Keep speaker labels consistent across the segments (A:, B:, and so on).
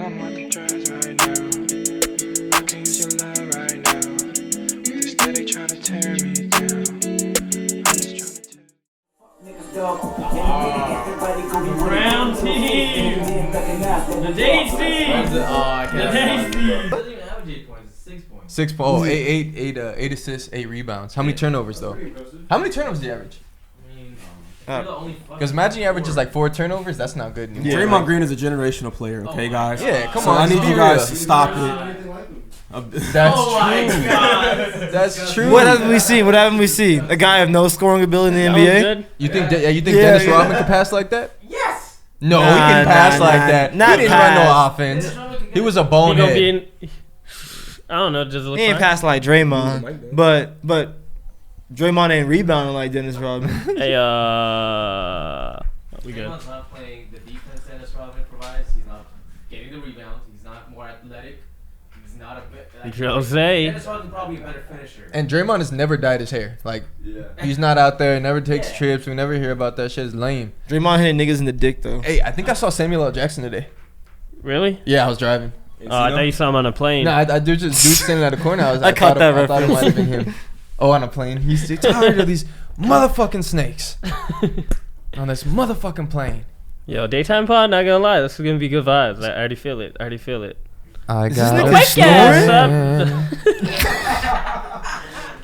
A: I'm on the drugs right now. I can use your love right now. With this steady trying to tear me down. I'm just trying to tell
B: Brown team! The Days team! The Days team!
C: 6 points. Oh, eight assists, 8 rebounds. How many turnovers though? How many turnovers do you average? Because imagine you average just like 4 turnovers. That's not good anymore.
D: Yeah, Draymond Green is a generational player. Okay, guys.
C: Yeah, come
D: So
C: on.
D: I need you guys to stop it.
C: That's
B: Oh my
C: true.
B: god!
C: That's true.
E: What haven't we seen? What haven't we seen? A guy of no scoring ability in the NBA?
C: You think
E: Yeah,
C: Dennis
E: yeah.
C: Rodman can pass like that?
B: Yes!
C: No, he
E: Nah,
C: can pass
E: nah,
C: like
E: nah.
C: that.
E: Not
C: he didn't run no
E: pass.
C: offense. He was a
B: He gonna be
C: bonehead.
B: in. I don't know. Does it look
E: He ain't
B: fine?
E: pass like Draymond, but Draymond ain't rebounding like Dennis Rodman.
B: Hey, we good.
F: Draymond's not playing the defense Dennis Rodman provides. He's not getting the rebounds. He's not more athletic. He's not a bit.
B: Jose.
F: Dennis Rodman's probably a better finisher.
C: And Draymond has never dyed his hair. Like, he's not out there, never takes trips. We never hear about that shit. It's lame.
E: Draymond hitting niggas in the dick though.
C: Hey, I think I saw Samuel L. Jackson today.
B: Really?
C: Yeah, I was driving.
B: Oh, I thought you saw him on a plane.
C: No, I do just dude standing at the corner.
E: I caught that
C: I thought it
E: reference.
C: might have been him. Oh, on a plane. He's tired of these motherfucking snakes on this motherfucking plane.
B: Yo, daytime pod. Not gonna lie, this is gonna be good vibes. I already feel it.
C: I
E: this
C: got
E: nigga
C: a
B: Wake your ass
C: snoring.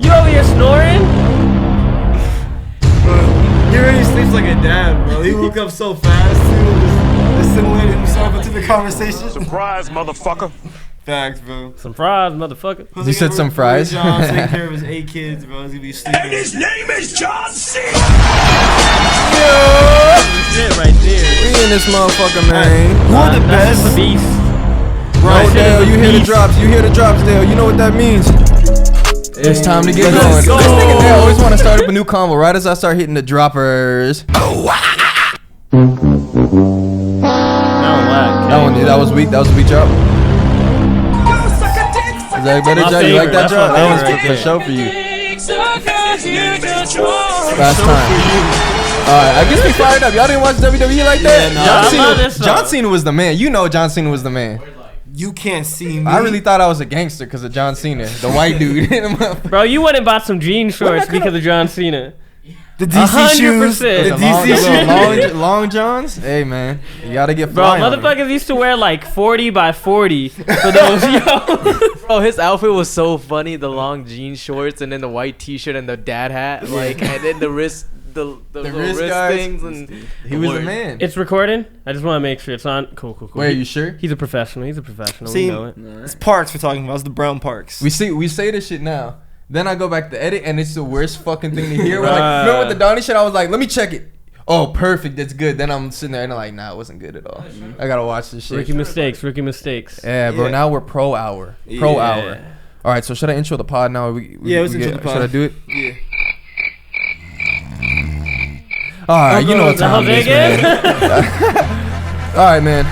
B: You over here snoring?
E: He already sleeps like a dad, bro. He woke up so fast too. Just assimilated himself into the conversation.
G: Surprise, motherfucker.
E: Facts, bro.
B: Some fries, motherfucker.
C: You said some fries?
E: John taking care of his 8 kids, bro. He's gonna be sleeping.
G: name is John C.
B: Shit right there.
C: We in this motherfucker, man.
E: Who are the
B: That's
E: best?
B: the beast.
C: Bro,
B: shit
C: Dale,
B: is
C: you
B: a
C: hear the
B: beast.
C: drops. You hear the drops, Dale. You know what that means. It's time to get going.
B: Let's go.
C: This nigga Dale always want to start up a new convo right as I start hitting the droppers. That was weak. That was a weak drop. Is that better,
B: My
C: John? You like
B: favorite.
C: that drop?
B: That's my
C: That was
B: favorite
C: for
B: right
C: show for you. Last time. Alright, I guess we fired up. Y'all didn't watch WWE like that?
E: Yeah,
B: I love this song.
C: John Cena was the man. You know John Cena was the man.
E: You can't see me.
C: I really thought I was a gangster because of John Cena, the white dude.
B: Bro, you went and bought some jean shorts because of John Cena.
E: the DC shoes.
B: 100%.
E: The
C: long,
E: DC shoes.
C: long johns. Hey man, you gotta get
B: Bro,
C: fly on 'em.
B: motherfuckers used to wear like 40 by 40 for those, yo.
F: Bro, his outfit was so funny. The long jean shorts and then the white T-shirt and the dad hat, like, and then the wrist, the little
C: wrist
F: wrist
C: guards.
F: things, and
C: He was the man.
B: It's recording. I just want to make sure it's on. Cool.
C: Wait, are you sure?
B: He's a professional. We
E: See,
B: know it.
E: it's Parks we're talking about. It's the Brown Parks.
C: We say this shit now. Then I go back to edit, and it's the worst fucking thing to hear. We're like,
B: Bruh.
C: remember with the Donnie shit? I was like, let me check it. Oh, perfect. That's good. Then I'm sitting there and I'm like, nah, it wasn't good at all. I gotta watch this shit.
B: Rookie mistakes.
C: Yeah, bro.
E: Yeah.
C: Now we're pro hour. Pro hour. All right. So should I intro the pod now?
E: Let's intro the pod.
C: Should I do it?
E: Yeah.
C: All right. You know what time it is, man. All right, man.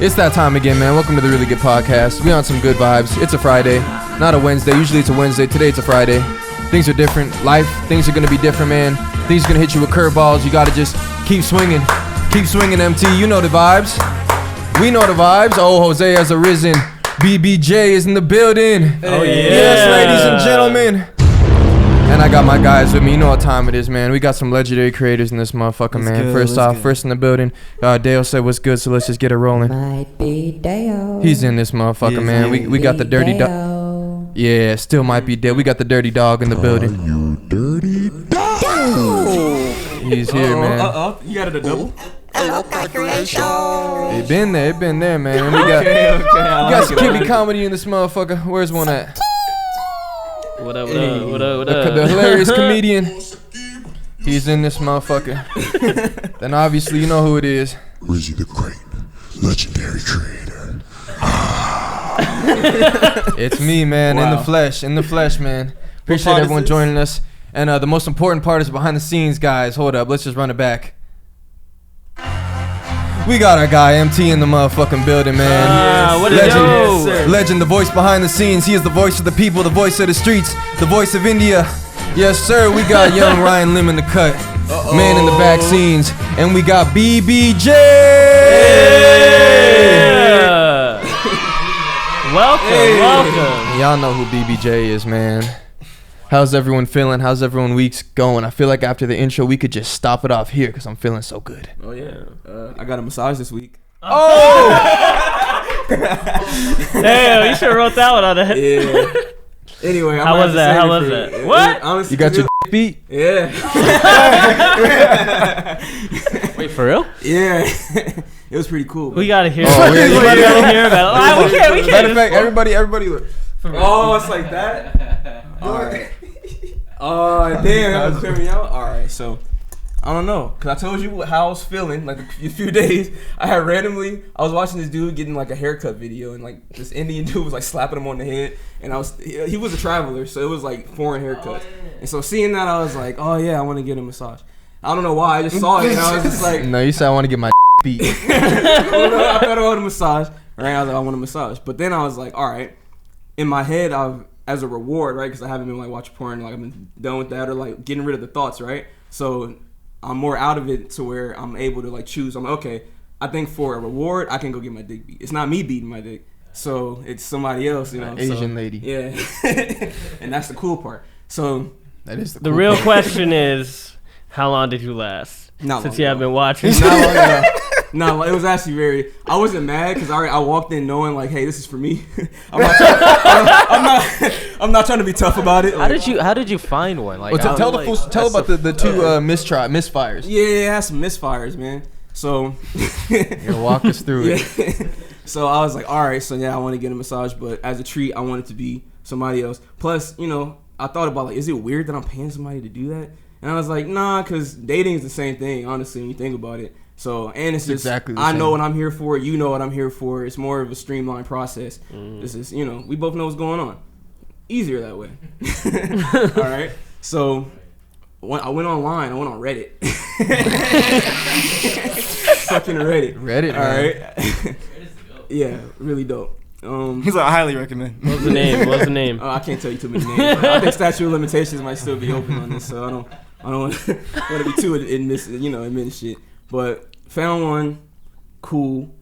C: It's that time again, man. Welcome to the Really Good Podcast. We on some good vibes. It's a Friday, not a Wednesday. Usually it's a Wednesday. Today it's a Friday. Things are different. Things are gonna be different, man. Things are gonna hit you with curveballs. You gotta just keep swinging. Keep swinging, MT. You know the vibes. We know the vibes. Oh, Jose has arisen. BBJ is in the building.
B: Oh, yeah.
C: Yes, ladies and gentlemen. And I got my guys with me. You know what time it is, man. We got some legendary creators in this motherfucker, man.
E: good,
C: First
E: let's
C: off,
E: go.
C: first in the building, Dale said what's good, so let's just get it rolling.
H: Might be Dale.
C: He's in this motherfucker,
E: Yes,
C: man.
E: he
C: We got the dirty dog.
H: Dale.
C: Yeah, still might be dead. We got the dirty dog in the building. He's here, man.
E: You got it a double.
C: It been there, man. We got, we got some Kibby comedy in this motherfucker. Where's one at?
B: What up?
C: The hilarious comedian. He's in this motherfucker. Then obviously you know who it is.
G: Rizzy the Great, legendary creator.
C: It's me, man, in the flesh, man. Appreciate
E: part is
C: everyone
E: this?
C: joining us. And the most important part is behind the scenes, guys. Hold up, let's just run it back. We got our guy MT in the motherfucking building, man.
B: What it
C: Legend,
B: do?
C: legend, the voice behind the scenes. He is the voice of the people, the voice of the streets, the voice of India. Yes, sir. We got young Ryan Lim in the cut, man in the back scenes, and we got BBJ.
B: Yeah. Welcome.
C: Y'all know who BBJ is, man. How's everyone feeling? How's everyone week's going? I feel like after the intro, we could just stop it off here because I'm feeling so good.
D: Oh yeah. I got a massage this week.
B: Damn, you should have wrote that one on that.
D: Yeah. Anyway,
B: How was that? How was that? What?
D: Honestly,
C: You got your beat?
D: Yeah.
F: Wait, for real?
D: Yeah. It was pretty cool.
B: We gotta hear.
C: Oh, yeah,
B: we
C: yeah,
B: gotta
C: yeah.
B: hear about it. We
C: Matter of
B: can't.
C: fact, everybody look.
D: Oh, it's like that? Alright. Oh, damn, that was clear me out. Alright, so I don't know, cause I told you how I was feeling like a few days. I was watching this dude getting like a haircut video, and like this Indian dude was like slapping him on the head, and he was a traveler, so it was like foreign haircuts. And so seeing that, I was like, oh yeah, I want to get a massage. I don't know why, I just saw it, and I was just like,
C: No, you said I want to get my beat.
D: I thought I wanted a massage, right? I was like, I want a massage, but then I was like, all right. In my head, as a reward, right? Because I haven't been like watching porn, like I've been done with that, or like getting rid of the thoughts, right? So I'm more out of it to where I'm able to like choose. I'm like, okay, I think for a reward, I can go get my dick beat. It's not me beating my dick, so it's somebody else, you know.
C: Asian lady.
D: Yeah, and that's the cool part. So
C: That is
B: The real question is, how long did you last?
D: Not
B: Since
D: long
B: you have
D: enough.
B: been watching.
D: Not long enough. No, it was actually I wasn't mad because I walked in knowing like, hey, this is for me. I'm not trying to be tough about it. Like,
F: How did you find one? Like,
C: Well, tell about the two misfires.
D: Yeah, it has some misfires, man. So
C: You're walk us through it.
D: So I was like, all right, so yeah, I want to get a massage, but as a treat, I want it to be somebody else. Plus, you know, I thought about like, is it weird that I'm paying somebody to do that? And I was like, nah, because dating is the same thing, honestly, when you think about it. So, and it's just,
C: exactly the
D: I
C: same.
D: know what I'm here for, you know what I'm here for. It's more of a streamlined process. This is, you know, we both know what's going on. Easier that way. All right. So, I went online. I went on Reddit. Fucking Reddit.
C: Reddit,
D: all
C: man.
D: right. Yeah, really dope.
E: He's like, I highly recommend.
B: What's the name? What's the name?
D: I can't tell you too many names. I think statute of limitations might still be open on this, so I don't want to be too admitting shit. But found one, cool.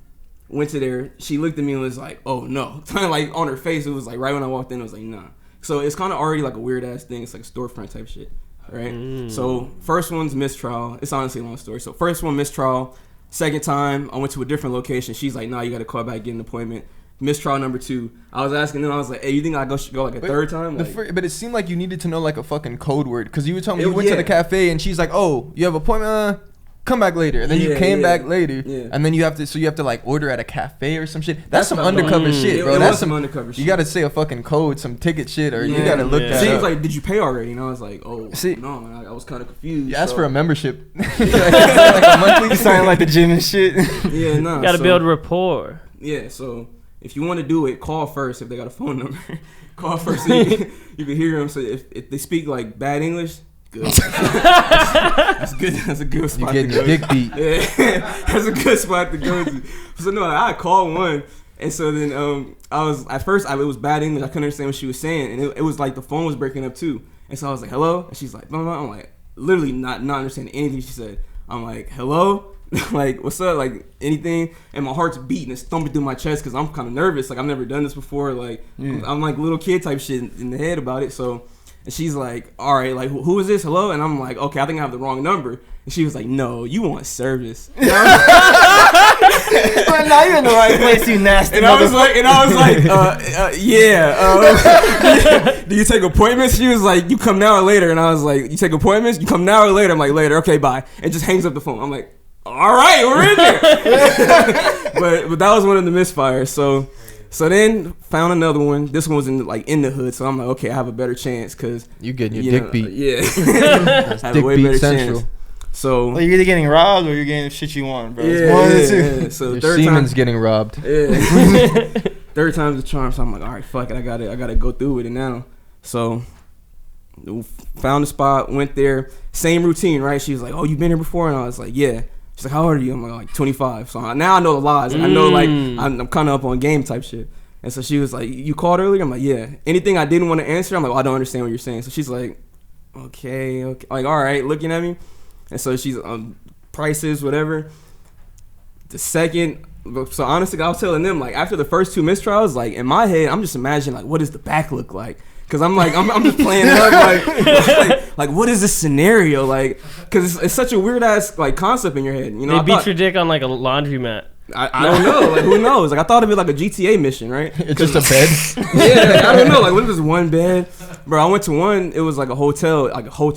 D: Went to there. She looked at me and was like, "Oh no!" Kind of like on her face. It was like right when I walked in, it was like, "Nah." So it's kind of already like a weird ass thing. It's like a storefront type shit, right? So first one's mistrial. It's honestly a long story. So first one mistrial. Second time I went to a different location. She's like, "Nah, you got to call back, get an appointment." Mistrial number 2. I was asking them. I was like, "Hey, you think I should go like a third time?" Like,
C: But it seemed like you needed to know like a fucking code word because you were telling me you
D: It-
C: went to
D: yeah.
C: the cafe and she's like, "Oh, you have an appointment. Come back later." And then you
D: Yeah,
C: came
D: yeah.
C: back later,
D: Yeah.
C: and then you have to like order at a cafe or some shit. That's some
D: what I thought.
C: undercover shit,
D: It-
C: bro.
D: it
C: That's
D: was some undercover shit.
C: You gotta say a fucking code, some ticket shit, or you
D: Yeah.
C: gotta look
B: Yeah.
C: that
D: she was
C: up.
D: like, "Did you pay already?" And I was like, "Oh,
C: See-
D: no." And I was kind of confused.
C: You asked
D: so-
C: for a membership. like a monthly.
E: You sound like the gym and shit.
D: Yeah, no.
B: Got to build rapport.
D: Yeah, so if you want to do it, call first if they got a phone number. Call first so you can hear them. So if they speak like bad English, good. That's good. That's a good
C: You
D: spot
C: getting
D: to
C: your
D: go.
C: dick beat.
D: Yeah, that's a good spot to go to. So no, I called one, and so then I was at first it was bad English. I couldn't understand what she was saying, and it was like the phone was breaking up too. And so I was like, "Hello," and she's like, "No, no." I'm like, literally not understanding anything she said. I'm like, "Hello." Like, what's up? Like, anything? And my heart's beating. It's thumping through my chest because I'm kind of nervous. Like, I've never done this before. Like, I'm like little kid type shit in the head about it. So, and she's like, all right, like, who is this? Hello? And I'm like, okay, I think I have the wrong number. And she was like, no, you want service. And
E: But now you're in the right place, you nasty
D: I was like, yeah. Do you take appointments? She was like, you come now or later. And I was like, you take appointments? You come now or later? I'm like, later. Okay, bye. And just hangs up the phone. I'm like, all right, we're in there. but that was one of the misfires. So then found another one. This one was in the hood. So I'm like, okay, I have a better chance because
C: You getting your dick beat.
D: Yeah,
C: That's
D: have
C: dick
D: a way
C: beat
D: better
C: central.
D: chance. So
E: Well, you're either getting robbed or you're getting the shit you want, bro. It's
D: yeah,
E: one of the
D: yeah,
E: two.
D: yeah. So
C: Your
D: third
C: semen's
D: time,
C: getting robbed.
D: yeah. Third time's the charm. So I'm like, all right, fuck it. I gotta go through with it now. So found a spot, went there, same routine, right? She was like, oh, you've been here before? And I was like, yeah. She's like, how old are you? I'm like 25. So now I know the lies. I know like I'm kind of up on game type shit. And so she was like, you called earlier? I'm like, yeah. Anything I didn't want to answer, I'm like, I don't understand what you're saying. So she's like, okay. Like, all right, looking at me. And so she's prices, whatever. The second So honestly, I was telling them like after the first 2 mistrials, like in my head, I'm just imagining like what does the back look like? Cause I'm like I'm just playing it up like what is this scenario like? Cause it's such a weird ass like concept in your head. You know,
B: They beat your dick on like a laundromat.
D: I don't know. Like, who knows? Like, I thought it'd be like a GTA mission, right?
C: It's just a bed.
D: Yeah, like, I don't know. Like, what if there's one bed? Bro, I went to one. It was like a hotel,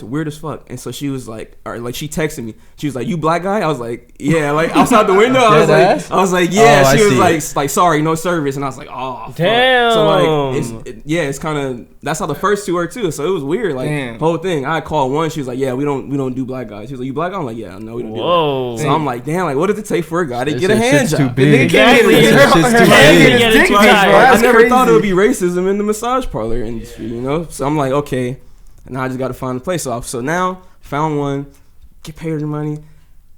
D: weird as fuck. And so she was like, or like she texted me. She was like, "You black guy?" I was like, "Yeah." Like outside the window, I was like, "Yeah."
C: Oh,
D: she was like, "Sorry, no service." And I was like, "Oh, fuck."
B: Damn.
D: So like, it's kind of that's how the first 2 were too. So it was weird. Like whole thing. I called one. She was like, "Yeah, we don't do black guys." She was like, "You black guy?" I'm like, "Yeah, no, we don't
B: Whoa.
D: do that." So I'm like, "Damn, like what does it take for a guy to get a hand
C: Too
D: job?"
C: big.
B: Exactly.
D: I never thought it would be racism in the massage parlor industry, you know? So I'm like, okay, now I just got to find a place. So now found one, get paid the money.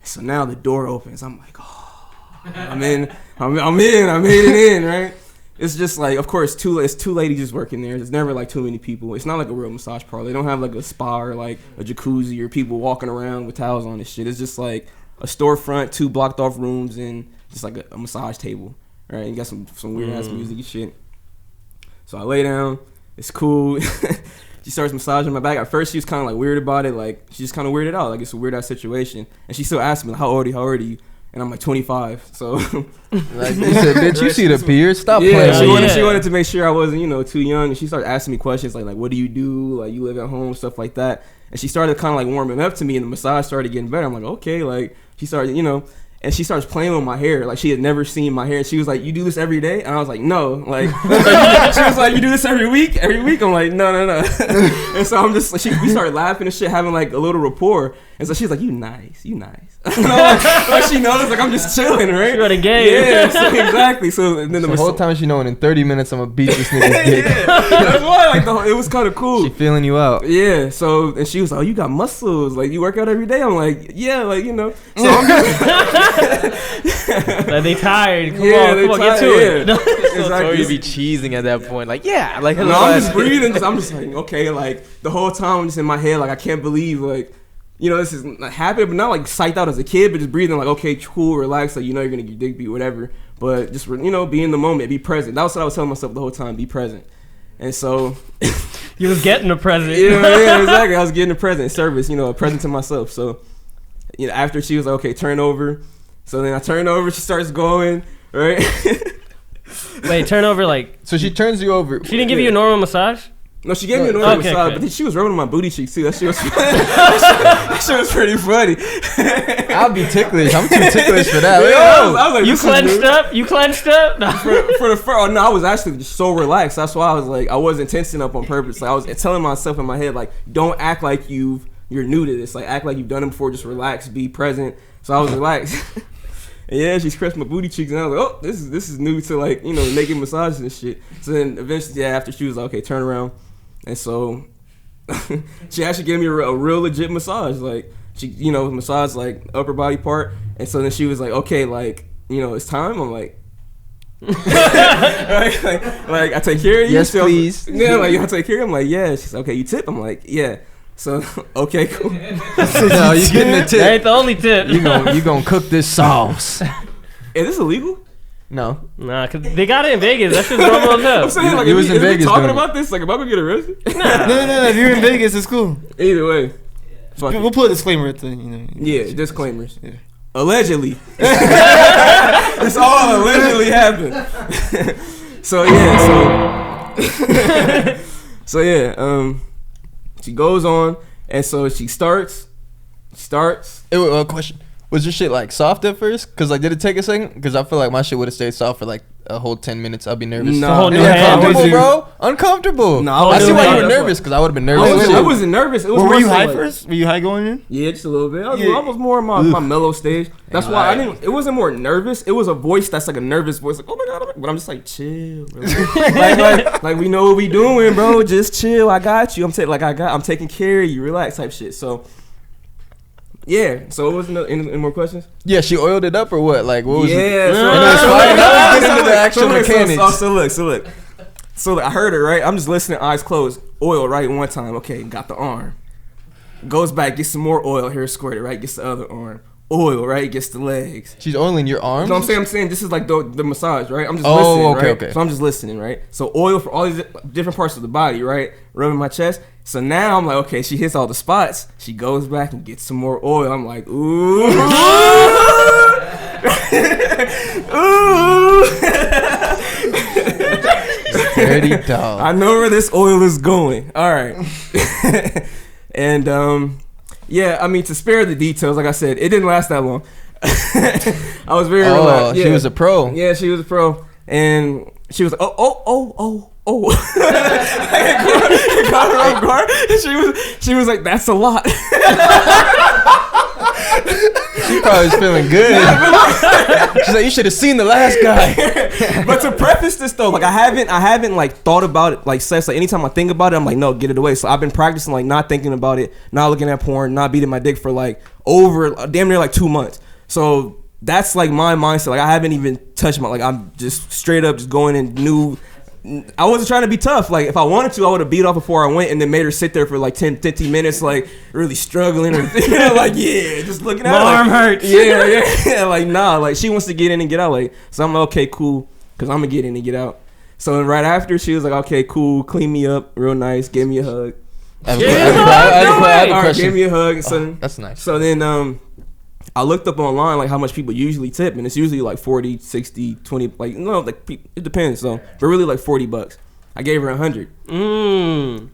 D: So now the door opens. I'm like, oh, I'm in, I made it in, right? It's just like, of course, it's 2 ladies just working there. There's never like too many people. It's not like a real massage parlor. They don't have like a spa or like a jacuzzi or people walking around with towels on and shit. It's just like a storefront, 2 blocked off rooms, and just like a massage table, right? You got some weird ass music and shit. So I lay down. It's cool. She starts massaging my back. At first, she was kind of like weird about it. Like she just kind of weirded out. Like it's a weird ass situation. And she still asked me, like, "How old are you?" And I'm like 25. So
C: Like you said, bitch, you see the beard? Stop
D: yeah,
C: playing.
D: she wanted to make sure I wasn't, too young. And she started asking me questions like what do you do? Like, you live at home, stuff like that. And she started kind of like warming up to me, and the massage started getting better. I'm like, okay, like she started, and she starts playing with my hair. Like, she had never seen my hair. She was like, "You do this every day?" And I was like, "No." Like, she was like, "You do this every week?" Every week? I'm like, no. And so I'm just, we started laughing and shit, having like a little rapport. And so she's like, you nice. Like she knows, like I'm just chilling, right?
B: You're a game.
D: Yeah, so exactly. So and then
C: The whole time she knowing in 30 minutes I'm gonna beat this nigga's dick.
D: That's why, like, it was kind of cool.
C: She feeling you out.
D: Yeah, so, and she was like, "Oh, you got muscles, like you work out every day?" I'm like, "Yeah, like, So I'm just
B: Like, they tired. Come on, get to it.
D: Exactly.
F: Or you be cheesing at that point, like, yeah, like,
D: No, I'm just breathing. I'm just like, okay, like the whole time I'm just in my head, like I can't believe, like, this is not happening, but not like psyched out as a kid, but just breathing like, okay, cool, relax, like, you're gonna get your dick beat, whatever, but just, be in the moment, be present. That was what I was telling myself the whole time, be present. And so
B: You was getting a present.
D: yeah, exactly. I was getting a present, service, a present to myself. So, after she was like, okay, turn over. So then I turn over, she starts going, right?
B: Wait, turn over like.
C: So she turns you over.
B: She didn't give you a normal massage?
D: No, she gave me a normal massage, but then she was rubbing my booty cheeks too. That shit was pretty funny.
C: I'll be ticklish. I'm too ticklish for that.
D: I was like,
B: You clenched up? No.
D: for the first, no, I was actually just so relaxed. That's why I was like, I wasn't tensing up on purpose. Like, I was telling myself in my head, like, don't act like you're new to this. Like, act like you've done it before. Just relax, be present. So I was relaxed. And yeah, she scratched my booty cheeks, and I was like, oh, this is new to, like, making massages and shit. So then eventually, after she was like, okay, turn around. And so she actually gave me a real legit massage. Like, she, massage like upper body part. And so then she was like, okay, like, it's time. I'm like, like I take care of you.
C: Yes, please.
D: Yeah, like, I take care of you. I'm like, yeah. She's like, okay, you tip? I'm like, yeah. So, okay, cool.
C: No, you getting a
B: That
C: tip.
B: ain't the only tip.
C: You gonna cook this sauce.
D: Is this illegal?
C: No.
B: Nah, cause they got it in Vegas. That shit's normal as hell.
D: I'm saying, like,
C: He
D: if
C: was in
D: if we
C: Vegas
D: talking
C: doing
D: about this, like, am I gonna get arrested?
E: No. If you're in Vegas, it's cool.
D: Either way. Fuck it.
E: We'll put a disclaimer at the,
D: Yeah, disclaimers.
E: Yeah.
D: Allegedly. It's all allegedly happened. So she goes on, and so she starts.
C: Question. Was your shit like soft at first? Cause like, did it take a second? Cause I feel like my shit would have stayed soft for like a whole 10 minutes. I'll be nervous.
D: No.
B: Hold your
C: Yeah,
B: hand.
C: uncomfortable, bro. Uncomfortable.
D: No,
C: I see why you were
D: that's
C: nervous. Cause I would have been nervous.
D: I wasn't nervous. It was
E: Were
D: more
E: you
D: so
E: high
D: like-
E: first? Were you high going in?
D: Yeah, just a little bit. I
E: Yeah.
D: was more in my mellow stage. That's why I didn't. It wasn't more nervous. It was a voice that's like a nervous voice, like, oh my god. But I'm just like, chill, bro. like we know what we doing, bro. Just chill. I got you. I'm taking care of you. Relax, type shit. So. Yeah, so it wasn't any more questions?
C: Yeah, she oiled it up or what? Like, what was it?
D: Yeah,
C: Let's get into the actual mechanics.
D: So look. So I heard it, right? I'm just listening, eyes closed. Oil, right? One time. Okay, got the arm. Goes back, gets some more oil. Here, squirt it, right? Gets the other arm. oil, right, gets the legs.
C: She's oiling your arms?
D: No, I'm saying this is like the massage, right? I'm just
C: Oh,
D: listening,
C: okay,
D: right?
C: okay.
D: So I'm just listening, right? So oil for all these different parts of the body, right? Rubbing my chest. So now I'm like, okay, she hits all the spots. She goes back and gets some more oil. I'm like, ooh. Ooh.
C: Dirty dog.
D: I know where this oil is going. All right. And yeah, I mean, to spare the details, like I said, it didn't last that long. I was very relaxed.
C: She was a pro.
D: Yeah, she was a pro, and she was oh. It got her off guard. She was like, that's a lot.
C: She probably was feeling good. She's like, you should have seen the last guy.
D: But to preface this though, like I haven't like thought about it like sex. Like anytime I think about it, I'm like, no, get it away. So I've been practicing like not thinking about it, not looking at porn, not beating my dick for like over damn near like 2 months. So that's like my mindset. Like I haven't even touched my, like I'm just straight up just going in new. I wasn't trying to be tough. Like if I wanted to, I would have beat off before I went and then made her sit there for like 10, 15 minutes, like really struggling or like yeah, just looking at her.
B: My arm
D: like,
B: hurts.
D: Yeah. Like nah, like she wants to get in and get out. Like so I'm like, okay, cool, because I'm gonna get in and get out. So right after she was like, okay, cool, clean me up, real nice, give me a hug.
C: I have a
D: Alright,
C: question.
D: give me a hug. So
C: That's nice.
D: So then I looked up online like how much people usually tip, and it's usually like 40, 60, 20, like no, like it depends. So but really like $40. I gave her 100.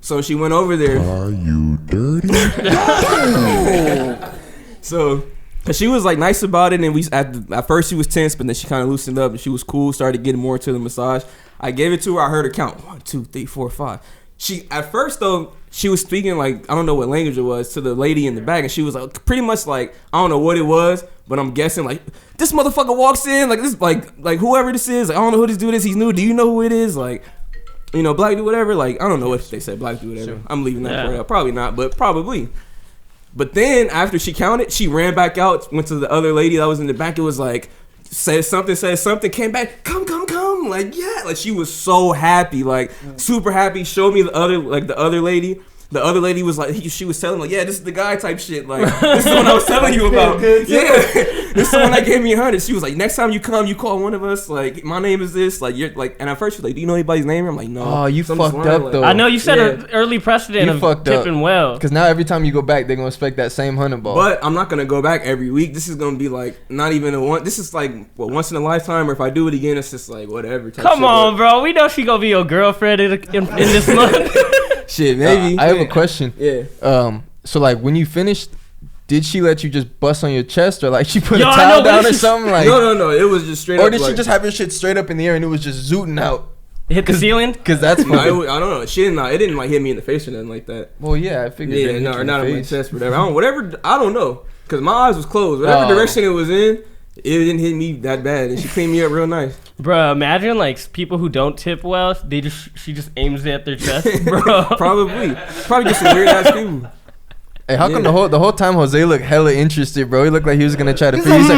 D: So she went over there.
G: Are you dirty?
D: So cause she was like nice about it, and we at first she was tense, but then she kind of loosened up and she was cool. Started getting more into the massage. I gave it to her. I heard her count 1, 2, 3, 4, 5. She at first though, she was speaking like I don't know what language it was to the lady in the back, and she was like pretty much like I don't know what it was, but I'm guessing like this motherfucker walks in like this like whoever this is, like, I don't know who this dude is. He's new. Do you know who it is? Like, you know, black dude, whatever. Like I don't know if they said black dude, whatever. Sure. I'm leaving that part out. Probably not, but probably. But then after she counted, she ran back out, went to the other lady that was in the back. It was like said something, came back, come, like yeah, like she was so happy, like super happy. Showed me the other lady. The other lady was like, she was telling like, yeah, this is the guy type shit. Like this is the one I was telling you about. Yeah, this is the one that gave me 100. She was like, next time you come, you call one of us. Like my name is this. Like you're like, and at first she was like, do you know anybody's name? I'm like, no.
C: Oh, you fucked up
D: like,
C: though.
B: I know you set an early precedent of tipping well.
C: Because now every time you go back, they're gonna expect that same 100 ball.
D: But I'm not gonna go back every week. This is gonna be like not even a one. This is like once in a lifetime. Or if I do it again, it's just like whatever.
B: Come on, bro. We know she gonna be your girlfriend in this month.
D: Shit, maybe.
C: I have a question.
D: Yeah.
C: So like when you finished, did she let you just bust on your chest, or like she put a towel down or something? Like
D: no. It was just straight up.
C: Or did she just have your shit straight up in the air and it was just zooting out?
B: Hit the ceiling?
C: Because that's
D: no, I don't know. She didn't. It didn't like hit me in the face or nothing like that.
C: Well, yeah, I figured.
D: Yeah, no, or not in my chest, whatever. I don't know. Because my eyes was closed. Whatever direction it was in, it didn't hit me that bad, and she cleaned me up real nice.
B: Bro, imagine like people who don't tip well. She just aims it at their chest, bro.
D: Probably just some weird ass people.
C: Hey, how come the whole time Jose looked hella interested, bro? He looked like he was gonna try to. He's like,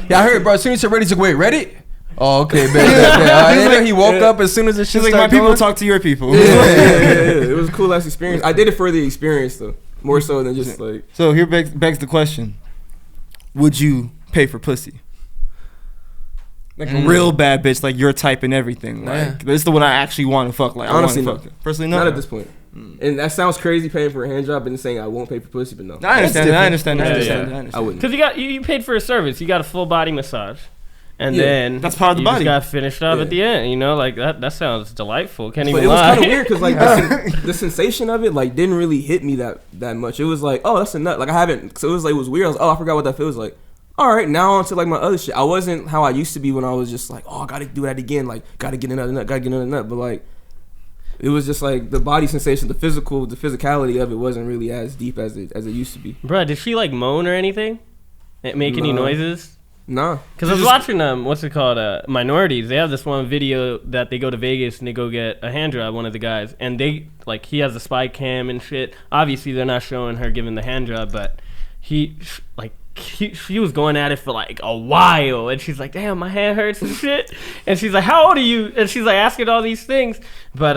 C: yeah, I heard, bro. As soon as you're ready, he's like, wait, ready? Oh, okay, bet. And then he woke up as soon as the shit
E: like,
C: started
E: my people
C: going.
E: talk to your people.
D: Yeah. It was a cool ass experience. I did it for the experience though, more so than just like.
E: So here begs the question: would you pay for pussy? Like a real bad bitch, like your type and everything. Like this is the one I actually want to fuck. Like
D: honestly,
E: I fuck. Personally, no.
D: Not at this point. And that sounds crazy, paying for a hand job and saying I won't pay for pussy, but no.
E: I understand.
D: I wouldn't.
B: Because you paid for a service. You got a full body massage. And then
E: that's part of the body.
B: You just got finished up at the end, you know, like that sounds delightful. Can't even
D: lie. It was kind of weird because like the sensation of it like didn't really hit me that much. It was like, oh, that's a nut. Like I haven't. So it was weird. I was I forgot what that feels like. All right, now on to like my other shit. I wasn't how I used to be when I was just like, oh, I gotta do that again. Like gotta get another nut. But like it was just like the body sensation, the physicality of it wasn't really as deep as it used to be.
B: Bruh, did she like moan or anything? Make any noises?
D: Nah.
B: Because I was watching what's it called? Minorities. They have this one video that they go to Vegas and they go get a hand job, one of the guys. And they, like, he has a spy cam and shit. Obviously, they're not showing her giving the hand job, but she was going at it for like a while. And she's like, damn, my hand hurts and shit. And she's like, how old are you? And she's like asking all these things. But,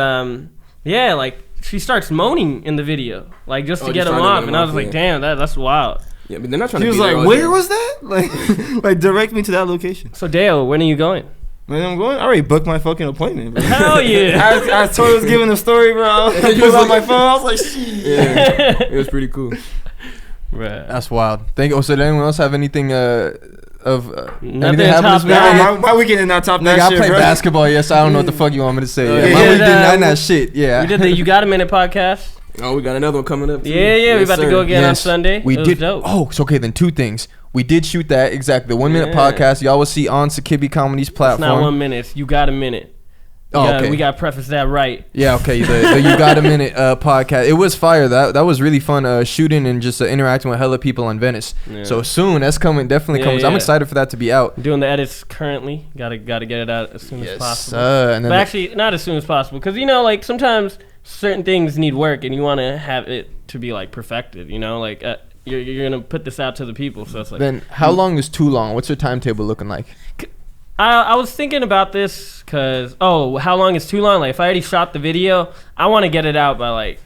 B: yeah, like, she starts moaning in the video, like, just to get him off. And I was like, damn, that's wild.
D: Yeah, but they're not trying
E: He
D: to
E: was
D: be there
E: like,
D: all
E: where
D: day.
E: was that? Like direct me to that location.
B: So Dale, when are you going?
E: Man, I'm going. I already booked my fucking appointment, bro.
B: Hell yeah.
E: I told I was giving the story, bro. I pulled out my phone. I was like, shit.
D: Yeah, it was pretty cool.
B: Bruh.
C: That's wild. Thank you. So, did anyone else have anything
B: Nothing
C: anything happen
B: top
C: this
B: that.
C: weekend?
E: Nah, my weekend is not top
C: Nigga,
E: that
C: I
E: shit,
C: played
E: bro.
C: basketball. Yes, I don't know what the fuck you want me to say.
D: Yeah,
C: Yeah, my
B: yeah,
C: weekend,
B: that-
C: not that shit. Yeah,
B: We did the You Got a Minute podcast.
D: Oh, we got another one coming up. Too.
B: Yeah, we
D: Yes,
B: about to
D: sir.
B: go again on
C: Yes.
B: Sunday.
C: We
B: It was
C: did.
B: dope.
C: Oh, so okay. Then two things. We did shoot that exactly. The 1 minute
B: Yeah.
C: podcast. Y'all will see on Sakibi Comedy's
B: It's
C: platform.
B: not 1 minute. It's You Got a Minute.
C: Oh, okay.
B: We got to preface that right.
C: Yeah, okay. The You Got a Minute podcast. It was fire. That was really fun shooting and just interacting with hella people on Venice.
B: Yeah.
C: So soon, that's coming. Definitely
B: Yeah,
C: coming. I'm
B: yeah.
C: excited for that to be out.
B: Doing the edits currently. Gotta get it out as soon as possible.
C: And then
B: But actually, not as soon as possible, because like sometimes certain things need work, and you want to have it to be like perfected. Like you're gonna put this out to the people, so it's like.
C: then how long is too long? What's your timetable looking like?
B: I was thinking about this because how long is too long? Like if I already shot the video, I want to get it out by like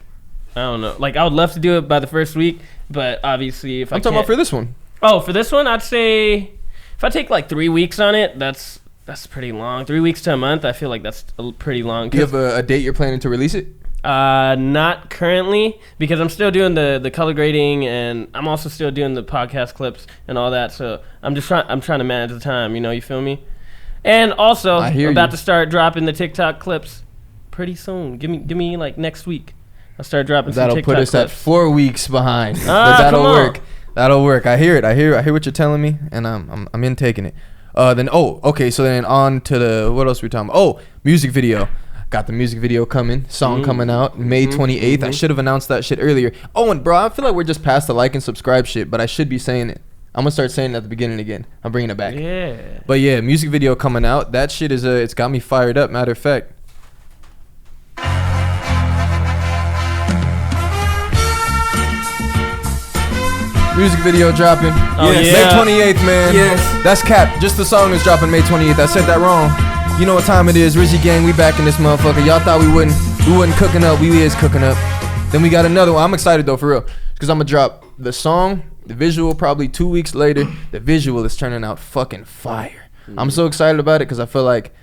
B: I don't know. Like I would love to do it by the first week, but obviously if
C: I'm
B: I
C: talking
B: can't,
C: about for this one.
B: Oh, for this one, I'd say if I take like 3 weeks on it, that's pretty long. 3 weeks to a month, I feel like that's pretty long.
C: Do you have a date you're planning to release it?
B: Not currently, because I'm still doing the color grading, and I'm also still doing the podcast clips and all that. So I'm trying to manage the time. You feel me? And also,
C: I hear
B: I'm about
C: you.
B: to start dropping the TikTok clips pretty soon. Give me like next week. I'll start dropping some
C: That'll
B: TikTok
C: put us
B: clips.
C: at 4 weeks behind. But
B: Ah,
C: that'll
B: come on.
C: work. That'll work. I hear it. I hear what you're telling me, and I'm in taking it. Then okay. So then on to the what else we talking about? Oh, music video. Got the music video coming. Song coming out May 28th. I should have announced that shit earlier. Oh, and bro, I feel like we're just past the like and subscribe shit, but I should be saying it. I'm gonna start saying it at the beginning again. I'm bringing it back.
B: Yeah.
C: But yeah, music video coming out. That shit is it's got me fired up. Matter of fact. Music video dropping.
B: Oh,
D: Yes.
B: yeah.
C: May 28th, man.
D: Yes.
C: That's cap. Just the song is dropping May 28th. I said that wrong. You know what time it is. Rizzy Gang, we back in this motherfucker. Y'all thought we wasn't cooking up. We is cooking up. Then we got another one. I'm excited though, for real. Because I'm going to drop the song, the visual probably 2 weeks later. The visual is turning out fucking fire. I'm so excited about it because I feel like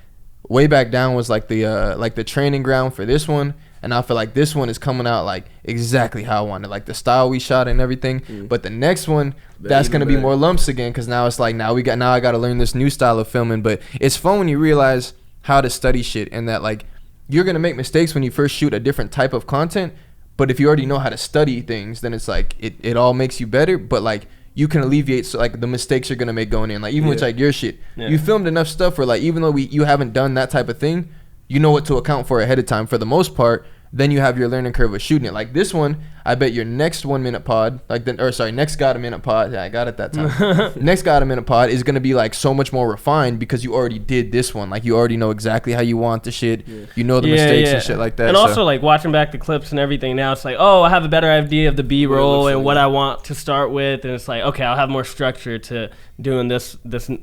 C: Way Back Down was like the training ground for this one. And I feel like this one is coming out like exactly how I wanted, like the style we shot and everything. But the next one, that's gonna be more lumps again, because now it's like now I gotta learn this new style of filming. But it's fun when you realize how to study shit, and that like you're gonna make mistakes when you first shoot a different type of content. But if you already know how to study things, then it's like it all makes you better. But like you can alleviate like the mistakes you're gonna make going in. Like even with like your shit, you filmed enough stuff where like even though you haven't done that type of thing, you know what to account for ahead of time for the most part. Then you have your learning curve of shooting it. Like this one, I bet your next 1 minute pod, next Got a Minute pod. Yeah, I got it that time. Next Got a Minute pod is gonna be like so much more refined because you already did this one. Like you already know exactly how you want the shit. You know the mistakes and shit like that.
B: And
C: so.
B: also like watching back the clips and everything now, it's like, I have a better idea of the B-roll and what I want to start with, and it's like, okay, I'll have more structure to doing this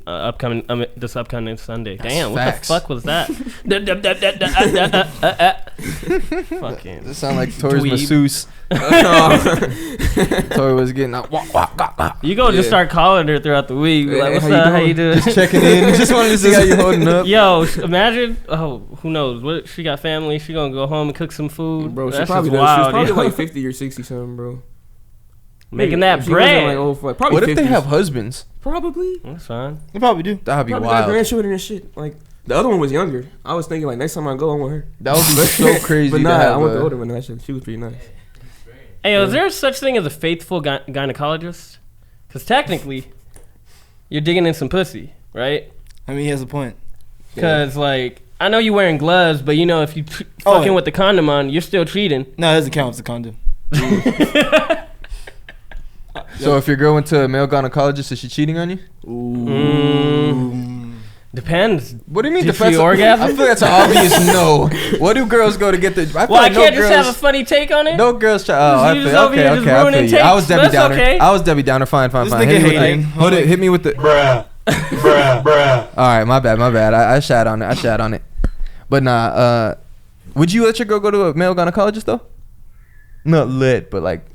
B: upcoming Sunday. Damn,
C: facts.
B: what the fuck was that? Fucking.
C: It sound like Tori's
B: dweeb.
C: masseuse. Tori was getting out.
B: You go just start calling her throughout the week.
D: Hey,
B: Like, what's
D: how you
B: up? How
D: doing?
B: you doing?
C: Just checking in. Just wanted to see how you holding up.
B: Yo, imagine. Oh, who knows? What she got family? She gonna go home and cook some food.
D: Bro, she
B: That's
D: probably
B: just
D: does. She's
B: wild.
D: probably
B: yo.
D: like 50 or 60 something, bro.
B: Making
D: Maybe.
B: that
D: She wasn't,
B: bread.
D: like, old fuck. Probably
C: What if they
D: 50s.
C: have husbands?
D: Probably.
B: That's fine.
E: They probably do.
C: That'd be
D: Probably got
C: wild.
D: grandchildren and shit. Like the other one was younger. I was thinking like next time I go, I want her.
C: That would be so crazy.
D: But
C: to
D: nah,
C: have
D: I want
C: a-
D: the older one. Actually, she was pretty nice.
B: Hey, is there such thing as a faithful gynecologist? Because technically, you're digging in some pussy, right?
E: I mean, he has a point.
B: Because like I know you're wearing gloves, but if you
E: Oh,
B: fucking
E: yeah.
B: with the condom on, you're still cheating.
E: No, it doesn't count as a condom.
C: So if your girl went to a male gynecologist, is she cheating on you?
B: Depends.
C: What do you mean?
B: Did
C: defensive?
B: she orgasm?
C: I feel that's an obvious no. What do girls go to get the? I feel
B: Well, I
C: like
B: can't just have a funny take on it.
C: No girls try. Oh, I
B: You
C: feel
B: just over
C: okay.
B: here just
C: Okay, I
B: ruining
C: feel you. I was
B: takes.
C: Debbie
B: That's
C: Downer.
B: okay.
C: I was Debbie Downer. Fine.
E: This
C: Hit
E: nigga
C: me with
E: hating.
C: the- hit me with the.
G: bruh.
C: All right, my bad. I shat on it. But nah. Would you let your girl go to a male gynecologist though? Not lit, but like.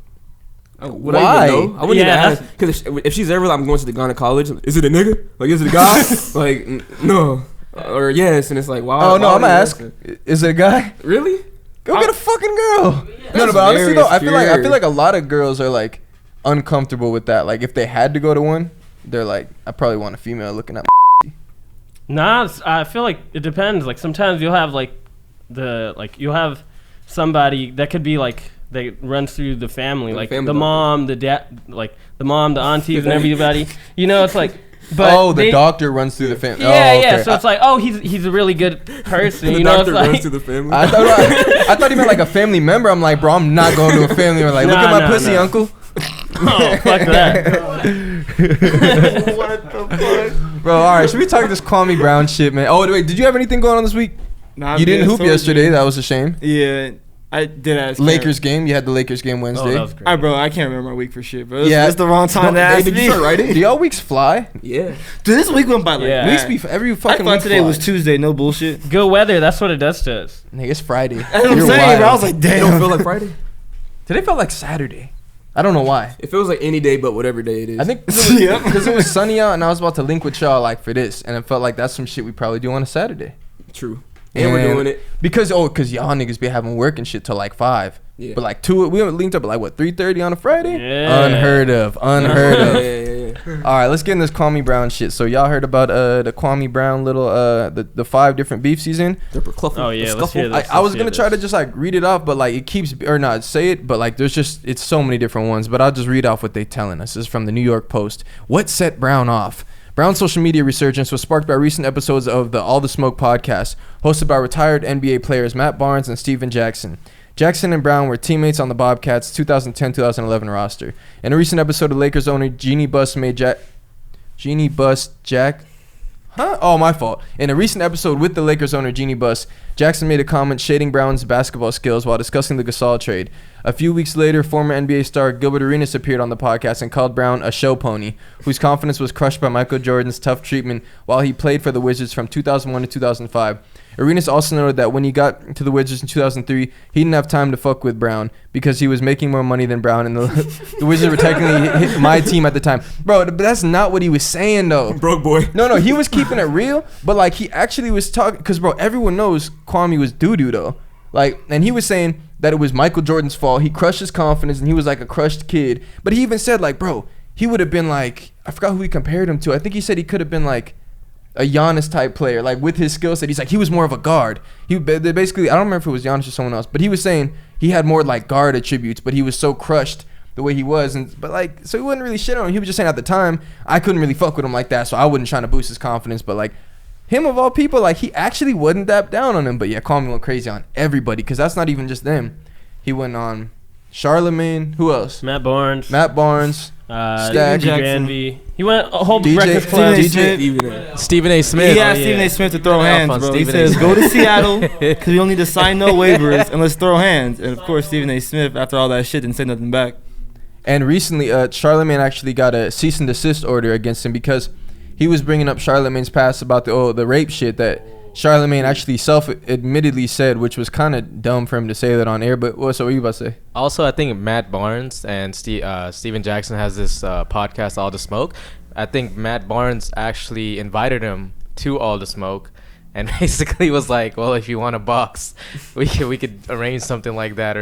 D: Would I even know? I wouldn't even ask. Because if she's ever like, I'm going to the gynecologist, is it a nigga? Like, is it a guy? Like, no. Or yes. And it's like, wow.
C: Oh, no, I'm going to ask. Is it a guy?
D: Really?
C: Go get a fucking girl. No, but honestly, though, I feel like a lot of girls are, like, uncomfortable with that. Like, if they had to go to one, they're like, I probably want a female looking at my
B: Nah, I feel like it depends. Like sometimes you'll have you'll have somebody that could be like that runs through the family, like the mom, the dad, like the mom, the aunties, and everybody. You know, it's like. But
C: the doctor runs through the family.
B: Yeah, yeah. So it's like, he's a really good person.
D: The
B: you know,
D: doctor
B: it's like,
D: runs through the family.
C: I thought he meant like a family member. I'm like, bro, I'm not going to a family. Or like, look at my pussy, uncle.
B: Oh, fuck that.
E: What the fuck?
C: Bro, all right, should we talk this Kwame Brown shit, man? Oh, wait, did you have anything going on this week?
E: Nah,
C: you didn't hoop yesterday. That was a shame.
E: Yeah, I did ask.
C: Lakers game. You had the Lakers game Wednesday.
B: Oh, that was great.
E: All right, bro, I can't remember my week for shit, bro. It's the wrong time to ask
C: Did
E: me.
C: you start writing? Do y'all weeks fly?
D: Yeah.
E: Dude, this week went by like
B: Yeah.
C: Weeks be every fucking
E: I thought
C: week
E: today
C: flies.
E: was Tuesday, no bullshit.
B: Good weather. That's what it does to us.
C: Nigga, it's Friday.
E: That's what I'm
C: You're
E: saying, bro. I
C: wild.
E: was like,
D: It
E: damn.
D: don't feel like Friday.
C: Today felt like Saturday. I don't know why.
D: It feels like any day but whatever day it is.
C: I think
E: Yeah.
C: because it was sunny out and I was about to link with y'all like for this, and it felt like that's some shit we probably do on a Saturday.
D: True. And we're doing it.
C: Because y'all niggas be having work and shit till like 5.
D: Yeah.
C: But like 2, we haven't linked up at like what 3:30 on a Friday?
B: Yeah.
C: Unheard of.
D: Yeah.
C: All right, let's get in this Kwame Brown shit. So y'all heard about the Kwame Brown little the 5 different beefs he's in?
B: Oh yeah, let's hear this.
C: I was gonna try to just like read it off, but like it keeps or not say it, but like it's so many different ones. But I'll just read off what they telling us. This is from the New York Post. What set Brown off? Brown's social media resurgence was sparked by recent episodes of the All the Smoke podcast, hosted by retired NBA players Matt Barnes and Steven Jackson. Jackson and Brown were teammates on the Bobcats' 2010-2011 roster. In a recent episode, the Lakers owner Jeannie Buss Jack. Oh, my fault. In a recent episode with the Lakers owner Jeannie Buss, Jackson made a comment shading Brown's basketball skills while discussing the Gasol trade. A few weeks later, former NBA star Gilbert Arenas appeared on the podcast and called Brown a show pony, whose confidence was crushed by Michael Jordan's tough treatment while he played for the Wizards from 2001 to 2005. Arenas also noted that when he got to the Wizards in 2003, he didn't have time to fuck with Brown because he was making more money than Brown, and the Wizards were technically my team at the time. Bro, but that's not what he was saying, though.
D: Broke boy.
C: No, he was keeping it real, but like he actually was talking, because bro, everyone knows Kwame was doo-doo though. Like, and he was saying that it was Michael Jordan's fault. He crushed his confidence and he was like a crushed kid. But he even said like, bro, he would have been like, I forgot who he compared him to. I think he said he could have been like a Giannis type player, like with his skill set. He's like, he was more of a guard. He basically, I don't remember if it was Giannis or someone else, but he was saying he had more like guard attributes, but he was so crushed the way he was. But like, so he wasn't really shit on him. He was just saying at the time, I couldn't really fuck with him like that, so I wasn't trying to boost his confidence. But like, him of all people, like he actually wasn't that down on him. But yeah, Kwame went crazy on everybody, because that's not even just them. He went on Charlemagne. Who else?
B: Matt Barnes.
C: Stack,
B: Janvey. He went a whole
C: DJ
B: Breakfast Club.
F: Stephen A. Smith.
E: He asked Stephen A. Smith to throw hands, bro. He
F: Stephen A.
E: says,
F: Smith.
E: go to Seattle because we don't need to sign no waivers and let's throw hands. And of course, Stephen A. Smith, after all that shit, didn't say nothing back.
C: And recently, Charlemagne actually got a cease and desist order against him because he was bringing up Charlemagne's past about the rape shit that Charlemagne actually self-admittedly said, which was kind of dumb for him to say that on air. But what were you about to say?
F: Also, I think Matt Barnes and Steven Jackson has this podcast, All the Smoke. I think Matt Barnes actually invited him to All the Smoke, and basically was like, "Well, if you want to box, we could arrange something like that."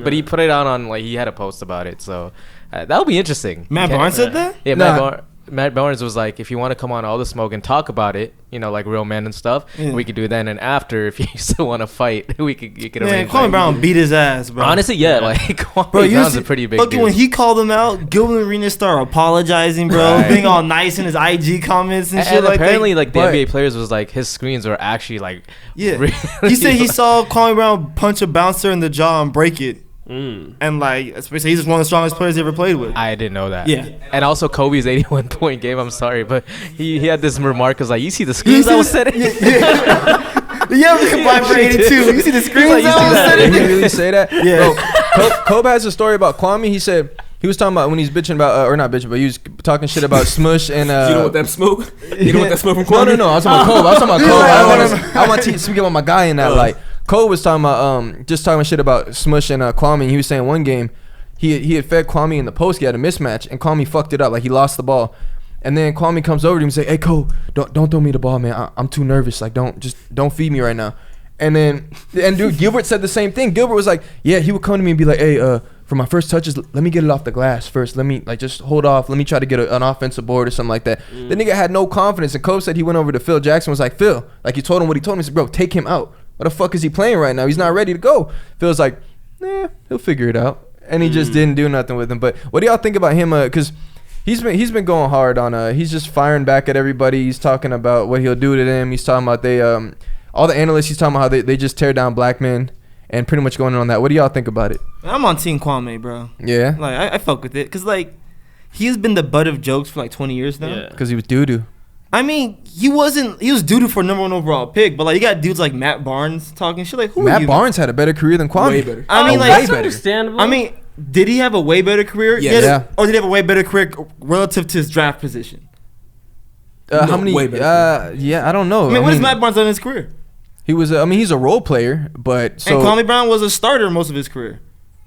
F: But he put it out on, like, he had a post about it, so that would be interesting.
E: Matt Barnes said that?
F: Yeah,
C: Nah.
F: Matt Barnes was like, if you want to come on All the Smoke and talk about it, you know, like real men and stuff, we could do it then. And after, if you still want to fight, you could
E: Man,
F: arrange.
E: Kwame Brown beat his ass, bro.
F: Honestly, yeah, like Kwame Brown's a pretty big
E: Look,
F: dude.
E: when he called him out, Gilbert Arenas started apologizing, bro,
F: Right.
E: being all nice in his IG comments and shit
F: and
E: like
F: apparently,
E: that.
F: like the
C: But-
F: NBA players was like, his screens were actually like,
E: Yeah.
F: really
E: He said he saw Kwame Brown punch a bouncer in the jaw and break it. And like, especially he's just one of the strongest players he ever played with.
F: I didn't know that.
E: Yeah.
F: And also Kobe's 81-point game. I'm sorry, but he had this remark was like, you see the screens I was setting?
E: Yeah, we combined for 82. You see the screens
F: Like, you
E: I
F: see
E: was
F: that?
E: setting?
C: Did he really say that?
E: Yeah.
C: Bro, Kobe has a story about Kwame. He said he was talking about when he's bitching about, or not bitching, but he was talking shit about Smush and.
D: You don't want that smoke? You don't want that smoke from Kwame?
C: No. I was talking about Kobe. I was talking about Kobe. I want to speak about my guy in that. Like Kobe was talking about just talking shit about Smush and Kwame. He was saying one game he had fed Kwame in the post. He had a mismatch, and Kwame fucked it up. Like, he lost the ball. And then Kwame comes over to him and say, "Hey, Cole, don't throw me the ball, man. I'm too nervous. Like, don't feed me right now." And then, dude, Gilbert said the same thing. Gilbert was like, yeah, he would come to me and be like, "Hey, for my first touches, let me get it off the glass first. Let me, like, just hold off. Let me try to get an offensive board or something like that." The nigga had no confidence. And Kobe said he went over to Phil Jackson, was like, "Phil," like, he told him what he told him. He said, "Bro, take him out. What the fuck is he playing right now? He's not ready to go." Phil's like, "Nah, he'll figure it out." And he just didn't do nothing with him. But what do y'all think about him? Because he's been going hard on. He's just firing back at everybody. He's talking about what he'll do to them. He's talking about all the analysts. He's talking about how they just tear down black men, and pretty much going on that. What do y'all think about it?
E: I'm on Team Kwame, bro.
C: Yeah.
E: Like, I fuck with it. Because, like, he's been the butt of jokes for, like, 20 years now.
B: Yeah.
C: Because he was doo-doo.
E: I mean, he was due for number 1 overall pick, but, like, you got dudes like Matt Barnes talking shit. Like, who are you?
C: Matt Barnes had a better career than Kwame.
D: Way better.
E: I mean, like,
B: that's
C: better.
B: understandable.
E: I mean, did he have a way better career?
D: Yes.
C: Yeah.
E: Or did he have a way better career relative to his draft position?
C: How
D: No,
C: many?
D: way better.
C: Yeah, I don't know.
E: I mean, what has Matt Barnes done in his career?
C: He was. He's a role player, but so
E: And Kwame Brown was a starter most of his career.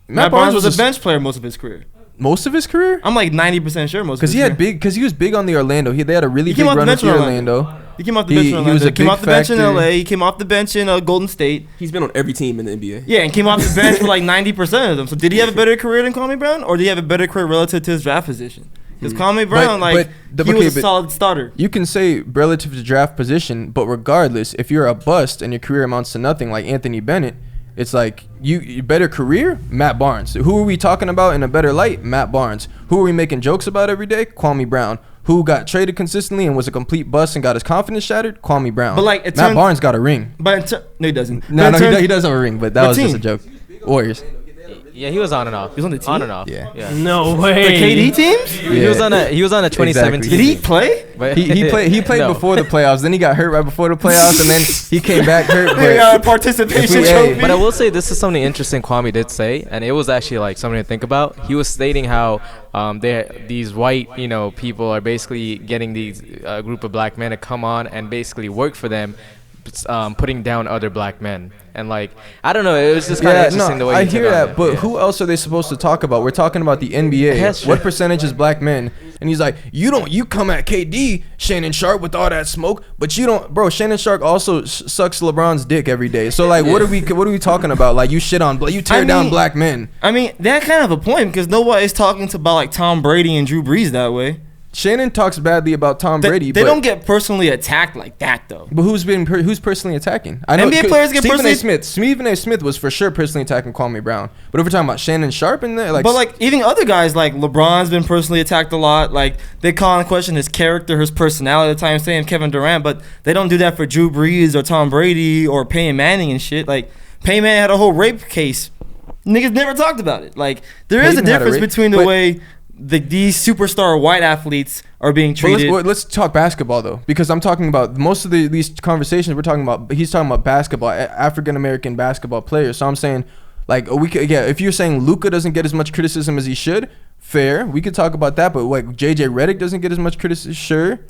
E: Matt Barnes was a bench player most of his career.
C: most of his career.
E: I'm like 90% sure most of his career.
C: Because he was big on the Orlando. They had a really
E: He came
C: big
E: off the
C: run
E: bench
C: with
E: in
C: Orlando.
E: He came off the bench in Orlando.
C: He was a
E: He came
C: big
E: off the bench in
C: factor.
E: LA. He came off the bench in Golden State.
D: He's been on every team in the NBA.
E: Yeah, and came off the bench for like 90% of them. So did he have a better career than Kwame Brown, or did he have a better career relative to his draft position? Because Kwame Brown, he was a solid starter.
C: You can say relative to draft position, but regardless, if you're a bust and your career amounts to nothing, like Anthony Bennett, it's like you better career, Matt Barnes. Who are we talking about in a better light? Matt Barnes. Who are we making jokes about every day? Kwame Brown. Who got traded consistently and was a complete bust and got his confidence shattered? Kwame Brown.
E: But like,
C: Matt Barnes got a ring.
E: But no, he doesn't.
C: No, he does have a ring, but that was just a joke. Warriors.
F: Yeah, he was on and off.
E: He was on the team?
F: On and off.
C: Yeah.
B: No
E: The
B: way.
E: KD teams?
F: He was on a 2017.
C: Exactly.
E: Did he play?
F: But
C: He played
F: No.
C: before the playoffs. Then he got hurt right before the playoffs, and then he came back hurt.
E: They got a
C: But
E: participation
C: Hey,
E: trophy.
F: But I will say this is something interesting Kwame did say, and it was actually like something to think about. He was stating how these white people are basically getting these group of black men to come on and basically work for them, putting down other black men. And like, I don't know, it was just kind of interesting the way
C: I
F: he
C: hear
F: took on
C: that,
F: it.
C: but
F: Yeah.
C: who else are they supposed to talk about? We're talking about the NBA.
F: That's
C: What
F: true.
C: percentage is black men? And he's like, you come at KD, Shannon Sharp, with all that smoke, but you don't, bro. Shannon Sharp also sucks LeBron's dick every day. So like, what are we talking about? Like, you shit on, you tear down black men.
E: I mean, that kind of a point because nobody's talking about like Tom Brady and Drew Brees that way.
C: Shannon talks badly about Tom Brady.
E: They
C: but,
E: don't get personally attacked like that though.
C: But who's personally attacking? I know
E: NBA players get
C: Stephen A.
E: personally-
C: Smith. Stephen A. Smith was for sure personally attacking Kwame Brown. But if we're talking about Shannon Sharp in there, like,
E: But like even other guys like LeBron's been personally attacked a lot. Like they call in question his character, his personality at the time, saying Kevin Durant, but they don't do that for Drew Brees or Tom Brady or Peyton Manning and shit. Like Peyton Manning had a whole rape case. Niggas never talked about it. Like there is a
C: Peyton had a
E: difference
C: rape-
E: between the
C: but-
E: way these superstar white athletes are being
C: But
E: treated.
C: let's talk basketball though, because I'm talking about most of these conversations we're talking about. He's talking about basketball, African American basketball players. So I'm saying, like, if you're saying Luka doesn't get as much criticism as he should, fair. We could talk about that. But like JJ Redick doesn't get as much criticism, sure.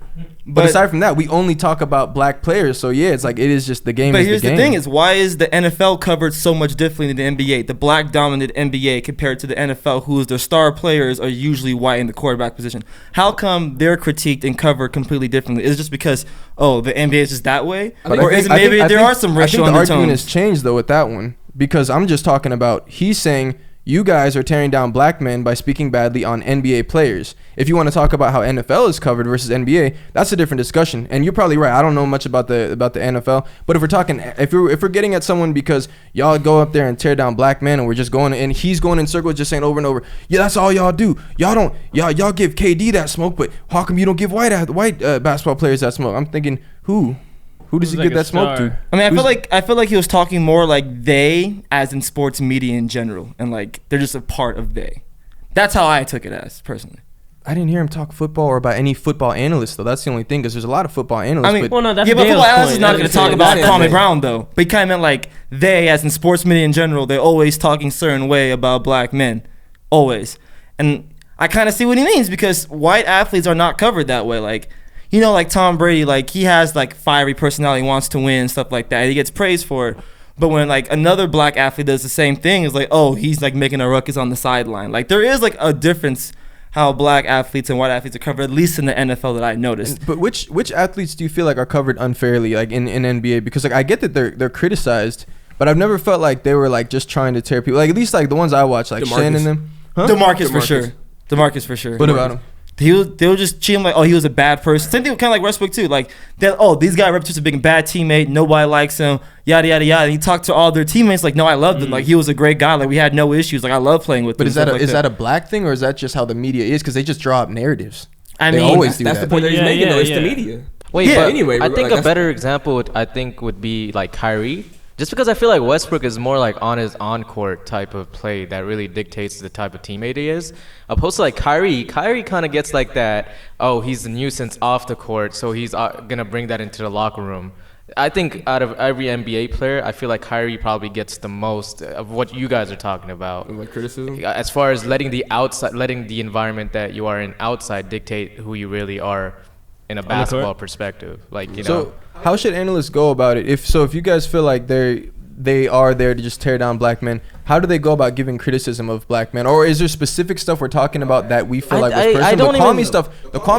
C: But aside from that, we only talk about black players. So yeah, it's like it is just the game.
E: But
C: is
E: here's
C: the
E: the
C: game.
E: thing: is why is the NFL covered so much differently than the NBA, the black-dominant NBA, compared to the NFL, whose their star players are usually white in the quarterback position? How come they're critiqued and covered completely differently? Is it just because the NBA is just that way,
C: But
E: or is it maybe there are some racial
C: I think the argument has
E: undertones?
C: changed though with that one, because I'm just talking about he's saying you guys are tearing down black men by speaking badly on NBA players. If you want to talk about how NFL is covered versus NBA, that's a different discussion. And you're probably right. I don't know much about the NFL, but if we're talking, if we're getting at someone because y'all go up there and tear down black men, and we're just going and he's going in circles just saying over and over, yeah, that's all y'all do. Y'all give KD that smoke, but how come you don't give white basketball players that smoke? I'm thinking who does he
B: Who's like
C: give
B: a
C: that smoke
B: star?
C: to?
E: I mean, I feel like he was talking more like they, as in sports media in general, and like they're just a part of they. That's how I took it as personally.
C: I didn't hear him talk football or about any football analyst though. That's the only thing, because there's a lot of football analysts.
E: I mean,
C: but
B: Well, no, that's
E: yeah, but
B: Dale's
E: football analyst
B: point.
E: is not going to
B: That's
E: talk
B: it.
E: about
D: That is
E: Kwame
D: it.
E: Brown though. But he kind of meant like they, as in sports media in general, they're always talking certain way about black men, always. And I kind of see what he means, because white athletes are not covered that way. Like, like Tom Brady, like he has like fiery personality, wants to win, stuff like that. He gets praised for it. But when like another black athlete does the same thing, it's like, oh, he's like making a ruckus on the sideline. Like there is like a difference how black athletes and white athletes are covered, at least in the NFL that I noticed.
C: But which athletes do you feel like are covered unfairly, like in NBA? Because like I get that they're criticized, but I've never felt like they were like just trying to tear people. Like at least like the ones I watch, like
D: DeMarcus.
C: Shannon and them. Huh?
E: DeMarcus for sure. DeMarcus for sure.
C: What about him?
E: They were just treat him like, oh, he was a bad person. Same thing with kind of like Westbrook too. Like, these guys represent being a bad teammate. Nobody likes him. Yada yada yada. And he talked to all their teammates like, no, I loved him. Like he was a great guy. Like we had no issues. Like I love playing with him.
C: But is that a black thing or is that just how the media is? Because they just draw up narratives.
E: I
C: They
E: mean,
C: always do
D: That's the
C: that.
D: point that he's
B: Yeah,
D: making, though. It's
B: yeah.
D: the media.
F: Wait,
E: Yeah,
F: but
D: anyway,
F: I think
D: like,
F: a
D: that's-
F: better example would be like Kyrie. Just because I feel like Westbrook is more like on his on-court type of play that really dictates the type of teammate he is, opposed to like Kyrie kind of gets like that, oh, he's a nuisance off the court, so he's gonna bring that into the locker room. I think out of every NBA player, I feel like Kyrie probably gets the most of what you guys are talking about.
D: Like criticism.
F: As far as letting the environment that you are in outside dictate who you really are in a basketball perspective. Like, you know.
C: So how should analysts go about it? If you guys feel like they are there to just tear down black men, how do they go about giving criticism of black men? Or is there specific stuff we're talking about that we feel like was personal? The Kwame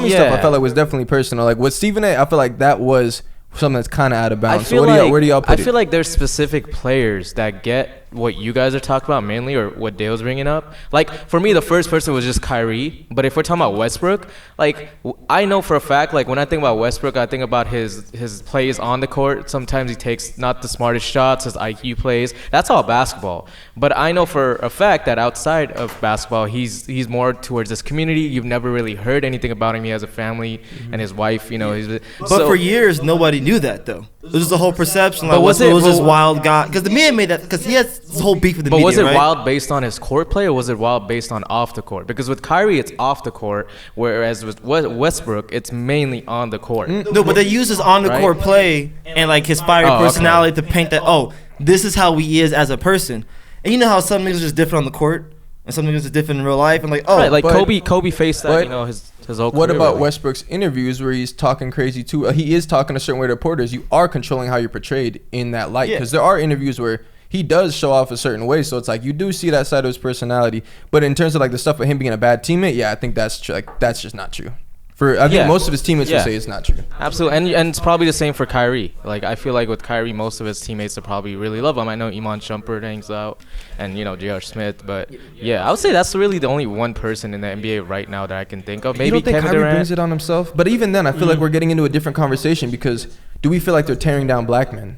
C: stuff I felt like was definitely personal. Like with Stephen A, I feel like that was something that's kind of out of bounds. So where do y'all put it?
F: I feel like there's specific players that get what you guys are talking about mainly, or what Dale's bringing up. Like for me, the first person was just Kyrie. But if we're talking about Westbrook, like I know for a fact, like when I think about Westbrook, I think about his plays on the court. Sometimes he takes not the smartest shots, his IQ plays. That's all basketball. But I know for a fact that outside of basketball, he's more towards this community. You've never really heard anything about him. He has a family and his wife. You know,
E: But for years, nobody knew that though. It was just the whole perception. Like,
F: But was
E: Westbrook
F: it-
E: was this
F: but-
E: wild guy? Because the man made that. Because he has this whole beef with the
F: But
E: media.
F: was it
E: right?
F: wild based on his court play, or was it wild based on off the court? Because with Kyrie, it's off the court, whereas with Westbrook, it's mainly on the court.
E: No, but they use his on the court play and like his fiery
F: Oh, okay.
E: personality to paint that. Oh, this is how he is as a person. And you know how some niggas are just different on the court, and some niggas are different in real life, and like, oh,
F: Right, like
C: but-
F: Kobe faced that,
C: but
F: you know, his whole
C: What
F: career
C: about
F: with it.
C: Westbrook's interviews where he's talking crazy too? He is talking a certain way to reporters. You are controlling how you're portrayed in that light,
E: Yeah.
C: because there are interviews where he does show off a certain way. So it's like you do see that side of his personality. But in terms of like the stuff of him being a bad teammate, yeah, I think that's that's just not true. I think
F: Yeah.
C: most of his teammates
F: Yeah.
C: would say it's not true.
F: Absolutely, and it's probably the same for Kyrie. Like I feel like with Kyrie, most of his teammates will probably really love him. I know Iman Shumpert hangs out, and you know J.R. Smith. But yeah, I would say that's really the only one person in the NBA right now that I can think of.
C: You
F: Maybe
C: don't think
F: Kevin
C: Kyrie
F: Durant.
C: brings it on himself? But even then, I feel like we're getting into a different conversation, because do we feel like they're tearing down black men?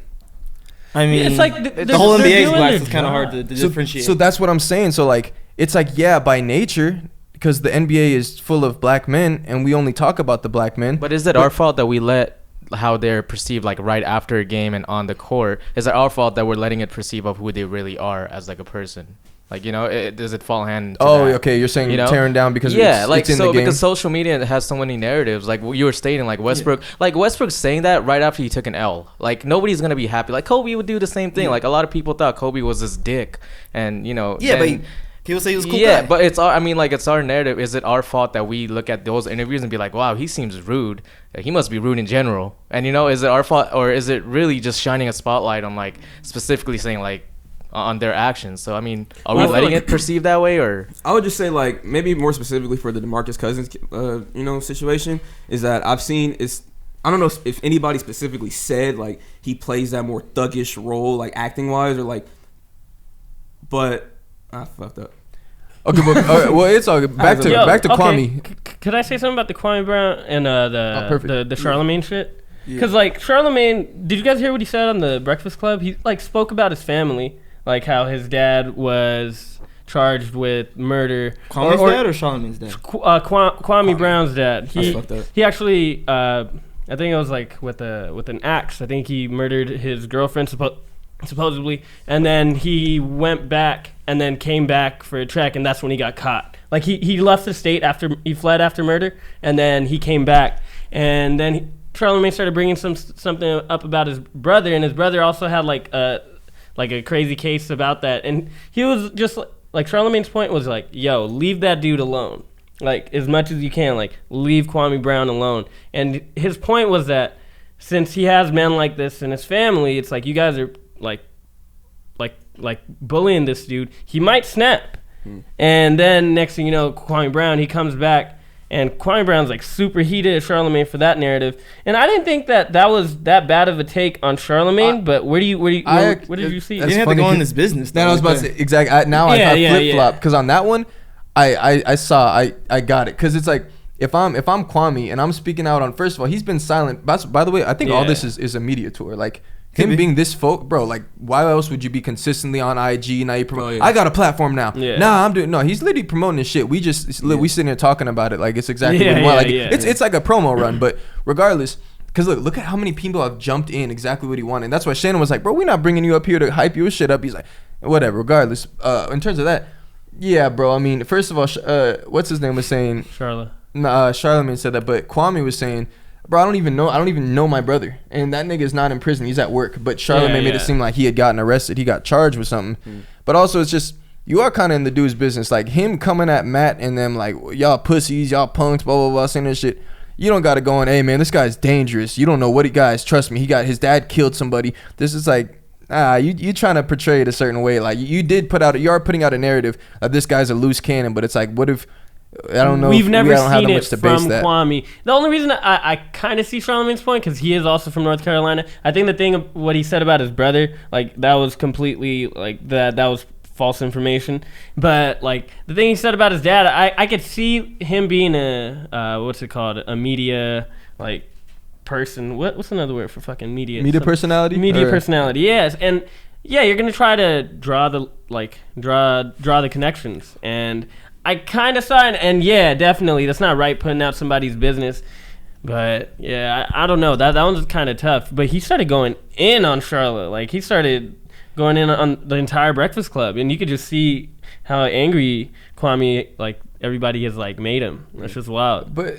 E: I mean,
B: It's like
E: the whole
B: they're
E: NBA is
B: doing
E: black.
B: their
E: It's kind of hard to
C: So,
E: differentiate.
C: so that's what I'm saying. So like, it's like, yeah, by nature, because the NBA is full of black men, and we only talk about the black men.
F: But is it our fault that we let how they're perceived like right after a game and on the court? Is it our fault that we're letting it perceive of who they really are as like a person? Like, you know, does it fall hand into
C: Oh,
F: that?
C: okay. You're saying
F: You know?
C: tearing down because
F: Yeah,
C: it's,
F: like
C: it's in
F: so
C: the game.
F: because social media has so many narratives. Like you were stating, like Westbrook, like Westbrook saying that right after he took an L. Like nobody's gonna be happy. Like Kobe would do the same thing. Like a lot of people thought Kobe was this dick, and you know.
E: yeah,
F: then-
E: but people say he was a cool
F: yeah,
E: guy.
F: but it's our. I mean, like it's our narrative. Is it our fault that we look at those interviews and be like, "Wow, he seems rude. He must be rude in general." And you know, is it our fault, or is it really just shining a spotlight on like specifically saying like on their actions? So I mean, are we
D: Well, I feel
F: letting
D: like-
F: it perceive that way, or?
D: I would just say, like, maybe more specifically for the DeMarcus Cousins, situation, is that I've seen I don't know if anybody specifically said like he plays that more thuggish role, like acting wise, or like, but I fucked up.
C: Okay, but well, it's all good. Back to
B: Yo,
C: Kwame.
B: Could I say something about the Kwame Brown and
C: perfect.
B: the Charlemagne shit? Because like Charlemagne, did you guys hear what he said on the Breakfast Club? He like spoke about his family, like how his dad was charged with murder.
E: Kwame's dad or Charlemagne's dad?
B: Kwame Brown's dad.
D: That's fucked up.
B: He actually, I think it was like with an axe. I think he murdered his girlfriend supposedly, and then he went back and then came back for a check, and that's when he got caught. Like he left the state after he fled after murder, and then he came back, and then Charlemagne started bringing something up about his brother, and his brother also had like a crazy case about that, and he was just like Charlemagne's point was like, yo, leave that dude alone, like as much as you can, like leave Kwame Brown alone. And his point was that since he has men like this in his family, it's like you guys are like like bullying this dude, he might snap. And then next thing you know, Kwame Brown, he comes back, and Kwame Brown's like super heated at Charlemagne for that narrative. And I didn't think that was that bad of a take on Charlemagne. But what did you see?
E: You didn't have to go in this business.
C: That I was about to say exactly. I flip flop because on that one, I got it because it's like if I'm Kwame and I'm speaking out on, first of all, he's been silent. By the way, I think all this is a media tour. Like him being this bro. Like why else would you be consistently on IG? Now you promote. I got a platform now. Nah, I'm doing. No, he's literally promoting this shit. We sitting here talking about it like it's exactly what we want. Like it's like a promo run. But regardless. Because look at how many people have jumped in exactly what he wanted. And that's why Shannon was like, bro, we're not bringing you up here to hype your shit up. He's like, whatever, regardless. In terms of that, yeah, bro. I mean, first of all, what's his name was saying? Charlemagne said that. But Kwame was saying, bro, I don't even know my brother. And that nigga is not in prison. He's at work. But Charlemagne made it seem like he had gotten arrested. He got charged with something. But also, it's just, you are kind of in the dude's business. Like, him coming at Matt and them like, y'all pussies, y'all punks, blah, blah, blah, saying this shit. You don't got to go in, hey, man, this guy's dangerous. You don't know what guys, trust me. His dad killed somebody. This is like, you trying to portray it a certain way. Like, you are putting out a narrative of this guy's a loose cannon, but it's like, what if, I don't know.
B: We've never seen it from Kwame. The only reason I kind of see Charlemagne's point, because he is also from North Carolina. I think the thing of what he said about his brother, like, that was completely, like, that was false information. But like the thing he said about his dad, I could see him being a media like person. What's another word for fucking media?
C: Personality?
B: Media personality, yes. And yeah, you're gonna try to draw the connections. And I kind of saw it, and yeah, definitely that's not right, putting out somebody's business. But yeah, I don't know, that one's kind of tough. But he started going in on Charlotte. Like, he started going in on the entire Breakfast Club, and you could just see how angry Kwame, like, everybody has like made him. That's just wild.
C: But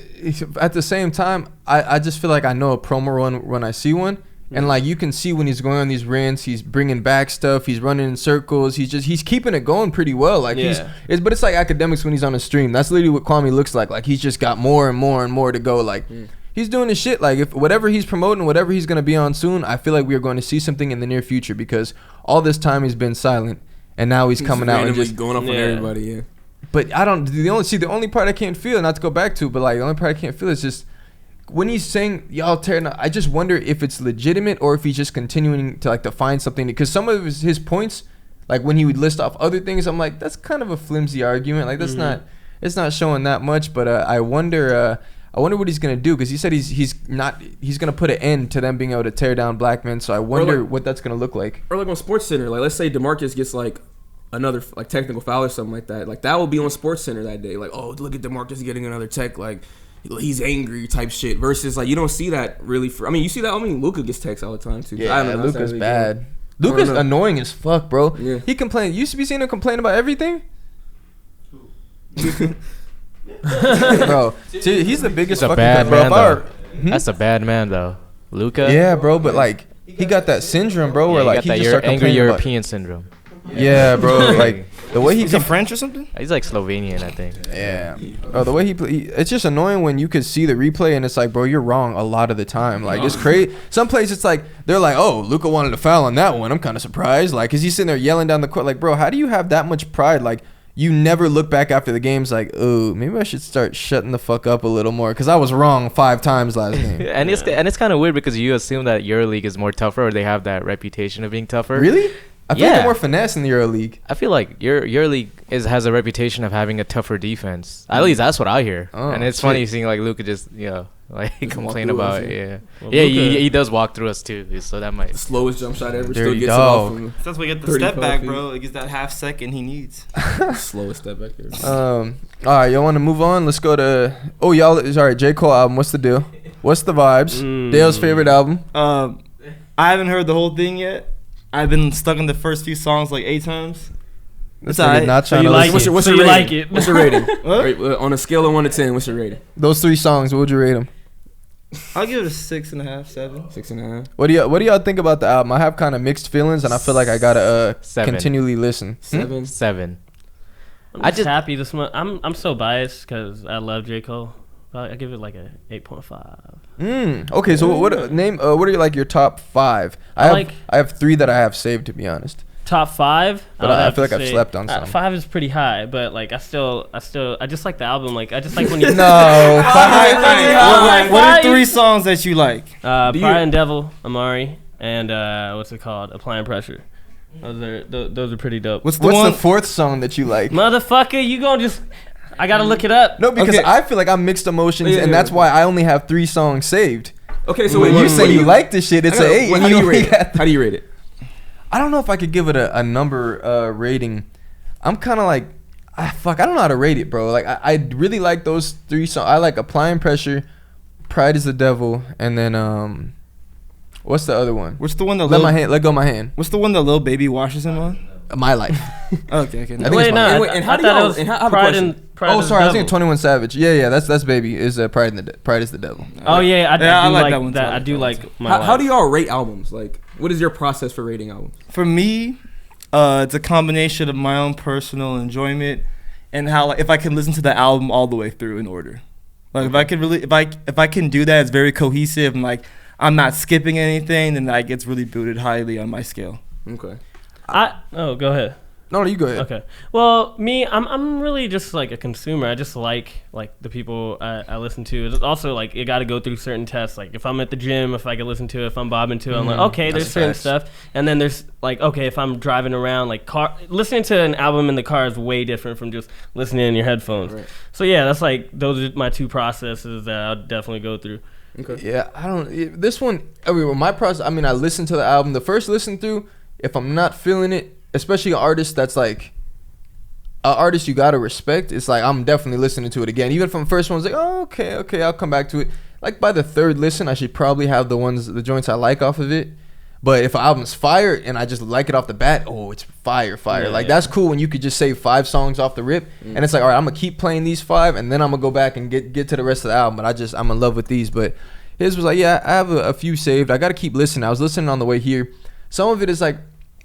C: at the same time, I just feel like I know a promo run when I see one, and like you can see when he's going on these rants, he's bringing back stuff, he's running in circles, he's keeping it going pretty well. Like but it's like academics when he's on a stream. That's literally what Kwame looks like. Like, he's just got more and more and more to go. Like. He's doing his shit. Like, if whatever he's promoting, whatever he's going to be on soon, I feel like we are going to see something in the near future, because all this time he's been silent, and now he's coming out and just
D: going up on everybody. Yeah.
C: But the only part I can't feel, not to go back to, but like the only part I can't feel is just when he's saying y'all tearing up. I just wonder if it's legitimate or if he's just continuing to like to find something, because some of his points, like when he would list off other things, I'm like, that's kind of a flimsy argument. Like, that's it's not showing that much. But I wonder what he's gonna do, because he said he's gonna put an end to them being able to tear down black men. So I wonder what that's gonna look like.
D: Or like on SportsCenter, like let's say DeMarcus gets like another like technical foul or something like that. Like, that will be on SportsCenter that day. Like, oh, look at DeMarcus getting another tech. Like, he's angry type shit. Versus like, you don't see that really. You see that. I mean, Luka gets texts all the time too.
C: Yeah, Luka's bad. Luka's annoying as fuck, bro. Yeah. He complained. You used to be seeing him complain about everything. Bro, he's the biggest fucking
F: bad man,
C: though.
F: That's a bad man though, Luka.
C: Yeah, bro, but like he got that syndrome, bro, where like he just start
F: angry European syndrome.
C: Yeah, bro, like the way
E: he's French or something.
F: He's like Slovenian, I think.
C: Yeah, bro, the way he it's just annoying when you could see the replay and it's like, bro, you're wrong a lot of the time. Like, it's crazy. Some places it's like they're like, oh, Luka wanted to foul on that one. I'm kind of surprised, like, cause he's sitting there yelling down the court, like, bro, how do you have that much pride, like? You never look back after the games like, oh, maybe I should start shutting the fuck up a little more, because I was wrong 5 times last game.
F: and it's kind of weird, because you assume that EuroLeague is more tougher, or they have that reputation of being tougher.
C: Really? I feel like they're more finesse in the EuroLeague.
F: I feel like EuroLeague has a reputation of having a tougher defense. At least that's what I hear. Oh, and it's funny seeing like Luka just like complain about it. Well, he does walk through us too. So that might
D: the slowest jump shot ever.
C: Dirty still gets dog.
D: It off.
E: That's why we get the step back, bro. It gets that half second he needs.
D: Slowest step back ever.
C: All right, y'all want to move on? Let's go to sorry, J. Cole album. What's the deal? What's the vibes? Dale's favorite album.
E: I haven't heard the whole thing yet. I've been stuck in the first few songs like 8 times.
C: That's not trying to
B: like it.
D: What's your rating?
B: Like it.
D: What's your rating? On a scale of 1 to 10, what's your rating?
C: Those 3 songs, what would you rate them?
E: I'll give it a 6.5, 7.
D: 6.5.
C: What do y'all think about the album? I have kind of mixed feelings, and I feel like I gotta continually listen.
F: 7.
B: I'm just happy this month. I'm so biased because I love J. Cole. I give it like a 8.5.
C: Okay, so what are like your top 5? I have 3 that I have saved, to be honest.
B: top 5.
C: But
B: would
C: I
B: have
C: feel
B: to
C: like I've
B: say-
C: slept on some.
B: 5 is pretty high, but like I just like the album. Like I just like when you
C: No,
E: What are 3 songs that you like?
B: Pride and Devil, Amari, and what's it called? Applying Pressure. Those are pretty dope.
C: What's the 4th song that you like?
B: Motherfucker, you gonna just? I gotta look it up.
C: No, because
E: Okay.
C: I feel like I'm mixed emotions,
D: Yeah,
C: and
D: yeah.
C: that's why I only have 3 songs saved.
D: Okay, so
C: When
D: wait,
C: you say you like this shit, it's an 8.
D: How
C: and
D: do you
C: only
D: rate it?
C: got-
D: How do you rate it?
C: I don't know if I could give it a number rating. I'm kind of like, I don't know how to rate it, bro. Like I really like those 3 songs. I like Applying Pressure, Pride is the Devil, and then what's the other one?
E: What's the one that
C: Let Go My Hand.
E: What's the one that Lil Baby washes him on?
C: My Life.
E: Okay.
C: I think
B: Wait,
C: it's
B: no.
C: my-
D: Wait, and how
B: I
D: do
B: thought
D: y'all-
B: it was
D: and how- I have a
B: Pride
D: question.
B: and Pride
C: Oh,
B: is
C: sorry, I was
B: Devil.
C: thinking 21 Savage. Yeah, that's Baby. Is Pride is the Devil.
B: Oh yeah, I do
E: I like
B: like
E: that one, too.
B: that. I do like my.
D: How do y'all rate albums? Like, what is your process for rating albums?
E: For me, it's a combination of my own personal enjoyment and how like, if I can listen to the album all the way through in order. Like if I can really if I can do that, it's very cohesive and like I'm not skipping anything, then that gets really booted highly on my scale.
D: Okay.
B: Go ahead.
C: No, you go ahead.
B: Okay. Well, me, I'm really just like a consumer. I just like the people I listen to. It's also like you got to go through certain tests. Like if I'm at the gym, if I can listen to it, if I'm bobbing to it, I'm like, okay, there's
C: That's
B: certain
C: facts.
B: stuff. And then there's like, okay, if I'm driving around, like listening to an album in the car is way different from just listening in your headphones.
D: Right.
B: So yeah, that's like those are my 2 processes that I'll definitely go through.
D: Okay.
C: Yeah, I don't. This one, I mean, my process. I mean, I listened to the album. The first listen through, if I'm not feeling it, especially an artist that's like an artist you gotta respect. It's like I'm definitely listening to it again. Even from the first one, it's like, oh, okay, I'll come back to it. Like by the 3rd listen, I should probably have the joints I like off of it. But if an album's fire and I just like it off the bat, oh, it's fire.
B: Yeah,
C: Like
B: yeah.
C: that's cool when you could just say 5 songs off the rip, and it's like, all right, I'm gonna keep playing these 5, and then I'm gonna go back and get to the rest of the album. But I'm in love with these. But his was like, yeah, I have a few saved. I gotta keep listening. I was listening on the way here. Some of it is like,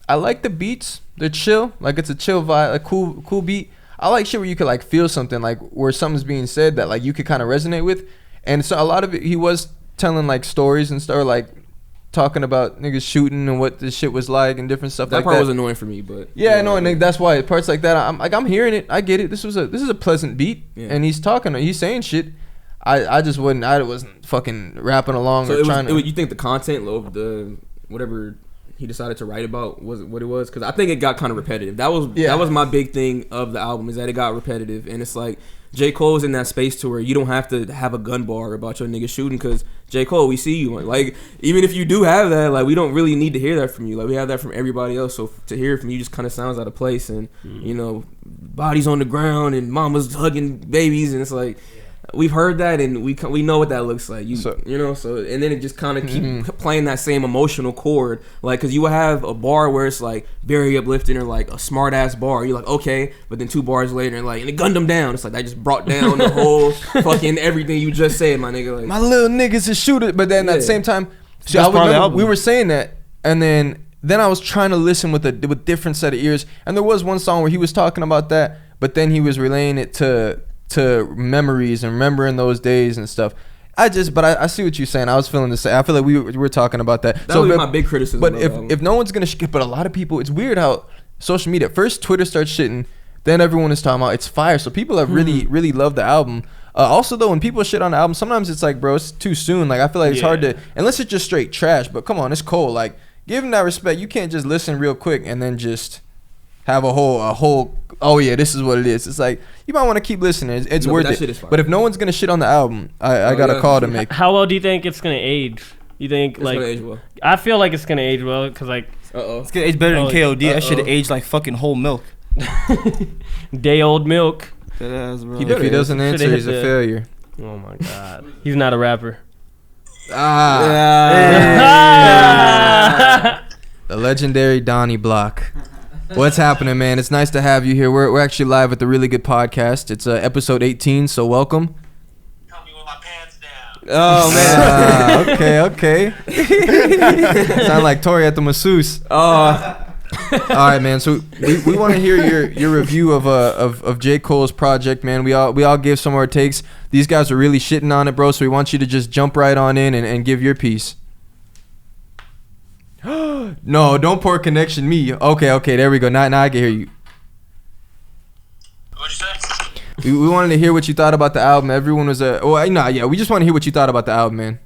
C: I like the beats. They're chill. Like it's a chill vibe, a cool beat. I like shit where you could like feel something, like where something's being said that like you could kind of resonate with. And so a lot of it, he was telling like stories and stuff, like talking about niggas shooting and what this shit was like and different stuff
D: That
C: like
D: part
C: that.
D: was annoying for me, but
C: Yeah, no, and that's why parts like that. I'm hearing it. I get it. This is a pleasant beat,
D: Yeah.
C: and he's saying shit. I just wasn't fucking rapping along
D: So
C: or
D: it was,
C: trying to.
D: you think the content of the whatever he decided to write about was what it was? Because I think it got kind of repetitive. That was my big thing of the album, is that it got repetitive, and it's like J. Cole's in that space to where you don't have to have a gun bar about your nigga shooting, because J. Cole, we see you. Like, even if you do have that, like, we don't really need to hear that from you. Like, we have that from everybody else. So to hear it from you just kind of sounds out of place. And, you know, bodies on the ground and mama's hugging babies. And it's like, we've heard that and we know what that looks like. And then it just kind of keep playing that same emotional chord. Like, because you will have a bar where it's like very uplifting or like a smart ass bar. You're like, okay. But then 2 bars later, and it gunned them down. It's like, that just brought down the whole fucking everything you just said, my nigga. Like,
C: My little niggas is shooter, but then at the same time, see,
E: That's
C: I
E: part of the
C: remember
E: album.
C: we were saying that, and then I was trying to listen with different set of ears, and there was one song where he was talking about that, but then he was relaying it to memories and remembering those days and stuff. I see what you're saying. I was feeling the same. I feel like we were talking about that.
D: that was my big criticism.
C: But
D: of the album.
C: if no one's gonna but a lot of people, it's weird how social media, first Twitter starts shitting, then everyone is talking about it's fire. So people have really loved the album. Also though, when people shit on the album, sometimes it's like, bro, it's too soon. Like I feel like it's hard to, unless it's just straight trash. But come on, it's Cole. Like give him that respect. You can't just listen real quick and then just have a whole. Oh yeah, this is what it is. It's like you might want to keep listening. It's
D: No,
C: worth
D: but that
C: it.
D: shit is fire.
C: But if no one's gonna shit on the album, I got a call to make.
B: How well do you think it's gonna age? You think
D: It's
B: like?
D: gonna age well.
B: I feel like it's gonna age well because like
E: It's gonna age better than
B: Oh,
E: KOD. That should
D: uh-oh.
E: age like fucking whole milk.
B: day old milk.
E: That ass, bro.
C: If he doesn't
B: Should've
C: answer,
B: hit
C: he's a
B: the-
C: failure.
B: Oh my god, he's not a rapper.
C: The legendary Donnie Block. What's happening, man? It's nice to have you here. We're actually live at the Really Good Podcast. It's episode 18, so welcome.
D: Oh man.
C: Okay. Sound like Tori at the masseuse. All right, man. So we want to hear your review of J. Cole's project, man. We all give some of our takes. These guys are really shitting on it, bro. So we want you to just jump right on in and give your piece. No, don't poor connection me. Okay, there we go. Now I can hear you.
I: What'd you say?
C: We wanted to hear what you thought about the album. Everyone was we just want to hear what you thought about the album, man.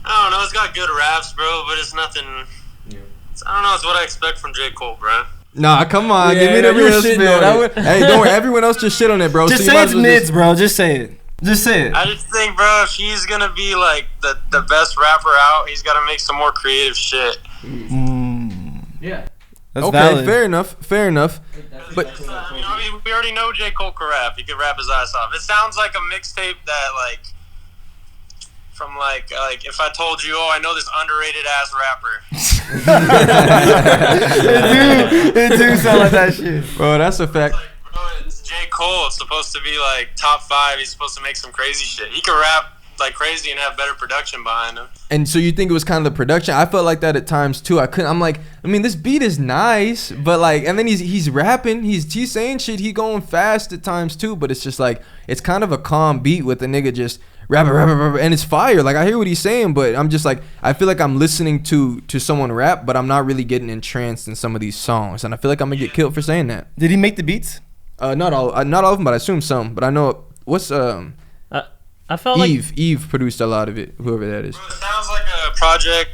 I: I don't know. It's got good raps, bro, but it's nothing. I don't know. It's what I expect from J. Cole, bro.
C: Nah, come on,
D: Yeah,
C: give me the
D: you were
C: real
D: shitting
C: spill.
D: on it.
C: Hey, don't worry, everyone else just shit on it, bro.
E: Just
C: so you
E: say
C: might
E: it's
C: as well
E: mids, bro. Just say it. Just say it.
I: I just think, bro, if he's gonna be like the best rapper out, he's gotta make some more creative shit.
B: Yeah.
E: That's
C: okay,
E: valid.
C: fair enough. But
I: You know, we already know J. Cole can rap. He can rap his ass off. It sounds like a mixtape that from if I told you, I know this underrated ass rapper.
E: It do sound like that shit.
C: bro, that's a fact.
I: Bro, it's J. Cole. It's supposed to be top 5. He's supposed to make some crazy shit. He can rap like crazy and have better production behind him.
C: And so you think it was kind of the production? I felt like that at times too. I'm like, this beat is nice, but and then he's rapping, he's saying shit, he going fast at times too, but it's just it's kind of a calm beat with the nigga just rapping, and it's fire. I hear what he's saying, but I'm just I feel like I'm listening to someone rap, but I'm not really getting entranced in some of these songs, and I feel like I'm gonna get killed for saying that.
E: Did he make the beats?
C: Not all of them, but I assume some. But I know what's
B: I felt
C: Eve produced a lot of it, whoever that is.
I: Bro, it sounds like a project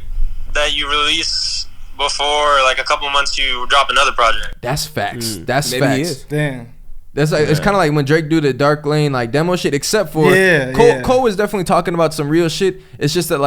I: that you release before a couple months you drop another project.
C: That's facts. That's
D: Maybe he
C: facts.
D: is.
E: Damn.
C: That's it's kind of like when Drake do the Dark Lane demo shit, except for Cole was definitely talking about some real shit. It's just that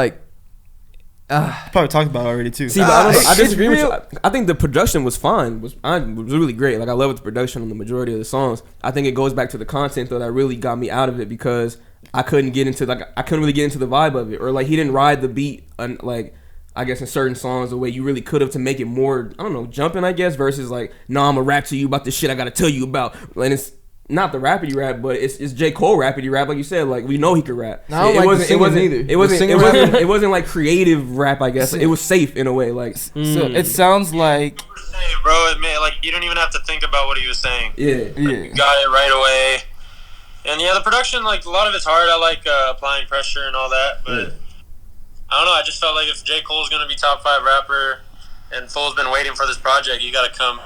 E: Probably talked about it already too.
D: See, but I don't know. I
C: It's
D: disagree with
C: real.
D: you. I think the production was fine. Was really great. I love the production on the majority of the songs. I think it goes back to the content though that really got me out of it because I couldn't get into I couldn't really get into the vibe of it, or he didn't ride the beat I guess in certain songs the way you really could have to make it more, I don't know, jumping, I guess, versus nah, I'm gonna rap to you about this shit I gotta tell you about. And it's not the rapidy rap, but it's J. Cole rapidy rap, like you said. We know he could rap.
C: No, I don't like the singing either.
D: It wasn't creative rap, I guess. It was safe in a way.
E: So it sounds like
I: Bro, you don't even have to think about what he was saying.
D: Yeah.
I: You got it right away. And yeah, the production, a lot of it's hard. I like applying pressure and all that, but I don't know. I just felt like if J. Cole's gonna be top 5 rapper, and Fool's been waiting for this project, you gotta come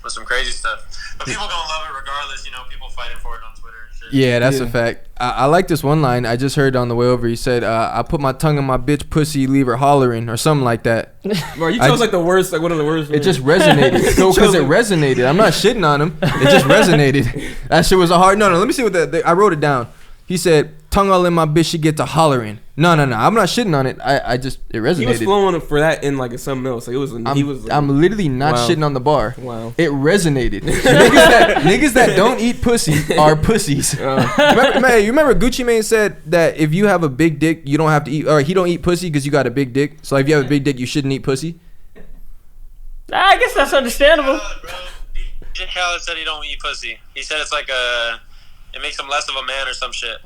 I: with some crazy stuff. But people gonna love it regardless. People fighting for it on Twitter and shit.
C: Yeah, that's a fact. I like this one line I just heard on the way over. He said, "I put my tongue in my bitch pussy, leave her hollering," or something like that.
D: Bro, you chose the worst, one of the worst.
C: It just resonated. No, because it resonated. I'm not shitting on him. It just resonated. That shit was a hard. No. Let me see what I wrote it down. He said, "Tongue all in my bitch, she get to hollering." No. I'm not shitting on it. It resonated.
D: He was flowing for that in something else.
C: I'm literally not shitting on the bar.
D: Wow.
C: It resonated. niggas that don't eat pussy are pussies. You remember Gucci Mane said that if you have a big dick, you don't have to eat, or he don't eat pussy because you got a big dick. So if you have a big dick, you shouldn't eat pussy.
B: I guess that's understandable.
I: Bro, DJ Khaled said he don't eat pussy. He said it's it makes him less of a man or some shit.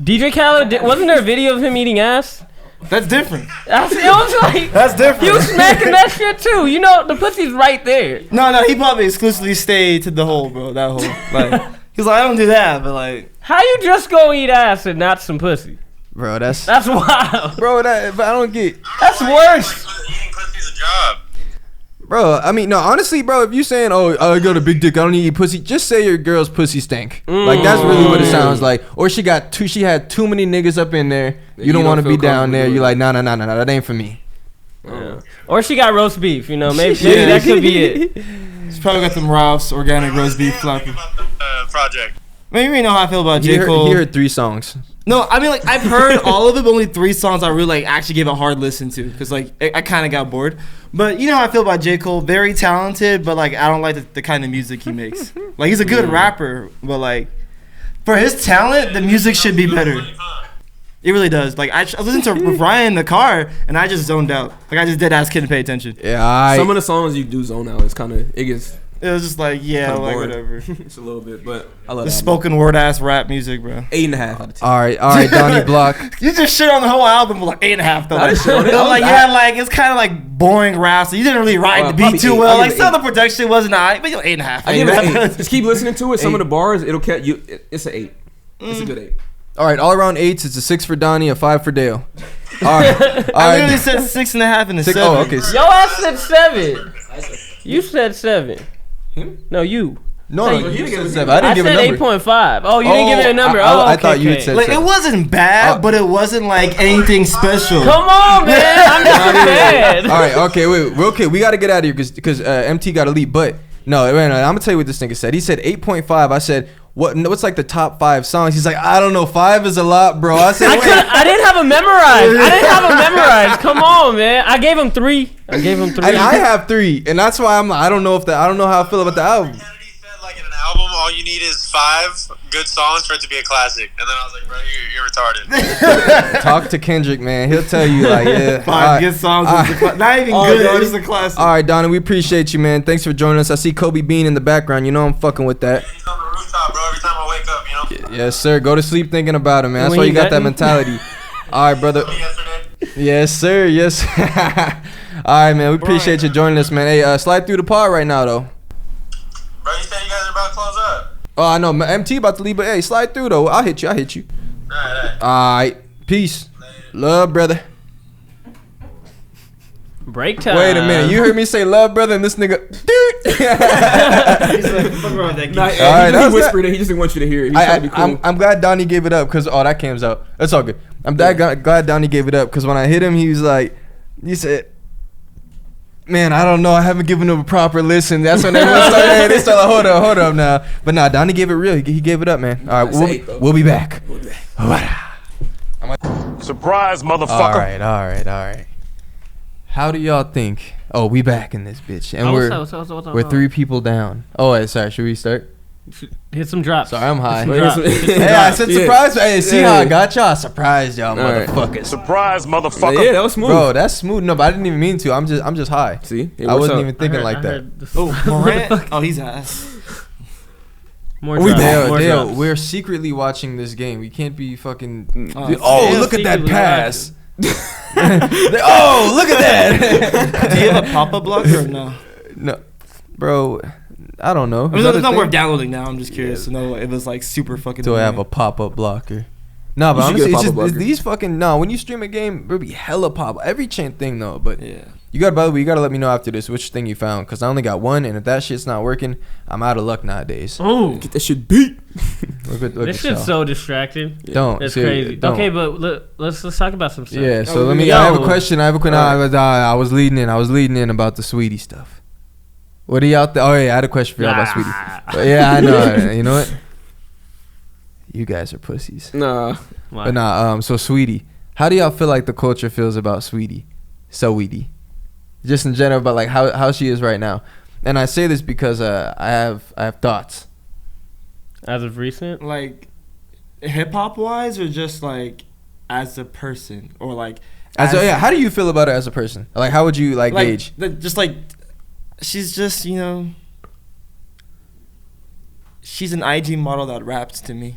B: DJ Khaled, wasn't there a video of him eating ass?
E: that's different.
B: It was
E: That's different.
B: he was smacking that shit too. The pussy's right there.
E: No, he probably exclusively stayed to the hole, bro. That hole. He's I don't do that, but
B: How you just go eat ass and not some pussy?
C: Bro, that's
B: wild.
C: bro. But I don't get.
B: That's worse.
I: Eating pussy's a job.
C: Bro, no, honestly, bro, if you saying, I got a big dick, I don't need to eat pussy, just say your girl's pussy stank. That's really what it sounds like. Or she had too many niggas up in there. You don't want to be down there. You're like, nah, that ain't for me.
B: Yeah. Or she got roast beef, maybe that could be it.
E: She's probably got them Ralph's organic roast beef floppy.
I: Project.
E: Maybe you know how I feel about J. Cole.
C: He heard 3 songs.
E: No, I've heard all of it, but only 3 songs I really actually gave a hard listen to because I kind of got bored. But you know how I feel about J. Cole, very talented, but I don't like the kind of music he makes. He's a good rapper, but for his talent, the music should be better. It really does. I listened to Ryan in the car and I just zoned out. I just dead ass couldn't pay attention.
C: Yeah,
D: some of the songs you do zone out.
E: It was just whatever.
D: It's a little bit, but I love
E: The
D: that.
E: spoken word ass rap music, bro.
D: 8.5 out of 10.
C: All right, Donnie Block.
E: You just shit on the whole album with 8.5 though.
D: I didn't shit on it.
E: It's kind of boring rap. So you didn't really ride the beat
D: probably
E: too
D: 8.
E: well.
D: I'll give it
E: Some of the production wasn't alright, but 8.5.
D: I give it 8. Just keep listening to it. Some of the bars, it'll catch you. It's an 8. It's a good 8.
C: All right, all around 8s. It's a 6 for Donnie, a 5 for Dale. All right.
E: I literally said 6.5 and a 7.
C: Oh, okay.
B: Yo, I said 7. You said 7.
D: Him?
B: No, you.
C: No,
B: Hey,
C: you
D: he
C: didn't
D: didn't
C: give
D: give
C: a
D: a
C: 7. I didn't give a
B: said
C: number.
B: 8.5. Oh, you didn't give me a number.
C: I
B: Okay,
C: thought you had
B: okay.
C: said
E: Like, it
C: 7.
E: wasn't bad, but it wasn't like anything special.
B: Come on, man. I'm just mad.
C: All right, okay, wait, okay, we got to get out of here because MT got to leave. But no, I'm gonna tell you what this nigga said. He said 8.5. I said, what's like the top 5 songs? He's like, I don't know, 5 is a lot, bro. I said,
B: I didn't have it memorized. Come on, man. I gave him 3.
C: And I have 3, and that's why I don't know how I feel about the album.
I: Kennedy said, like, in an album, all you need is 5 good songs for it to be a classic. And then I was like, bro, you're retarded.
C: Talk to Kendrick, man. He'll tell you like, yeah,
E: 5 good songs. Not even good. It's a classic.
C: All right, Donnie, we appreciate you, man. Thanks for joining us. I see Kobe Bean in the background. You know I'm fucking with that.
I: He's on the rooftop, bro, every time I wake up, you know?
C: Yes, sir. Go to sleep thinking about him, man. That's
B: When
C: why
B: you
C: you got
B: got
C: that
B: him?
C: mentality. All right, brother.
I: Yesterday.
C: Yes, sir. Yes. All right, man. We appreciate you joining us, man. Hey, slide through the pod right now, though.
I: Bro, you said you guys are about to close up.
C: Oh, I know. MT about to leave, but hey, slide through, though. I'll hit you.
I: All right.
C: All right. Peace. Love, brother.
B: Break time.
C: Wait a minute. You heard me say love, brother, and this nigga, dude.
D: Nah,
C: All right,
D: he whispered it. He just didn't want you to hear it. He's trying to be cool.
C: I'm glad Donnie gave it up because that comes out. That's all good. I'm glad Donnie gave it up because when I hit him, he was like, he said, man, I don't know. I haven't given him a proper listen. That's when everyone started. They started like, hold up now. But nah, Donnie gave it real. He gave it up, man. All right, we'll be back.
G: Surprise, motherfucker.
C: All right. How do y'all think? Oh, we back in this bitch, and
B: What's
C: we're 3 people down. Oh, wait, sorry. Should we start?
B: Hit some drops.
C: Sorry, I'm high.
B: Drop.
C: Hey, I said surprise. Hey, see how I got y'all? Surprised y'all,
D: right.
C: motherfuckers.
G: Surprise, motherfucker.
D: Yeah, that was smooth.
C: Bro, that's smooth. No, but I didn't even mean to. I'm just high.
D: See,
C: I wasn't even thinking like that.
E: Oh, Morant. Oh, he's ass.
B: More
C: We
B: drops. More
C: Dale,
B: drops.
C: we're secretly watching this game. We can't be fucking.
E: Oh,
C: Look at that
B: secretly
C: pass. Oh, look at that.
E: Do you have a pop-up blocker or no?
C: No, bro. I don't know.
E: I mean, it's not worth downloading now. I'm just curious to know if it's like super fucking.
C: Do I have a pop-up blocker? No, but
D: You should
C: honestly,
D: get a
C: it's just
D: pop-up blocker.
C: these fucking when you stream a game, there'll be hella pop. Every chain thing though, but
E: Yeah.
C: by the way, you gotta let me know after this which thing you found, cause I only got one, and if that shit's not working, I'm out of luck nowadays.
B: Oh,
D: Get that shit beat.
C: Look
B: this
C: at
B: shit's
C: y'all.
B: so distracting.
C: Don't.
B: It's
C: seriously,
B: crazy.
C: don't.
B: Okay, but let's talk about some stuff.
C: Yeah, so
D: Oh,
C: let me.
B: yo.
C: I have a question. I was leading in about the Sweetie stuff. What are y'all? Oh yeah, I had a question for y'all about Sweetie. But yeah, I know. You know what? You guys are pussies.
D: Nah.
B: Why?
C: But nah. So Sweetie, how do y'all feel like the culture feels about Sweetie? Just in general, about like how she is right now. And I say this because I have thoughts.
B: As of recent,
E: Like, hip hop wise, or just like as a person, or like
C: How do you feel about her as a person? Like, how would you like gauge?
E: just like she's just she's an IG model that raps to me.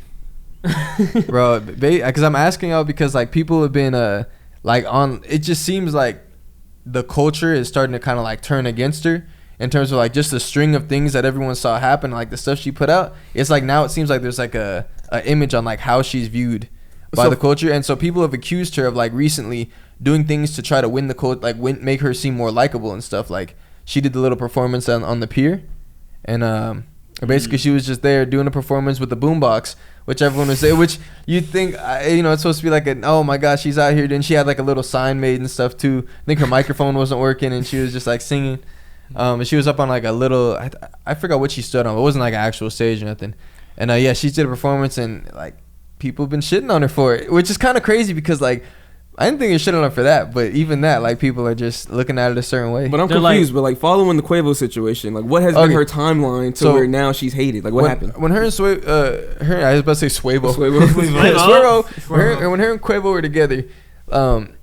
C: Bro, because I'm asking y'all because like people have been like on. It just seems like the culture is starting to kind of like turn against her in terms of like just the string of things that everyone saw happen, like the stuff she put out. It's like now it seems like there's like a image on like how she's viewed by the culture, and so people have accused her of like recently doing things to try to win the code, like make her seem more likable and stuff. Like she did the little performance on the pier, and basically she was just there doing a performance with the boombox, which everyone would say, which you'd think it's supposed to be like oh my gosh, she's out here. Then she had like a little sign made and stuff too. I think her microphone wasn't working and she was just like singing. And she was up on like a little, I forgot what she stood on, but it wasn't like an actual stage or nothing. And yeah, she did a performance and like people have been shitting on her for it, which is kind of crazy because like I didn't think they shitting on her for that, but even that, like people are just looking at it a certain way.
D: But I'm
B: They're
D: confused. But like following the Quavo situation, like what has been her timeline to where now she's hated? Like what happened?
C: When her and I was about to say Swavo.
B: Swavo.
C: When her and Quavo were together, you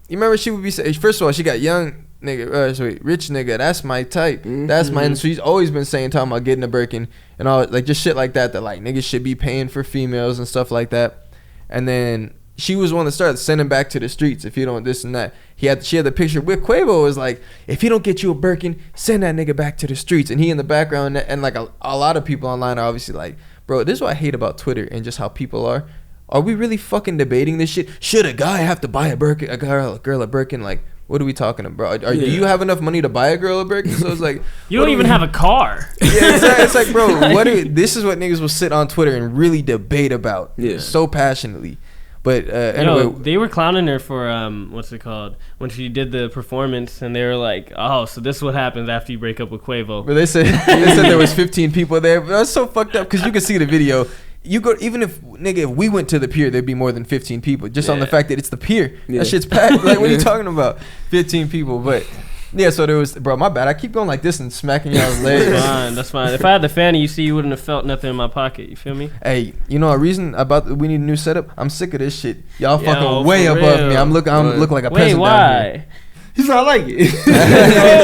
C: remember she would be first of all she got young nigga, rich nigga. That's my type. That's my. And so she's always been talking about getting a Birkin and all like just shit like that. That like niggas should be paying for females and stuff like that. And then she was one that started sending back to the streets if you don't this and that. She had the picture with Quavo. Was like, if he don't get you a Birkin, send that nigga back to the streets. And he in the background and like a lot of people online are obviously like, bro, this is what I hate about Twitter and just how people are. are we really fucking debating this shit? Should a guy have to buy a girl a Birkin? Like, what are we talking about? Do you have enough money to buy a girl a Birkin? So it's like,
B: you don't even have a car.
C: Yeah, exactly. It's like, bro, this is what niggas will sit on Twitter and really debate about so passionately. But anyway,
B: they were clowning her for what's it called, when she did the performance, and they were like, oh, so this is what happens after you break up with Quavo.
C: But they said there was 15 people there. But that's so fucked up because you can see the video. You go, even if we went to the pier, there'd be more than 15 people just on the fact that it's the pier. That shit's packed. Like, what are you talking about? 15 people, but. Yeah, so there was, bro, my bad. I keep going like this and smacking y'all's legs.
B: That's fine. If I had the fanny, you wouldn't have felt nothing in my pocket. You feel me?
C: Hey, you know a reason we need a new setup? I'm sick of this shit. Y'all fucking way above me. I'm looking like a peasant down here.
E: He's not like it.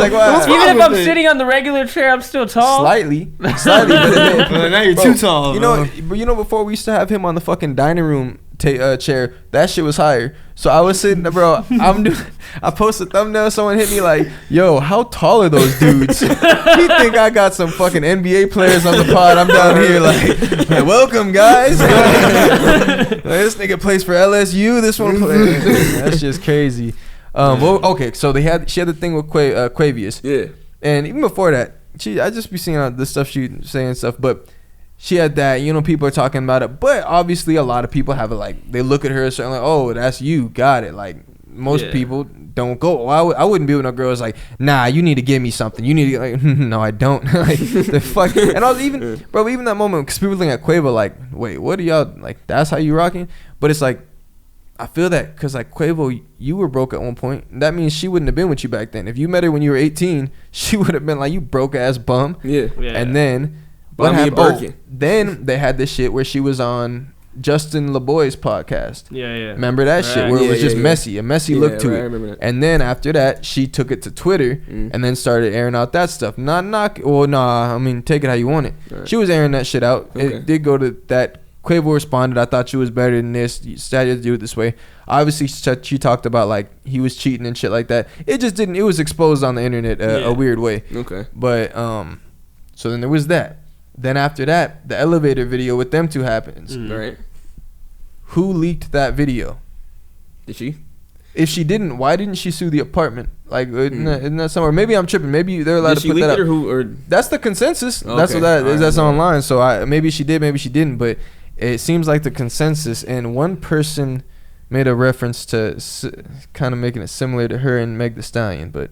C: Like,
B: even if I'm sitting on the regular chair, I'm still tall.
C: Slightly. But
E: now you're too tall.
C: You know, before we used to have him on the fucking dining room chair, that shit was higher. So I was sitting there, bro. I posted a thumbnail. Someone hit me like, "Yo, how tall are those dudes?" He think I got some fucking NBA players on the pod. I'm down here like welcome guys. This nigga plays for LSU. This one plays. That's just crazy. Well, okay, so she had the thing with Quavius.
D: Yeah.
C: And even before that, I just be seeing the stuff she saying stuff, but she had that, people are talking about it, but obviously a lot of people have it like, they look at her and say like, oh, that's you, got it. Like, most people don't go, well, I wouldn't be with no girl who's like, nah, you need to give me something. You need to, like, no, I don't. Like, the fuck. And I was even that moment, because people looking at Quavo like, wait, what are y'all, like, that's how you rocking? But it's like, I feel that because, like, Quavo, you were broke at one point. That means she wouldn't have been with you back then. If you met her when you were 18, she would have been like, you broke ass bum.
D: Yeah.
C: And then what happened? Then they had this shit where she was on Justin LeBoy's podcast.
B: Yeah.
C: Remember that shit where it was just messy, a messy look to it.
D: I remember that.
C: And then after that, she took it to Twitter and then started airing out that stuff. Take it how you want it. Right. She was airing that shit out. Okay. It did go to that. Quavo responded, I thought you was better than this. You started to do it this way. Obviously, she talked about, like, he was cheating and shit like that. It just didn't. It was exposed on the internet a weird way.
D: Okay.
C: But, so then there was that. Then after that, the elevator video with them two happens.
D: Right.
C: Who leaked that video?
D: Did she?
C: If she didn't, why didn't she sue the apartment? Like, isn't that somewhere? Maybe I'm tripping. Maybe they're allowed to put that up. That's the consensus. Okay. That's what that is. That's online. So maybe she did, maybe she didn't. But it seems like the consensus, and one person made a reference to kind of making it similar to her and Meg Thee Stallion, but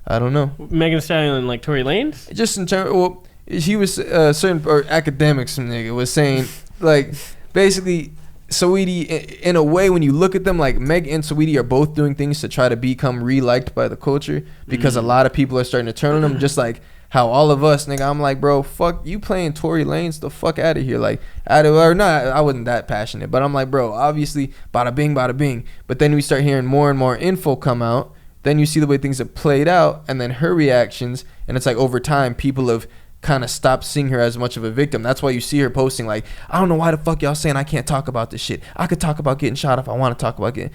C: I don't know.
B: Megan Thee Stallion and, like, Tory Lanez?
C: Just in terms, well, he was academics, some nigga was saying, like, basically, Saweetie, in a way, when you look at them, like, Meg and Saweetie are both doing things to try to become re-liked by the culture, because a lot of people are starting to turn on them, just like how all of us, nigga, I'm like, bro, fuck, you playing Tory Lanez, the fuck out of here. Like, I wasn't that passionate, but I'm like, bro, obviously, bada bing, bada bing. But then we start hearing more and more info come out. Then you see the way things have played out, and then her reactions, and it's like over time, people have kind of stopped seeing her as much of a victim. That's why you see her posting like, I don't know why the fuck y'all saying I can't talk about this shit. I could talk about getting shot if I want to talk about getting,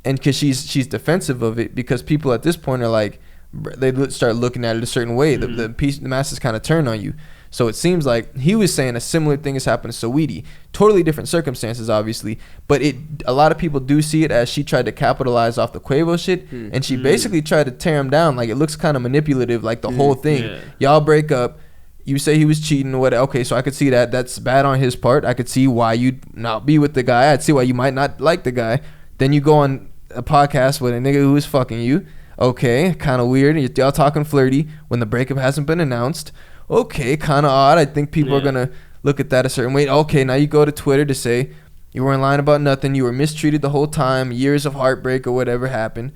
C: and because she's defensive of it, because people at this point are like, they start looking at it a certain way. The masses kind of turn on you. So it seems like he was saying a similar thing has happened to Saweetie. Totally different circumstances, obviously, but a lot of people do see it as she tried to capitalize off the Quavo shit, and she basically tried to tear him down. Like, it looks kind of manipulative, like the whole thing. Yeah. Y'all break up. You say he was cheating or whatever. Okay, so I could see that. That's bad on his part. I could see why you'd not be with the guy. I'd see why you might not like the guy. Then you go on a podcast with a nigga who is fucking you. Okay, kind of weird. Y'all talking flirty when the breakup hasn't been announced. Okay, kind of odd. I think people are going to look at that a certain way. Okay, now you go to Twitter to say you weren't lying about nothing. You were mistreated the whole time. Years of heartbreak or whatever happened.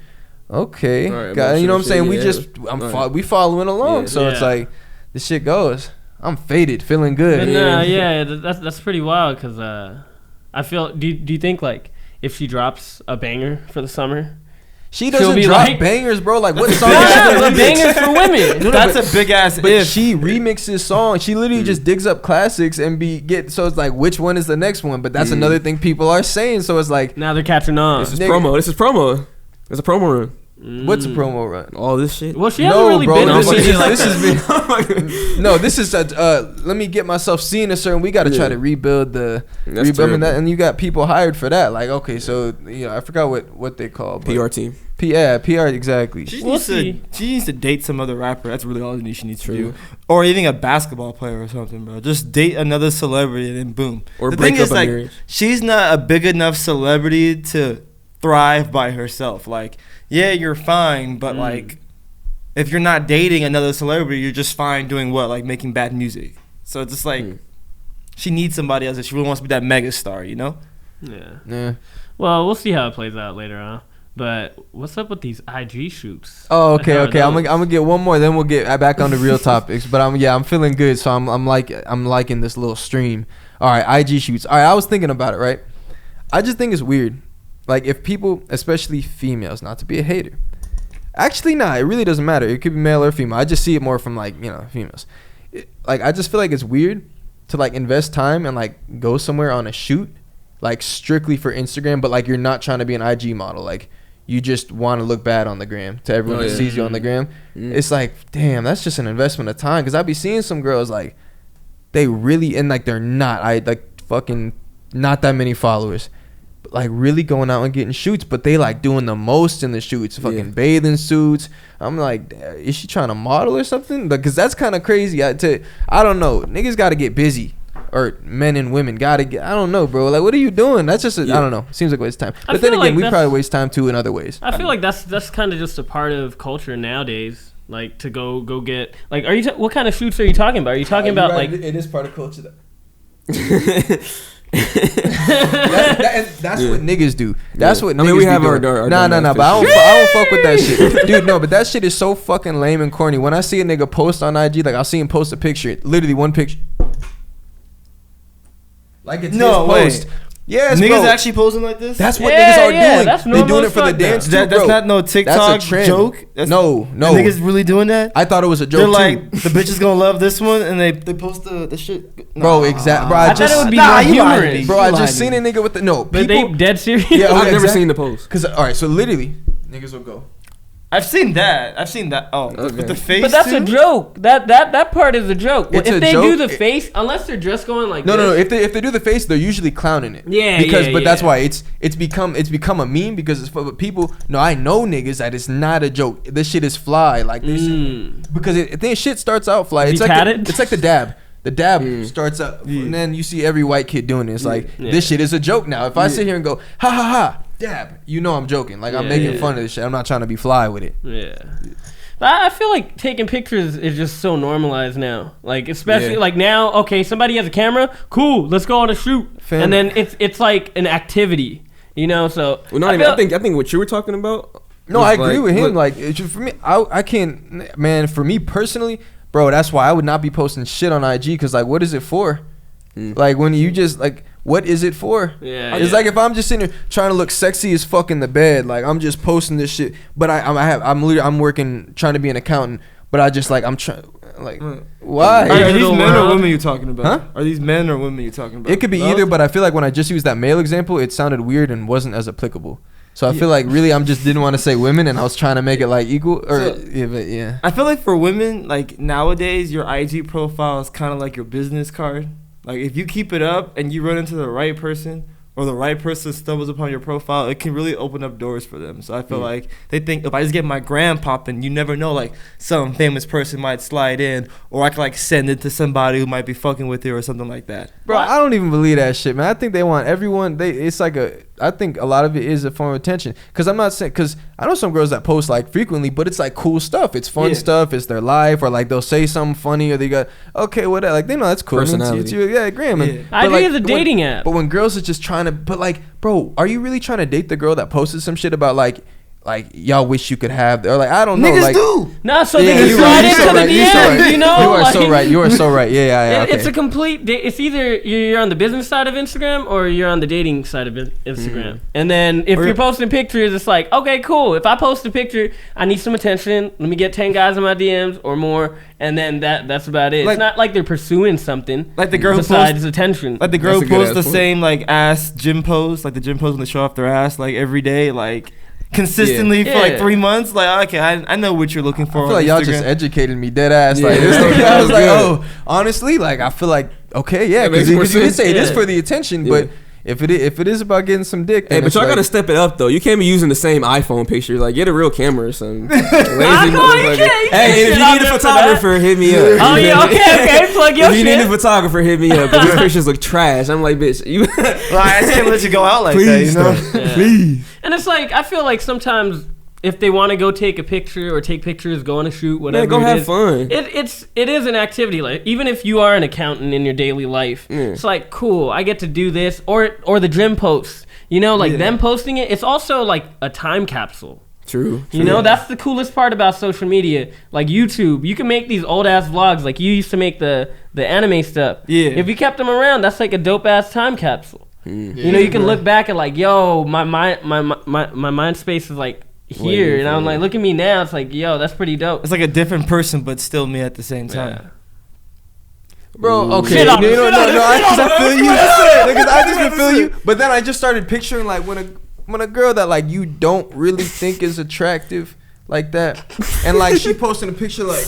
C: Okay, right, guys, you know what I'm saying? We following along. So it's like, this shit goes. I'm faded, feeling good.
B: That's pretty wild because I feel. Do you think, like, if she drops a banger for the summer,
C: she doesn't drop bangers, bro? Like, what song?
B: Bangers for women.
E: That's a big ass.
C: But she remixes songs. She literally just digs up classics and so it's like, which one is the next one? But that's another thing people are saying. So it's like,
B: now they're catching on.
D: This is promo. It's a promo run.
C: What's a promo run?
D: All this shit.
B: Well, she hasn't
C: No,
B: really
C: bro.
B: been on
C: This
B: TV like
C: has been. No, this is let me get myself seen a certain. We got to try
D: Yeah.
C: to rebuild the
D: That's
C: rebuilding that,
D: terrible.
C: and you got people hired for that. Like, okay, so I forgot what they call but-
D: PR team.
C: PR exactly.
E: She
B: We'll
E: needs
B: see.
E: to. She needs to date some other rapper. That's really all she needs to
D: True.
E: do, or even a basketball player or something, bro. Just date another celebrity and then boom.
D: Or
E: the
D: break
E: thing
D: up
E: is,
D: a
E: like,
D: marriage.
E: she's not a big enough celebrity to thrive by herself. Like, yeah, you're fine, but like, if you're not dating another celebrity, you're just fine doing what, like making bad music. So it's just like, she needs somebody else. If she really wants to be that mega star, you know?
B: Yeah.
C: Yeah.
B: Well, we'll see how it plays out later on. But what's up with these IG shoots?
C: Oh, okay,
B: How are
C: okay. I'm
B: those?
C: gonna get one more, then we'll get back on the real topics. But I'm feeling good, so I'm liking this little stream. All right, IG shoots. All right, I was thinking about it. Right, I just think it's weird, like if people, especially females, not to be a hater. Actually, nah, it really doesn't matter. It could be male or female. I just see it more from like females. Like I just feel like it's weird to like invest time and like go somewhere on a shoot, like strictly for Instagram, but like you're not trying to be an IG model, like. You just want to look bad on the gram to everyone that sees you on the gram. It's like, damn, that's just an investment of time. Because I be seeing some girls like, they really, and like they're not, fucking not that many followers, but like really going out and getting shoots, but they like doing the most in the shoots, fucking bathing suits. I'm like, is she trying to model or something? Because that's kind of crazy. I don't know. Niggas got to get busy. Or men and women gotta get. I don't know, bro. Like, what are you doing? That's just. I don't know. Seems like a waste of time. But then
B: feel
C: again,
B: like
C: we
B: that's-
C: probably waste time too in other ways.
B: I feel like that's kind of just a part of culture nowadays. Like to go get like, are you? What kind of shoots are you talking about? Are you talking about like?
C: it is part of culture. That's what niggas do. That's what
D: I
C: niggas
D: mean, we have
C: be
D: our
C: doing.
D: Nah,
C: But I don't fuck with that shit, dude. No, but that shit is so fucking lame and corny. When I see a nigga post on IG, like I'll see him post a picture, literally one picture. Like it's
E: No
C: his
E: way.
C: post. Yes,
E: Niggas
C: bro.
E: actually posing like this?
C: That's what
B: Yeah,
C: niggas are
B: yeah,
C: doing.
B: that's
C: They
B: normal
C: doing it
B: as
C: for the
B: fuck now.
C: dance too,
E: That's
C: bro.
E: not no TikTok
C: That's a trend.
E: joke? That's
C: No.
E: Niggas really doing that?
C: I thought it was a joke
E: They're
C: too.
E: like, the bitch is gonna love this one, and they post the shit.
C: Bro, exactly. Bro,
B: I thought it would be more
E: you lied to
B: humorous.
E: me.
C: Bro, I
E: You lied
C: just
E: to
C: seen
E: me.
C: a nigga with the no.
B: But they
C: people,
B: dead serious.
C: Yeah,
D: I've never
C: exactly.
D: seen the post.
C: Cause all right, so literally, niggas will go.
E: I've seen that. Oh,
D: Okay.
E: with the face.
B: But that's
E: too?
B: a joke. That part is a joke.
C: It's
B: if
C: a
B: they
C: joke.
B: do the face, unless they're just going like
C: No.
B: this,
C: If they do the face, they're usually clowning it.
B: Yeah,
C: Because,
B: yeah,
C: but that's
B: yeah.
C: why it's become a meme because it's for people. No, I know niggas that it's not a joke. This shit is fly. Like this, because I think shit starts out fly.
B: Is
C: It's
B: he
C: like
B: tatted?
C: it's like the dab. The dab starts up, and then you see every white kid doing it. It's like this shit is a joke now. If I sit here and go ha ha ha dab, you know I'm joking. Like I'm
B: Yeah,
C: making
B: yeah.
C: fun of this shit. I'm not trying to be fly with it.
B: yeah. But I feel like taking pictures is just so normalized now. Like especially
C: Yeah.
B: like now, okay, somebody has a camera, cool, let's go on a shoot,
C: Fam-
B: and then it's like an activity, you know. So
D: Well, not even. I think what you were talking about.
C: No,
D: was
C: I agree with him.
D: look,
C: Like it's just, for me, I can't. Man, for me personally, bro, that's why I would not be posting shit on IG. Because like, what is it for? Like when you just like, what is it for?
B: Yeah,
C: It's
B: yeah.
C: like if I'm just sitting here trying to look sexy as fuck in the bed, like I'm just posting this shit. But I'm working trying to be an accountant. But I just like I'm trying like why?
E: Are these
B: Digital
E: men or
B: world.
E: women you talking about?
C: Huh?
E: Are these men or women you talking about?
C: It could be
E: Both?
C: either, but I feel like when I just used that male example, it sounded weird and wasn't as applicable. So I feel like really I'm just didn't want to say women, and I was trying to make it like equal or yeah.
E: I feel like for women, like nowadays, your IG profile is kind of like your business card. Like if you keep it up and you run into the right person, or the right person stumbles upon your profile, it can really open up doors for them. So I feel like they think if I just get my gram popping, you never know, like some famous person might slide in, or I can like send it to somebody who might be fucking with you or something like that.
C: Bro, I don't even believe that shit, man. I think they want everyone. It's like I think a lot of it is a form of attention. Cause I'm not saying, cause I know some girls that post like frequently, but it's like cool stuff. It's fun stuff. It's their life, or like they'll say something funny, or they got whatever. Like they know that's cool. I mean, it's
D: Personality.
C: Graham.
E: Yeah.
C: But
B: IG
C: like,
B: is a dating app.
C: But when girls are just trying to, but like, bro, are you really trying to date the girl that posted some shit about like y'all wish you could have, or like I don't know,
E: Niggas
C: like.
E: do.
B: No, so
C: Yeah,
B: they can
C: you're
B: slide
C: right,
B: into
C: you're so
B: the
C: right, you're so
B: DMs,
C: right.
B: you know?
C: You are
B: Like,
C: so right. You are so right. Yeah.
B: It's
C: Okay.
B: a complete. It's either you're on the business side of Instagram or you're on the dating side of Instagram. And then if you're posting pictures, it's like, okay, cool. If I post a picture, I need some attention. Let me get 10 guys in my DMs or more, and then that's about it.
E: Like-
B: It's not like they're pursuing something.
E: Like the girl who
B: besides
E: posts,
B: attention.
E: like the girl
D: That's
E: who
D: a good
E: posts the
D: ass point.
E: same like ass gym pose, like the gym pose when they show off their ass like every day, like. consistently for like
B: Yeah.
E: 3 months. Like, okay, I know what you're looking for.
C: I feel
E: on
C: like y'all
E: Instagram.
C: just educated me dead ass. Like,
D: Yeah.
C: this thing, I
D: That
C: was
D: was
C: like,
D: good.
C: oh, honestly, like I feel like okay, yeah,
D: That makes
C: because
D: more
C: you did
D: sense.
C: say it is
B: Yeah.
C: for the attention,
D: Yeah.
C: but if it is about getting some dick,
D: Hey,
C: then
D: but
C: it's
D: y'all
C: like,
D: gotta step it up though. You can't be using the same iPhone picture. Like, get a real camera or something. Lazy
B: know, you
D: motherfucker.
B: can't- you can't
D: Hey, and if
B: shit
D: you
B: on
D: need a
B: them for
D: photographer, hit me up.
B: Oh yeah, okay, plug your
D: If you need a
B: shit.
D: photographer, hit me up. 'Cause these pictures look trash. I'm like, bitch, you.
E: Like, I just can't let you go out like
D: Please
E: that, you know?
D: stop.
B: Yeah.
D: Please.
B: And it's like I feel like sometimes if they want to go take a picture or take pictures, go on a shoot, whatever.
D: Man, go
B: it
D: have
B: is,
D: fun.
B: It is an activity. Like even if you are an accountant in your daily life,
D: Yeah.
B: it's like cool. I get to do this, or the gym posts. You know, like
D: Yeah.
B: them posting it. It's also like a time capsule.
D: True.
B: You know, that's the coolest part about social media. Like YouTube, you can make these old ass vlogs. Like you used to make the anime stuff.
E: Yeah.
B: If you kept them around, that's like a dope ass time capsule. You know, you can look back at like, yo, my mind space is like here,
D: Waiting
B: and
D: for
B: I'm
D: it.
B: like, look at me now. It's like, yo, that's pretty dope.
E: It's like a different person, but still me at the same time.
B: Yeah.
C: bro, okay,
B: Shit on him,
C: no,
B: shit on him,
C: I
B: shit on
C: feel
B: him.
C: you, because I just feel you. But then I just started picturing like when a girl that like you don't really think is attractive like that, and like she posting a picture like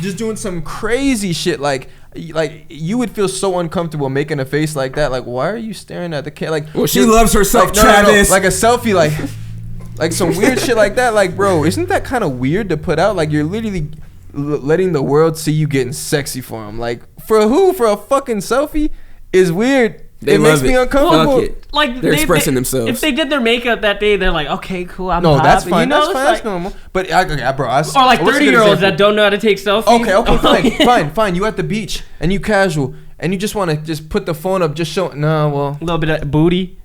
C: just doing some crazy shit like you would feel so uncomfortable making a face like that. Like, why are you staring at the camera? Like,
D: Well, she loves herself,
C: like,
D: Travis.
C: like a selfie, like some weird shit like that. Like, bro, isn't that kind of weird to put out? Like, you're literally letting the world see you getting sexy for him. Like, for who? For a fucking selfie is weird.
D: They
C: it makes
D: love
C: me
D: it.
C: uncomfortable.
D: Fuck it.
B: Like
D: They're expressing themselves.
B: If they did their makeup that day, they're like, okay, cool, I'm
C: No,
B: hot,
C: that's
B: but
C: fine.
B: You know,
C: That's
B: it's
C: fine.
B: like,
C: That's normal. But bro,
B: or like
C: what's a good
B: 30-year-olds
C: example?
B: that don't know how to take selfies.
C: Okay, fine. You at the beach and you casual and you just want to just put the phone up, just show. No, well,
B: A little bit of booty,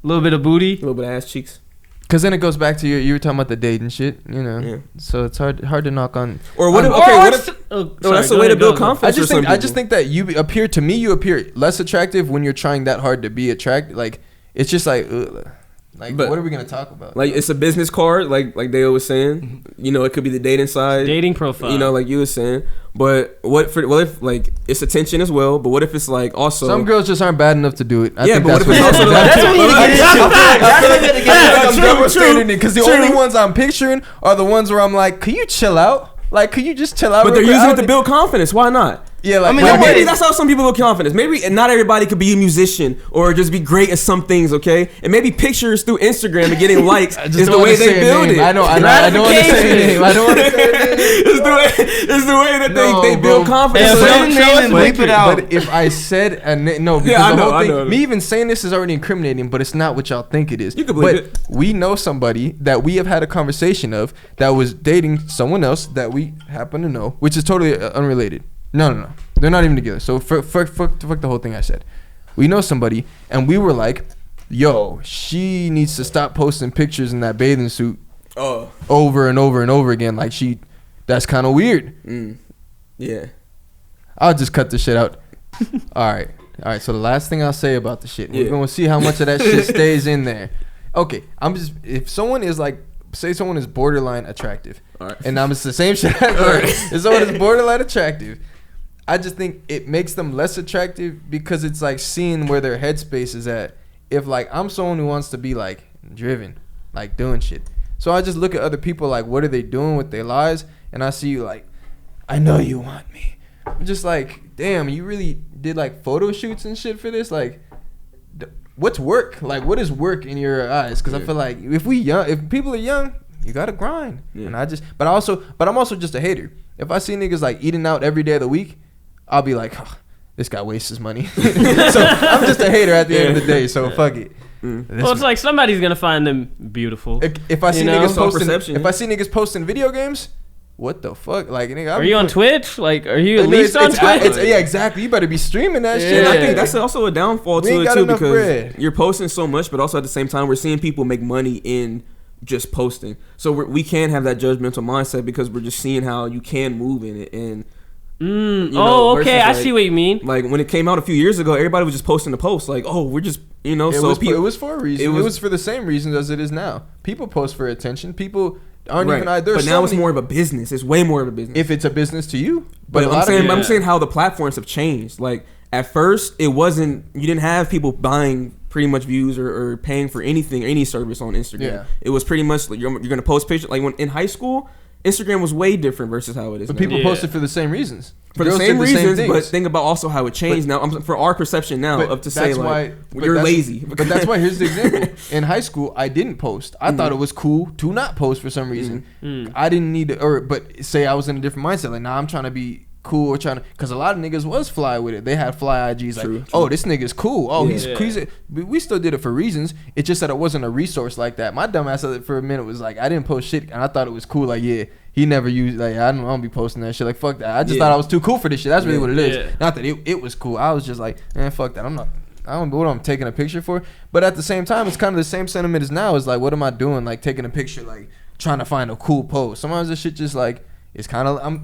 B: a little bit of booty.
D: A little bit of ass cheeks.
C: because then it goes back to you were talking about the dating shit, you know.
D: Yeah.
C: So it's hard to knock on.
D: Or what? If,
C: I'm-
D: okay,
B: Or
D: what
B: it's-
D: if?
B: oh,
D: No,
B: sorry,
D: that's the
B: go
D: way to
B: ahead,
D: build
B: go.
D: confidence.
C: I just think that you appear less attractive when you're trying that hard to be attractive. Like, it's just like, ugh. Like,
D: But-
C: what are we gonna talk about?
D: Like, it's a business card, like they always saying. You know, it could be the dating side.
B: Dating profile.
D: You know, like you were saying. But what if like it's attention as well? But what if it's like also
C: Some girls just aren't bad enough to do it. I
D: Yeah,
C: think
D: but what
C: that's
D: if it's
C: what
D: also
C: it is.
D: like- That's what we need to get into.
C: That's what we need to get into. I'm
D: True,
C: double
D: true,
C: standing it because the
D: true.
C: only ones I'm picturing are the ones where I'm like, can you chill out? Like, can you just chill out?
D: But
C: real
D: they're
C: quick?
D: using
C: I
D: it to
C: don't-
D: build confidence. Why not?
C: Yeah, like,
E: I mean,
C: like,
E: I get
D: Maybe
E: it.
D: that's how some people build confidence. Maybe and not everybody could be a musician or just be great at some things, okay? And maybe pictures through Instagram and getting likes
C: I just
D: is the
C: don't
D: way
C: wanna say
D: they
C: a
D: build
C: name.
D: it.
C: I don't want to say a name. I don't want to say a name.
D: It's the way that
C: No,
D: they build
C: bro.
D: confidence.
E: Yeah,
D: So
E: say
D: they-
E: the name and bleep it out.
C: But if I said no, because
D: Yeah, I
C: the
D: know,
C: whole
D: I
C: thing,
D: know.
C: me even saying this is already incriminating, but it's not what y'all think it is.
D: You can believe
C: but
D: it.
C: we know somebody that we have had a conversation of that was dating someone else that we happen to know, which is totally unrelated. No. They're not even together. So fuck the whole thing I said. We know somebody, and we were like, yo, she needs to stop posting pictures in that bathing suit
D: Oh,
C: over and over and over again. Like, that's kind of weird.
D: yeah.
C: I'll just cut the shit out. All right. So the last thing I'll say about the shit, we're
D: Yeah.
C: gonna see how much of that shit stays in there. Okay, if someone is like, say someone is borderline attractive,
D: All right.
C: and it's the same shit. If someone is borderline attractive, I just think it makes them less attractive because it's like seeing where their headspace is at. If like I'm someone who wants to be like driven, like doing shit, so I just look at other people like, what are they doing with their lives, and I see you like, I know you want me. I'm just like, damn, you really did like photo shoots and shit for this? Like, what's work? Like, what is work in your eyes? Because I feel like if people are young, you gotta grind.
D: Yeah.
C: And but I'm also just a hater. If I see niggas like eating out every day of the week, I'll be like, oh, this guy wastes his money. So I'm just a hater at the end of the day. So fuck it.
B: Well, it's like somebody's gonna find them beautiful.
C: If I see
B: You know?
C: niggas posting video games, what the fuck? Like, nigga,
B: Are you on Twitch? Like, are you at least on Twitch?
C: Yeah, exactly. You better be streaming that
B: Yeah.
C: shit.
D: And I think that's also a downfall
C: We
D: to
C: ain't
D: it
C: got
D: too,
C: enough
D: because
C: bread.
D: you're posting so much, but also at the same time we're seeing people make money in just posting. So we can't have that judgmental mindset because we're just seeing how you can move in it. And you know,
B: Oh, okay.
D: versus,
B: I
D: like-
B: see what you mean.
D: like when it came out a few years ago, everybody was just posting the post like, oh, we're just
C: It
D: so
C: was
D: people.
C: it was for a reason. It was for the same reasons as it is now. People post for attention. People aren't
D: right.
C: even either.
D: But now it's more of a business. It's way more of a business.
C: if it's a business to you.
D: But
C: a
D: I'm
C: lot of
D: saying,
C: people-
D: I'm saying how the platforms have changed. Like at first, it wasn't. You didn't have people buying pretty much views or paying for anything, any service on Instagram.
C: Yeah.
D: It was pretty much like you're gonna post pictures. Like when in high school, Instagram was way different versus how it is
C: But
D: now.
C: people
B: Yeah.
C: posted for the same reasons.
D: For the
C: Girls
D: same
C: did
D: reasons,
C: things.
D: but think about also how it changed now. For our perception now
C: But
D: of to say
C: that's
D: like
C: but
D: you're
C: that's-
D: lazy.
C: But that's why here's the example. In high school, I didn't post. I
D: Mm-hmm.
C: thought it was cool to not post for some reason. I didn't need to, but say I was in a different mindset. Like, nah, I'm trying to be cool or trying to, because a lot of niggas was fly with it. They had fly IGs like,
D: True.
C: oh, this nigga's cool. Oh,
D: Yeah.
C: he's we still did it for reasons. It's just that it wasn't a resource like that. My dumb ass for a minute was like, I didn't post shit, and I thought it was cool. Like, yeah, he never used, like, I don't be posting that shit. Like, fuck that. I just thought I was too cool for this shit. That's really what it is.
B: Yeah.
C: Not that it was cool. I was just like, man, fuck that. I don't know what I'm taking a picture for. But at the same time, it's kind of the same sentiment as now. Is like, what am I doing? Like, taking a picture, like, trying to find a cool pose. Sometimes this shit just, like, it's kind of,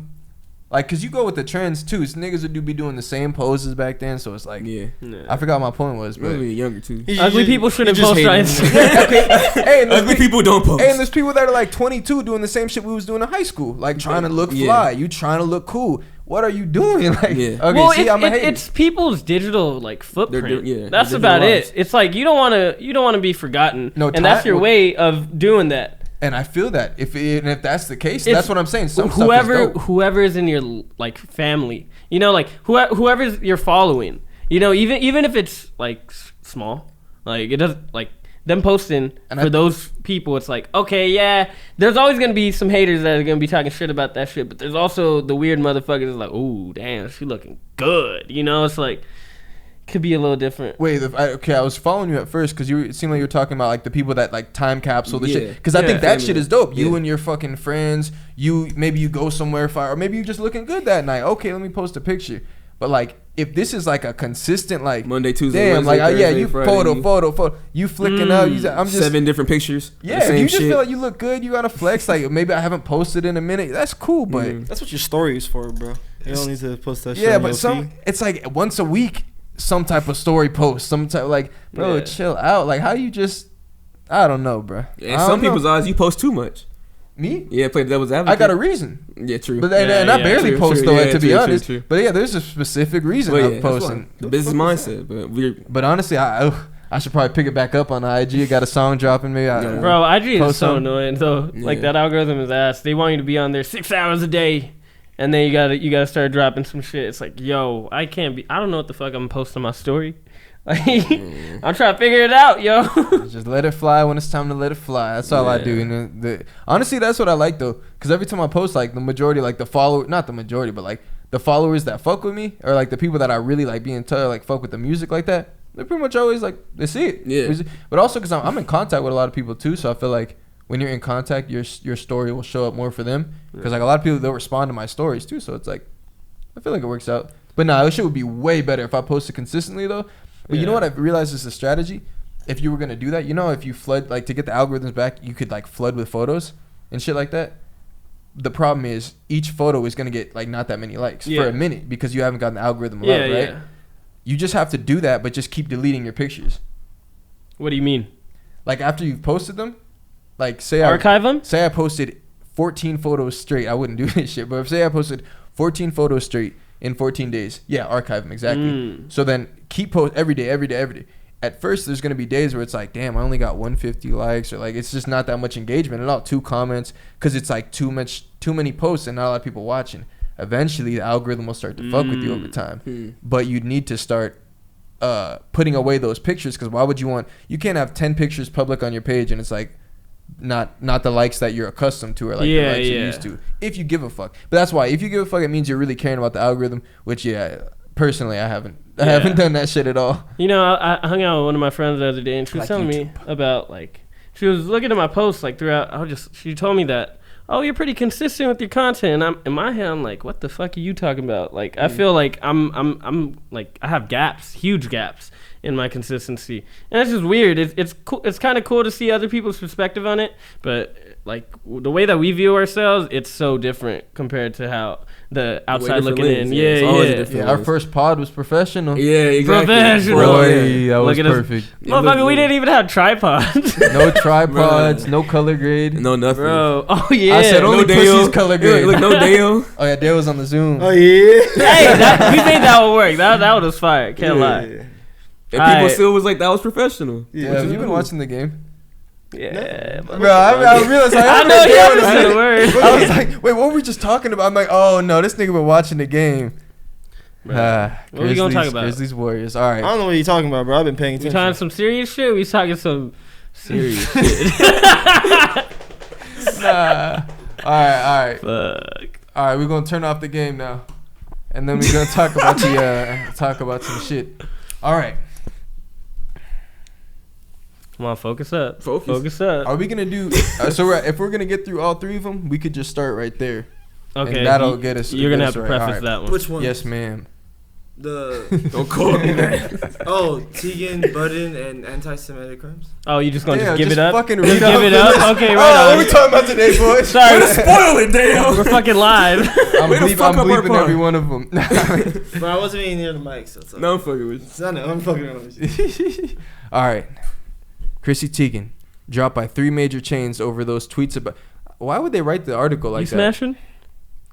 C: like, because you go with the trends, too. It's niggas would be doing the same poses back then. So it's like,
D: Yeah.
C: I forgot what my point was. But
D: Really younger too.
B: Ugly people shouldn't
E: just
B: post on
E: hating.
B: Instagram.
C: hey, and
D: Ugly people don't post.
C: Hey, and there's people that are like 22 doing the same shit we was doing in high school. Like, trying to look
D: Yeah.
C: fly. You trying to look cool. What are you doing? Like,
D: Yeah.
C: okay,
B: Well,
C: see, I'm a hater.
B: it's people's digital like footprint.
D: yeah,
B: that's
D: their
B: about
D: digital
B: it.
D: lives.
B: It's like you don't want to be forgotten,
C: No,
B: and that's
C: ti-
B: your way of doing that.
C: And I feel that if that's the case,
B: It's
C: that's what I'm saying. Some
B: whoever
C: stuff is dope.
B: whoever is in your like family, you know, like whoever's you're following, you know, even if it's like small, like it doesn't like them posting
C: And
B: for
C: I-
B: those people. It's like, okay, yeah, there's always gonna be some haters that are gonna be talking shit about that shit, but there's also the weird motherfuckers that's like, ooh, damn, she looking good, you know. It's like could be a little different.
C: Wait, I was following you at first because it seemed like you were talking about like the people that like time capsule the
D: Yeah.
C: shit. Because I
B: Yeah.
C: think that shit is dope. You
D: Yeah.
C: and your fucking friends, maybe you go somewhere far, or maybe you just looking good that night. Okay, let me post a picture. But like, if this is like a consistent like
D: Monday, Tuesday,
C: damn,
D: Wednesday,
C: like yeah,
D: Thursday,
C: you
D: Friday,
C: photo, you flicking out. I'm just
D: 7 different pictures.
C: yeah.
D: the
C: If
D: same
C: you just
D: shit.
C: feel like you look good, you gotta flex. Like maybe I haven't posted in a minute. That's cool, but
E: That's what your story is for, bro. You don't need to post that shit.
C: yeah,
E: on
C: but
E: your
C: some
E: feed.
C: it's like once a week, some type of story post, some type like bro,
B: Yeah.
C: chill out. Like how you just, I don't know, bro.
D: In some people's eyes, you post too much.
C: me,
D: Yeah, play the devil's advocate.
C: I got a reason,
D: Yeah, true.
C: but and
B: Yeah,
C: I
B: yeah.
C: barely
D: True,
C: post
D: true,
C: though,
D: yeah,
C: to be
D: true, true,
C: honest.
D: true.
C: But yeah, there's a specific reason
D: But
C: of
D: yeah,
C: posting.
D: the business mindset. But we're
C: But honestly, I should probably pick it back up on IG. I got a song dropping. Maybe I,
D: Yeah.
B: Bro, IG is
C: Post
B: so
C: some.
B: annoying though. Like
D: Yeah.
B: that algorithm is ass. They want you to be on there 6 hours a day, and then you gotta start dropping some shit. It's like, yo, I can't be. I don't know what the fuck I'm posting my story. Like, I'm trying to figure it out, yo.
C: just let it fly when it's time to let it fly. That's all I
B: Yeah.
C: do. And honestly, that's what I like though, because every time I post, like the majority, like not the majority, but like the followers that fuck with me, or like the people that I really like being touch, like fuck with the music like that, they're pretty much always like they see it.
D: Yeah.
C: But also because I'm in contact with a lot of people too, so I feel like when you're in contact, your story will show up more for them. Because like a lot of people, they'll respond to my stories too, so it's like I feel like it works out. But nah, this shit would be way better if I posted consistently though. But you know
B: Yeah.
C: what I've realized is a strategy. If you were gonna do that, you know, if you flood, like to get the algorithms back, you could like flood with photos and shit like that. The problem is each photo is gonna get like not that many likes
B: Yeah.
C: for a minute because you haven't gotten the algorithm
B: Yeah,
C: love, right?
B: yeah.
C: You just have to do that, but just keep deleting your pictures.
B: What do you mean?
C: Like after you've posted them, like say
B: Archive them?
C: Say I posted 14 photos straight. I wouldn't do this shit, but if say I posted 14 photos straight in 14 days, yeah, archive them exactly. So then keep post every day. At first, there's gonna be days where it's like, damn, I only got 150 likes, or like it's just not that much engagement at all. 2 comments, because it's like too many posts and not a lot of people watching. Eventually, the algorithm will start to fuck with you over time. But you need to start putting away those pictures, because why would you can't have 10 pictures public on your page and it's like not the likes that you're accustomed to, or like the likes you're used to, if you give a fuck. But that's why if you give a fuck, it means you're really caring about the algorithm, which personally I haven't done that shit at all.
B: You know, I hung out with one of my friends the other day, and she was
C: Like
B: telling me about like she was looking at my posts like throughout. She told me that, oh, you're pretty consistent with your content. And I'm in my head, I'm like, what the fuck are you talking about? Like, I feel like I'm like I have gaps, huge gaps in my consistency, and it's just weird. It's cool. It's kind of cool to see other people's perspective on it, but like the way that we view ourselves, it's so different compared to how the outside looking in.
D: Yeah, it's always a
B: Yeah.
D: different
C: Our
D: lens.
C: first pod was professional.
D: Yeah, exactly.
B: Professional.
C: Boy, that was
B: Look at us.
C: perfect.
B: Motherfucker, we didn't even have tripods.
C: No tripods, no color grade.
D: No nothing.
B: Bro, oh yeah.
C: I said only
D: No
C: pussy's
D: Dale.
C: color
D: Yeah,
C: grade.
D: look, no Dale.
C: Oh yeah, Dale was on the Zoom.
E: Oh yeah.
B: Hey, we made that one work. That one was fire. Can't lie.
D: And people still was like, that was professional.
C: Yeah, have you been watching the game?
B: Yeah,
C: Bro, I realized
B: I know you understand the word.
C: I was like, wait, what were we just talking about? I'm like, oh no, this nigga been watching the game.
B: What are we gonna talk about?
C: Grizzlies Warriors. All right.
E: I don't know what you're talking about, bro. I've been paying
B: We
E: attention.
B: talking some serious shit. We talking some serious shit.
C: Nah. All right.
B: Fuck.
C: All right, we're gonna turn off the game now, and then we're gonna talk about talk about some shit. All right.
B: Come on, focus up.
D: Focus.
B: up.
C: Are we gonna do? If we're gonna get through all three of them, we could just start right there.
B: Okay,
C: And that'll get us.
B: You're gonna
C: get
B: have
C: us
B: to
C: right.
B: preface
C: All right.
B: that one.
E: Which one?
C: Yes, ma'am.
D: Don't call me that.
E: Oh, Tegan, Budden, and anti-Semitic crimes.
B: Oh, you just gonna
C: Damn,
B: just give it up?
C: Fucking
B: Just
C: read
B: give
C: off
B: it
C: the
B: up?
C: list.
B: Okay,
C: Oh,
B: right
C: what
B: on.
C: are we talking about today, boys?
B: Sorry,
D: Spoil it, damn.
B: we're fucking live.
C: I'm
D: Way to fuck up our
C: bleeping
D: part.
C: every one of them.
E: But I wasn't even near the mic, so it's
D: No, I'm fucking with you.
E: I know, I'm fucking around with you.
C: All right. Chrissy Teigen dropped by 3 major chains over those tweets about. Why would they write the article like
B: You
C: that?
B: smashing?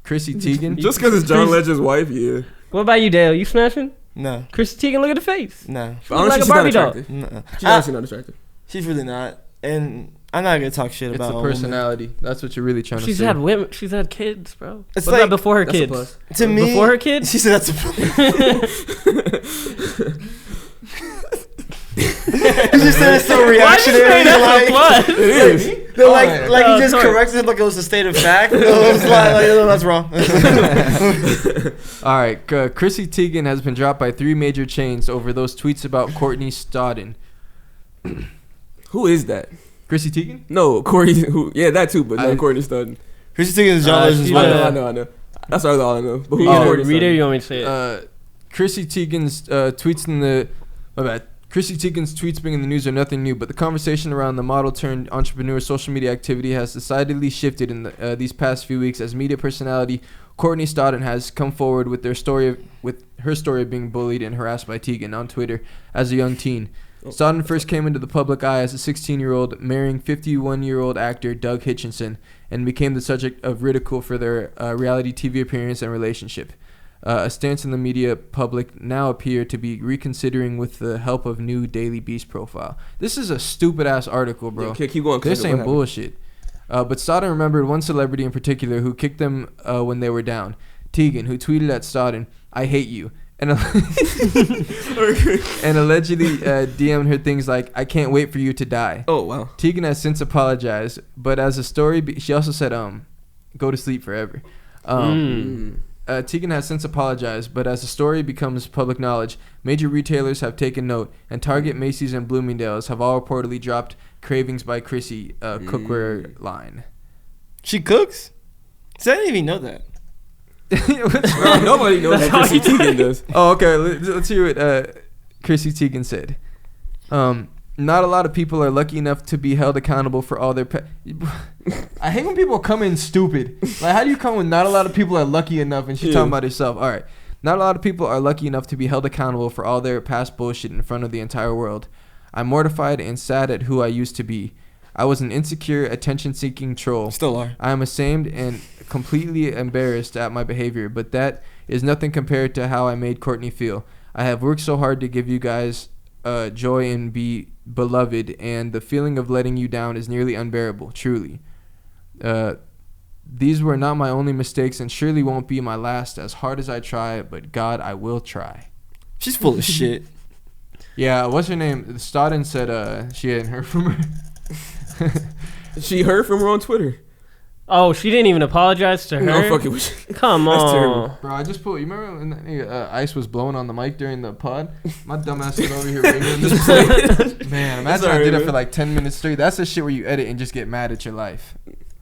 C: Chrissy Teigen.
D: Just because it's John Legend's wife, yeah.
B: What about you, Dale? You smashing?
E: No,
B: Chrissy Teigen, look at the face.
E: no,
B: She look like a
D: she's
B: Barbie
D: not
B: doll.
D: attractive.
E: no.
D: She's actually not attractive.
E: She's really not, and I'm not gonna talk shit
C: It's
E: about
C: a
E: a woman.
C: personality. That's what you're really trying
B: She's
C: to say.
B: had women. She's had kids, bro.
E: It's
B: What
E: like-
B: about before her
D: That's a
B: kids?
D: plus.
E: To me,
B: Before her kids?
E: she said that's a. You just said it's so
B: Why
E: reactionary.
B: you say that's a
E: Like,
B: plus?
D: It is.
E: they're
C: Oh,
E: like,
C: yeah.
E: like you just
B: sorry.
E: corrected it like it was a state of fact. It was like, no, that's wrong.
C: All right. Chrissy Teigen has been dropped by 3 major chains over those tweets about Courtney Stodden.
D: Who is that?
C: Chrissy Teigen?
D: No, Corey. Who? Yeah, that too, but no, Courtney Studden.
E: Who's thinking is John Legend's
B: she's
E: wife?
D: I know. That's all I know. But who
B: You
D: is
B: gonna
D: Courtney
B: read it or
D: Studden?
B: you want me to say it?
C: Chrissy Teigen's tweets in the. My bad. Chrissy Teigen's tweets being in the news are nothing new, but the conversation around the model turned entrepreneur social media activity has decidedly shifted in these past few weeks as media personality Courtney Stodden has come forward with her story of being bullied and harassed by Teigen on Twitter as a young teen. Stodden first came into the public eye as a 16-year-old, marrying 51-year-old actor Doug Hitchinson, and became the subject of ridicule for their reality TV appearance and relationship. A stance in the media public now appear to be reconsidering with the help of new Daily Beast profile. This is a stupid-ass article, bro.
D: Yeah, okay, keep going.
C: They're
D: What
C: saying
D: happened?
C: bullshit. But Stodden remembered one celebrity in particular who kicked them when they were down. Teigen, who tweeted at Stodden, "I hate you," and allegedly DM'd her things like, "I can't wait for you to die."
D: Oh, wow.
C: Teigen has since apologized, but as a story, she also said, "Go to sleep forever." Teigen has since apologized, but as the story becomes public knowledge, major retailers have taken note, and Target, Macy's, and Bloomingdale's have all reportedly dropped Cravings by Chrissy cookware line.
E: She cooks? See, I didn't even know that.
D: Bro, nobody knows what Chrissy Teigen does.
C: Oh, okay. Let's hear what Chrissy Teigen said. Not a lot of people are lucky enough to be held accountable for all their I hate when people come in stupid. Like, how do you come when not a lot of people are lucky enough and she's talking about herself? All right. Not a lot of people are lucky enough to be held accountable for all their past bullshit in front of the entire world. I'm mortified and sad at who I used to be. I was an insecure, attention-seeking troll.
E: Still are.
C: I am ashamed and completely embarrassed at my behavior, but that is nothing compared to how I made Courtney feel. I have worked so hard to give you guys joy and be beloved, and the feeling of letting you down is nearly unbearable, truly. These were not my only mistakes and surely won't be my last, as hard as I try, but God, I will try.
E: She's full of shit.
C: Yeah, what's her name? Stodden said she hadn't heard from her.
D: She heard from her on Twitter.
B: Oh, she didn't even apologize to her?
D: No, I'm fucking with you.
B: Come
D: That's
B: on.
D: terrible.
C: Bro, I just put. You remember when that nigga, Ice was blowing on the mic during the pod? My dumb ass was over here ringing this plate. Man, imagine I did it for like 10 minutes straight. That's the shit where you edit and just get mad at your life.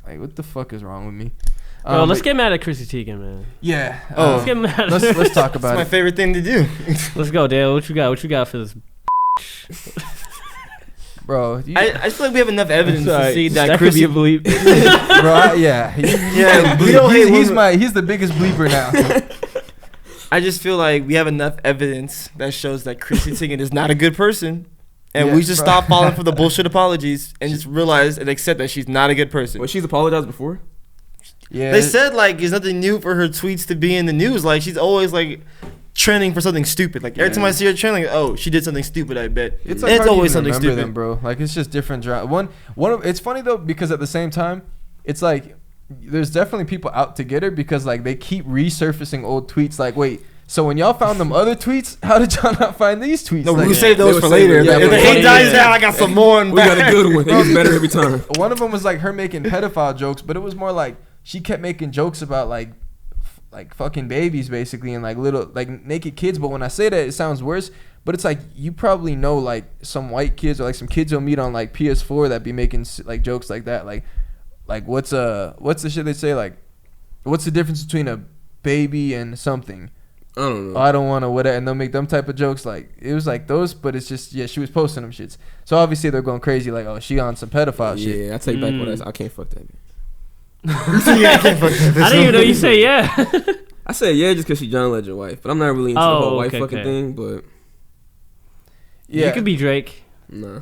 C: Like, what the fuck is wrong with me?
B: Bro, let's get mad at Chrissy Teigen, man.
C: Yeah.
B: Let's get mad.
C: Let's talk
E: That's
C: about
E: my
C: it.
E: favorite thing to do.
B: Let's go, Dale. What you got? What you got for this?
C: Bro,
E: I just feel like we have enough evidence to see that
B: could
E: Chrissy.
B: be a bleep.
C: bro, yeah.
E: Yeah, we don't hate
C: He's the biggest bleeper now.
E: I just feel like we have enough evidence that shows that Chrissy Teigen is not a good person, and we should stop falling for the bullshit apologies and just realize and accept that she's not a good person.
D: Well, she's apologized before.
C: Yeah.
E: They said like it's nothing new for her tweets to be in the news. Like she's always like trending for something stupid. Like every time I see her trending, like, oh, she did something stupid. I bet
C: It's like hard
E: always
C: to even
E: something
C: remember
E: stupid.
C: them, bro. Like it's just different drama. It's funny though because at the same time, it's like there's definitely people out to get her because like they keep resurfacing old tweets. Like, wait, so when y'all found them other tweets, how did y'all not find these tweets?
E: No,
C: like,
E: we saved those
D: They
E: for
D: were saving
E: later.
D: it. Yeah,
E: If the
D: but
E: hate
D: funny,
E: dies
D: yeah.
E: down, I got some more.
D: We got a good one. It was better every time.
C: One of them was like her making pedophile jokes, but it was more like she kept making jokes about like fucking babies basically and like little like naked kids. But when I say that, it sounds worse. But it's like you probably know like some white kids or like some kids you'll meet on like PS4 that be making like jokes like that. Like what's the shit they say? Like what's the difference between a baby and something?
D: I don't know.
C: I don't want to whatever, and they'll make them type of jokes. Like it was like those, but it's just she was posting them shits. So obviously they're going crazy. Like she on some pedophile shit.
D: Yeah, I take back what I can't fuck that.
E: I
B: didn't even know you say yeah.
D: I said yeah just because she's John Legend wife, but I'm not really into the whole wife fucking thing. But
B: You could be Drake.
D: nah.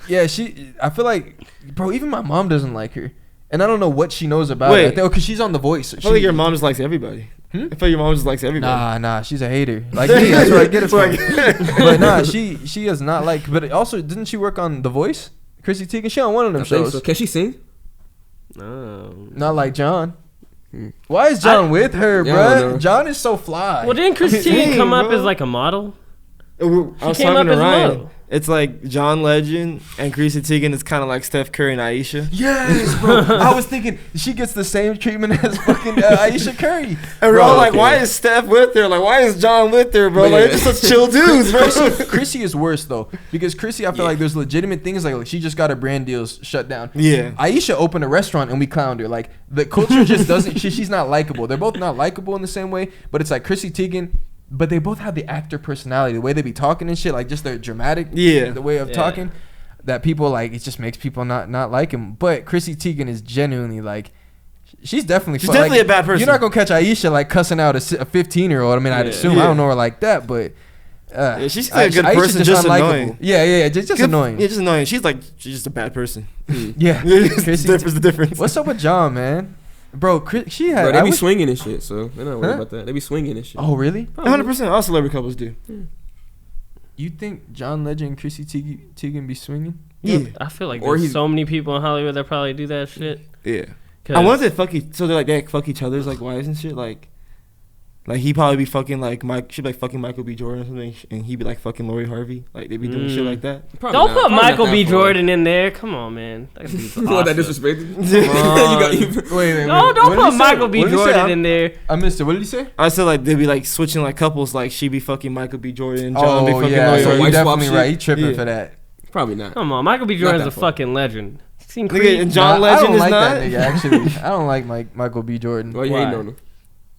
C: Yeah, I feel like, bro, even my mom doesn't like her, and I don't know what she knows about
E: Wait.
C: it. Because she's on The Voice.
E: I feel like your mom just likes everybody. I feel like your mom just likes everybody.
C: Nah, she's a hater. Like me, that's where I get it from. But nah, she is not like. But also, didn't she work on The Voice? Chrissy Teigen, she on one of them
D: I think
C: shows.
D: so. Can she sing?
B: No.
C: Not like John. Why is John with her,
D: Yeah, I don't
C: bro?
D: know.
C: John is so fly.
B: Well, didn't Chrissy Teigen come up
E: bro.
B: as like a model?
E: I was
B: came up
E: talking to
B: as
E: Ryan.
B: low.
E: It's like John Legend and Chrissy Teigen is kind of like Steph Curry and Aisha.
C: Yes, bro. I was thinking she gets the same treatment as fucking Aisha Curry.
E: And we're
C: Bro,
E: all like,
D: okay.
E: why is Steph with her? Like, why is John with her, bro?
D: But
E: Like,
D: yeah.
E: they're just such chill dudes, bro.
C: Chrissy is worse though because Chrissy, I feel like there's legitimate things like she just got her brand deals shut down.
E: Yeah.
C: Aisha opened a restaurant and we clowned her. Like the culture just doesn't. She's not likable. They're both not likable in the same way. But it's like Chrissy Teigen, but they both have the actor personality, the way they be talking and shit. Like just their dramatic,
E: Yeah.
C: the way of
B: Yeah.
C: talking. That people like, it just makes people not like him. But Chrissy Teigen is genuinely like. She's definitely
E: She's definitely a bad person.
C: You're not gonna catch Aisha like cussing out a 15-year-old. I mean, I'd
B: Yeah.
C: assume I don't know her like that, but
E: Yeah, she's still a good person, just
C: unlikable.
E: annoying.
C: Yeah, just
E: Good-
C: annoying.
E: Yeah, just annoying. She's just a bad person.
C: Yeah,
E: There's
C: Chrissy-
E: the difference.
C: What's up with John, man? Bro, she had.
D: Bro, they
C: I
D: be
C: wish-
D: swinging and shit, so they're not worried
C: Huh?
D: about that. They be swinging and shit.
C: Oh, really?
E: 100%. All celebrity couples do.
C: You think John Legend and Chrissy Teigen be swinging?
E: Yeah.
B: I feel like
D: Or
B: there's
D: he's-
B: so many people in Hollywood that probably do that shit.
E: Yeah.
B: 'Cause-
E: I wonder if they fuck so they're like they fuck each other's like wives and shit. Like he probably be fucking like she'd be like fucking Michael B. Jordan or something, and he'd be like fucking Lori Harvey. Like they be doing shit like that.
D: Probably
B: Don't
D: not-
B: put
D: probably not
B: Michael
D: that
B: B.
D: far.
B: Jordan in there. Come on, man. That dude's
D: You want that
B: awesome.
D: disrespected?
C: Wait.
B: No, don't put Michael B. Jordan in there.
C: I missed it. What did he say?
E: I said like they'd be like switching like couples. Like she be fucking Michael B. Jordan, John be
C: Oh
E: fucking
C: yeah,
E: Lori
C: so
E: Harvey.
C: you
D: white swap
C: definitely
D: shit?
C: right. He tripping
E: Yeah.
C: for that.
D: Probably not.
B: Come on, Michael B. Jordan's
D: that
B: a
D: far.
B: fucking legend. Seen
E: Nigga,
B: Creed?
E: and John
C: Nah, I
E: Legend
C: don't
E: is
C: like
E: not.
C: that nigga. Actually, I don't like Michael B. Jordan.
D: Why you
B: Why?
D: hating on him?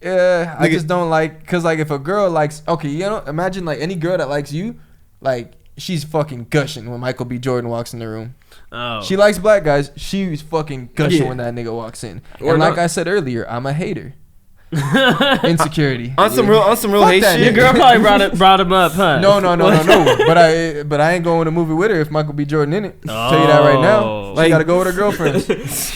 C: Yeah, I
E: Nigga-
C: just don't like, cause like if a girl likes, okay, you know, imagine like any girl that likes you, like she's fucking gushing when Michael B. Jordan walks in the room.
B: Oh.
C: She likes black guys. She's fucking gushing
E: Yeah.
C: when that nigga walks in.
D: Or
C: And like
D: not.
C: I said earlier, I'm a hater. Insecurity.
E: On some real
C: Fuck
E: hate
C: that
B: Your
E: shit.
B: girl probably brought him up, huh?
C: No. But I ain't going to movie with her if Michael B. Jordan in it. Tell you that right now.
B: Oh.
C: She
E: Like-
C: gotta go with her girlfriends.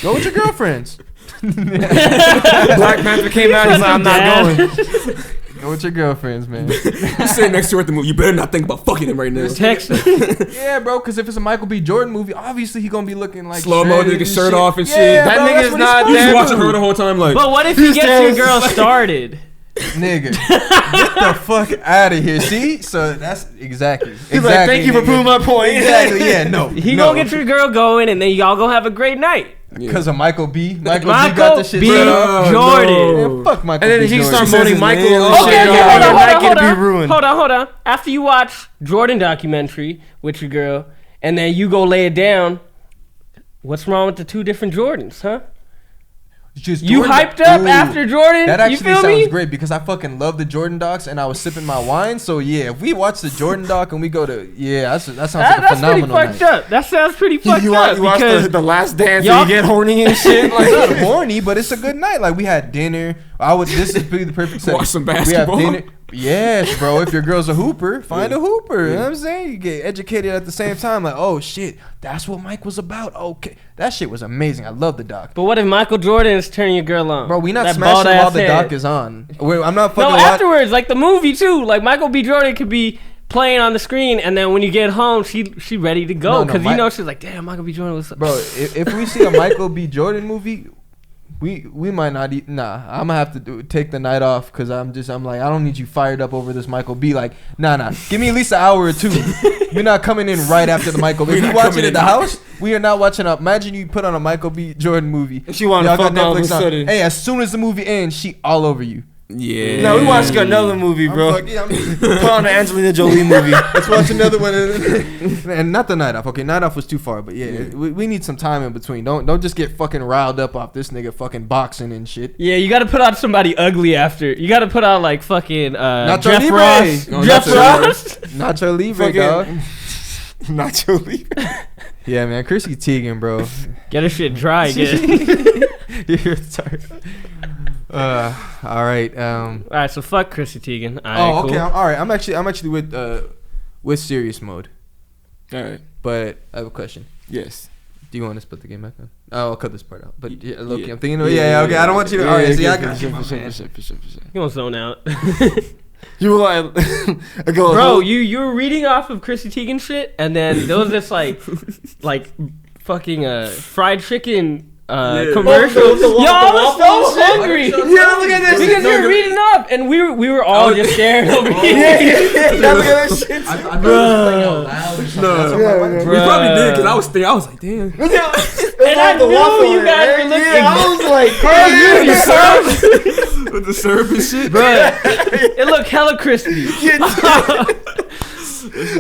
C: Go with your girlfriends.
E: Black Panther came out. He's like, I'm not going.
C: Go with your girlfriends, man.
D: You sitting next to her at the movie. You better not think about fucking him right now.
B: Text.
C: Yeah, bro, because if it's a Michael B. Jordan movie, obviously he gonna be looking like
D: Slow-mo,
C: shredded
D: nigga,
C: and
D: shirt
C: shit.
D: off and shit.
C: Yeah,
E: That
C: bro,
E: nigga's
C: that's what he's
E: not
C: supposed
D: He's
C: to
E: that-
D: watching her the whole time like.
B: But what if he gets your girl started?
C: Nigga, get the fuck out of here. See? So that's exactly.
E: He's like, thank you for proving my point.
C: Exactly, yeah, no.
B: He
C: no.
B: gonna get your girl going, and then y'all gonna have a great night.
C: Because of Michael B. Michael B.
B: Michael
C: got the shit
B: B.
C: set up.
B: Jordan.
C: Man, fuck Michael
E: And then
C: B.
E: he
C: Jordan.
E: start
D: She says
E: moaning
D: his
E: Michael.
D: name.
E: and
D: Okay,
E: shit,
B: Okay,
E: your
B: hold
E: night
B: on.
E: can be ruined.
B: Hold on. After you watch Jordan documentary with your girl, and then you go lay it down, what's wrong with the two different Jordans, huh?
C: Just
B: You
C: Jordan-
B: hyped up
C: Ooh.
B: after Jordan?
C: That
B: You
C: actually
B: feel
C: sounds
B: me?
C: great because I fucking love the Jordan docs and I was sipping my wine. So yeah, if we watch the Jordan doc and we go to that sounds like a
B: That's pretty
C: phenomenal
B: fucked
C: night.
B: up. That sounds pretty fucked
E: You
B: up.
E: watch
B: because
E: the Last Dance
B: y'all-
E: and you get horny and shit.
C: It's
E: Like,
C: not horny, but it's a good night. Like we had dinner. This would be the perfect setting.
D: Watch some
C: We
D: basketball.
C: have dinner. Yes, bro. If your girl's a hooper, find a hooper. You know what I'm saying? You get educated at the same time. Like, oh shit, that's what Mike was about. Okay, that shit was amazing. I love the doc.
B: But what if Michael Jordan is turning your girl on?
C: Bro, we not
B: That
C: smashing
B: bald-ass
C: while the
B: head.
C: doc is on. I'm not fucking.
B: No, afterwards, like the movie too. Like Michael B. Jordan could be playing on the screen, and then when you get home, she ready to go
C: No,
B: because
C: Mi-
B: she's like, damn, Michael B. Jordan was.
C: Bro, if we see a Michael B. Jordan movie, we might not. Nah, I'm gonna have to take the night off because I'm like, I don't need you fired up over this Michael B. Like, nah. Give me at least an hour or two. You're not coming in right after the Michael. If you watch it at the house, we are not watching up. Imagine you put on a Michael B. Jordan movie.
E: And she wanted to
C: Y'all got
E: fuck all of a
C: Netflix on.
E: sudden.
C: Hey, as soon as the movie ends, she all over you.
D: Yeah.
E: No, we watched another movie, bro.
C: I'm
E: Put on the Angelina Jolie movie.
C: Let's watch another one, and not the night off. Okay, night off was too far, but yeah, we need some time in between. Don't just get fucking riled up off this nigga fucking boxing and shit.
B: Yeah, you got to put out somebody ugly after. You got to put out like fucking
C: Nacho
B: Jeff
C: Libre.
B: Ross.
C: Oh,
B: Jeff
C: Nacho
B: Ross.
C: Nacho Libre,
E: Fucking-
C: dog.
E: Nacho Libre.
C: Yeah, man, Chrissy Teigen, bro.
B: Get her shit dry again.
C: You're sorry. All right.
B: All right, so fuck Chrissy Teigen. All right,
C: Oh, okay.
B: cool.
C: All right. I'm actually with serious mode,
D: All right.
C: but I have a question.
D: Yes.
C: Do you want to split the game back on? Oh, I'll cut this part out. But yeah, look,
D: Yeah.
C: I'm thinking. Yeah, okay. I don't want you to. All right. See, I got you,
D: for
C: my
D: sure,
C: man.
D: for sure.
B: You gonna zone out.
E: You were like, I go,
B: Bro, you were reading off of Chrissy Teigen shit, and then there was this like fucking fried chicken commercial.
E: Oh, the
B: Yo, I was
E: waffles?
B: so hungry.
E: Yeah, look at this.
B: Because you were reading up, and we were all just staring over here.
E: Yeah, look at that shit.
D: We probably did because I was thinking. I was like, damn.
B: And I knew you guys were looking.
E: Yeah, I was like,
D: With the syrup and shit.
B: Bro, it looked hella crispy.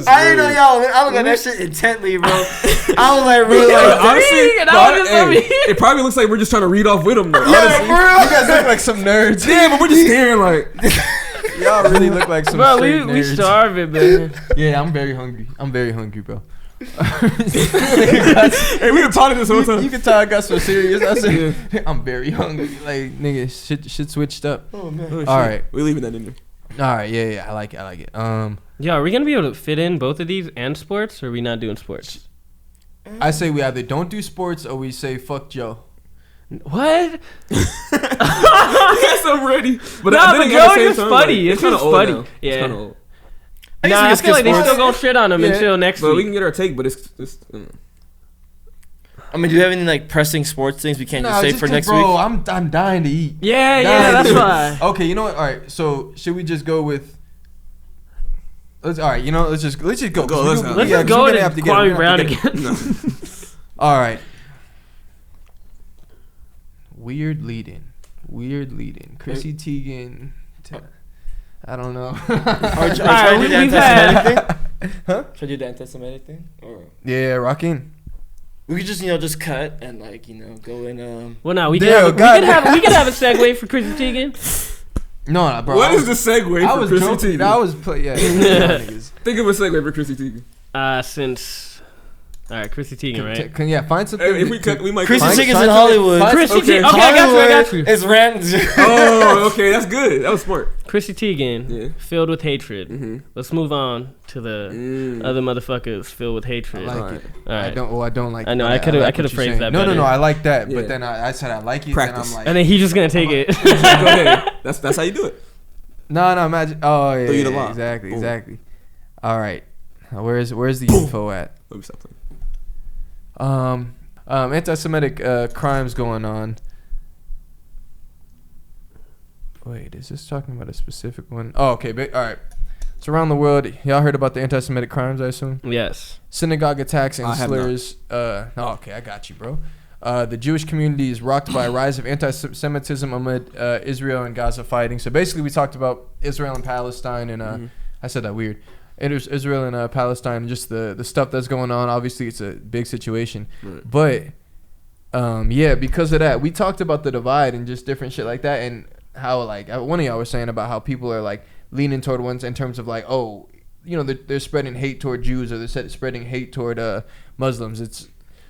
E: I didn't know y'all. I look at that shit intently, bro. I was like, really, like,
D: Honestly,
B: and I was just over here.
D: it probably looks like we're just trying to read off with them, though.
E: yeah,
D: Honestly.
E: bro.
C: You guys look like some nerds.
D: Yeah, but we're just staring like.
C: Y'all really look like some
B: Bro,
C: straight
B: we
C: nerds.
B: starving, man.
C: Yeah, I'm very hungry, bro.
D: Hey, we were talking this whole time.
C: You can tell I got so serious. I said, I'm very hungry. Like, nigga, shit switched up.
E: Oh, man.
C: All right.
D: We're leaving that in there.
C: All right, yeah, I like it.
B: Yeah, are we gonna be able to fit in both of these and sports, or are we not doing sports?
C: I say we either don't do sports or we say fuck Joe.
B: What?
D: Yes, I'm ready.
B: But
D: then again, at the
B: Joe
D: same
B: is
D: time,
B: funny.
D: like,
B: It's
D: kinda
B: just
D: old
B: funny.
D: now. It's
B: Yeah.
D: kinda old.
E: I guess
B: Nah,
E: we
B: I
E: just
B: feel like they
E: skip
B: still
E: sports.
B: gonna shit on him
C: Yeah.
B: until next
D: But we
B: week.
D: can get our take, but it's
E: I mean, do you have any like pressing sports things we can't
C: Nah,
E: just say
C: just
E: for
C: 'cause,
E: next
C: bro,
E: week?
C: I'm dying to eat.
B: Yeah,
C: Dying
B: that's
C: to eat.
B: why.
C: Okay, you know what? All right, so should we just go with? Let's all right. You know, let's just go.
D: Let's
B: Let's
D: go.
B: just go
C: we're
B: to
C: gonna have to get it.
B: Kwame
C: We're
B: Brown
C: gonna have to get it.
B: again.
C: All right. Weird lead-in. Chrissy Teigen. I don't know.
E: Or should
B: Alright,
E: I do the
B: we've
E: anti-Semitic
B: had-
E: thing?
C: Huh?
E: Should I do the anti-Semitic thing? Or
C: Yeah, rocking.
E: we could just just cut and go in.
B: Well, no, we
C: Damn,
B: could
C: God.
B: have a segue for Chrissy Teigen.
C: No, bro.
D: What is the segue
C: I
D: for
C: was
D: Chrissy
C: joking.
D: Teigen?
C: I was yeah. Niggas.
D: Think of a segue for Chrissy Teigen.
B: Since all right, Chrissy Teigen, right?
C: Can find something.
D: Hey, if we cut, we might.
E: Chrissy
C: Find-
E: Teigen's
C: find
E: in
C: something-
E: Hollywood.
C: find-
B: Chrissy
D: Okay.
B: Teigen. Okay, I got you.
E: It's random.
D: Oh, okay, that's good. That was smart.
B: Chrissy Teigen,
D: Yeah.
B: filled with hatred.
D: Mhm.
B: Let's move on to the other motherfuckers filled with hatred.
C: I like it.
B: All right.
C: I don't like.
B: I know,
C: it.
B: I could've-
C: like
B: I could've
C: what you're
B: phrased
C: saying.
B: that
C: No,
B: better.
C: I like that.
D: Yeah.
C: But then I said I like it.
D: Practice.
C: And I'm like,
B: And then he's just gonna take it.
D: Go ahead. That's how you do it.
C: no, imagine. Oh yeah,
D: Throw you the
C: yeah,
D: line.
C: exactly,
D: Boom.
C: exactly. All right, where's the info at?
D: Let me stop playing.
C: Anti-Semitic crimes going on. Wait, is this talking about a specific one? Oh, okay. All right. So around the world, y'all heard about the anti-Semitic crimes, I assume?
B: Yes.
C: Synagogue attacks and
D: I have not.
C: slurs. Okay, I got you, bro. The Jewish community is rocked by a rise of anti-Semitism amid Israel and Gaza fighting. So basically, we talked about Israel and Palestine, and I said that weird. Israel and Palestine, and just the stuff that's going on. Obviously, it's a big situation, but yeah, because of that, we talked about the divide and just different shit like that, and how like one of y'all was saying about how people are like leaning toward ones in terms of like, oh, you know, they're spreading hate toward Jews, or they're spreading hate toward Muslims. It's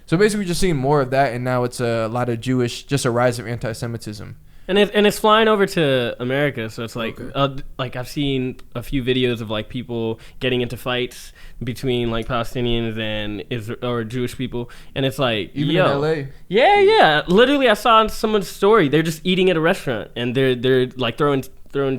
C: so basically we're just seeing more of that, and now it's a lot of just a rise of anti-Semitism,
B: And it's flying over to America, so it's like like I've seen a few videos of like people getting into fights between like Palestinians and or Jewish people, and it's like
C: Even in LA.
B: Yeah. Literally, I saw on someone's story they're just eating at a restaurant and they're like throwing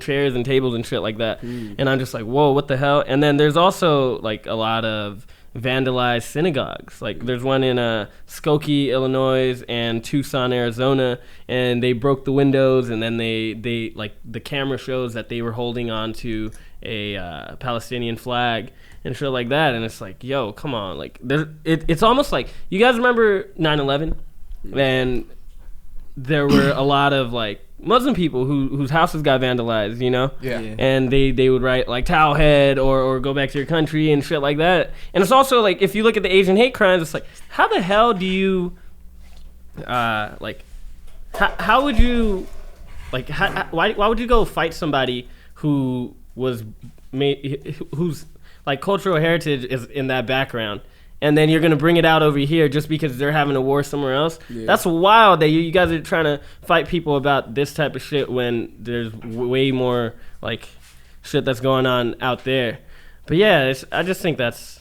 B: chairs and tables and shit like that, and I'm just like, whoa, what the hell? And then there's also like a lot of vandalized synagogues. Like there's one in Skokie, Illinois, and Tucson, Arizona, and they broke the windows, and then they like the camera shows that they were holding on to a Palestinian flag and shit like that, and it's like, yo, come on, like it's almost like, you guys remember 9/11, and there were a lot of like Muslim people whose houses got vandalized, you know?
C: Yeah.
B: And they would write like Towelhead or go back to your country and shit like that. And it's also like, if you look at the Asian hate crimes, it's like, how the hell do you like how would you like why would you go fight somebody who was whose like cultural heritage is in that background, and then you're gonna bring it out over here just because they're having a war somewhere else? Yeah. That's wild that you guys are trying to fight people about this type of shit when there's way more like shit that's going on out there. But yeah, I just think that's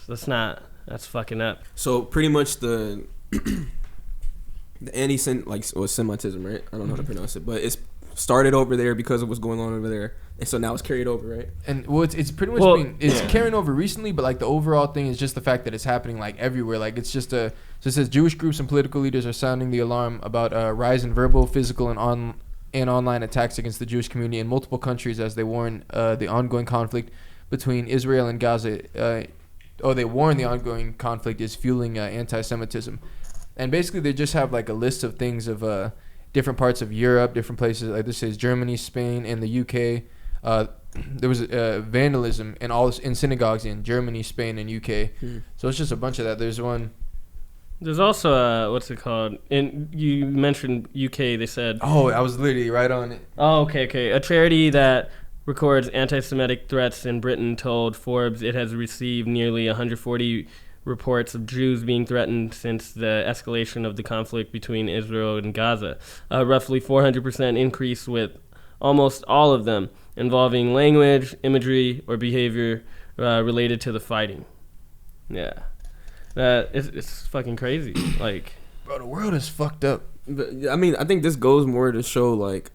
B: fucking up.
D: So pretty much the Semitism, right? I don't know how to pronounce it, but it's started over there because of what's going on over there, and so now it's carried over, right?
C: And it's pretty much carrying over recently, but like the overall thing is just the fact that it's happening like everywhere. Like it's just so it says Jewish groups and political leaders are sounding the alarm about rise in verbal, physical, and online attacks against the Jewish community in multiple countries as they warn the ongoing conflict between Israel and Gaza. They warn the ongoing conflict is fueling anti-Semitism, and basically they just have like a list of things of different parts of Europe, different places. Like this says Germany, Spain, and the UK. There was vandalism in synagogues in Germany, Spain, and UK. So it's just a bunch of that. There's one.
B: There's also what's it called? You mentioned UK. They said.
C: Oh, I was literally right on it.
B: Oh, okay. A charity that records anti-Semitic threats in Britain told Forbes it has received nearly 140 reports of Jews being threatened since the escalation of the conflict between Israel and Gaza. A roughly 400% increase, with almost all of them involving language, imagery, or behavior related to the fighting. Yeah. It's fucking crazy. Like,
C: bro, the world is fucked up.
D: But, I mean, I think this goes more to show like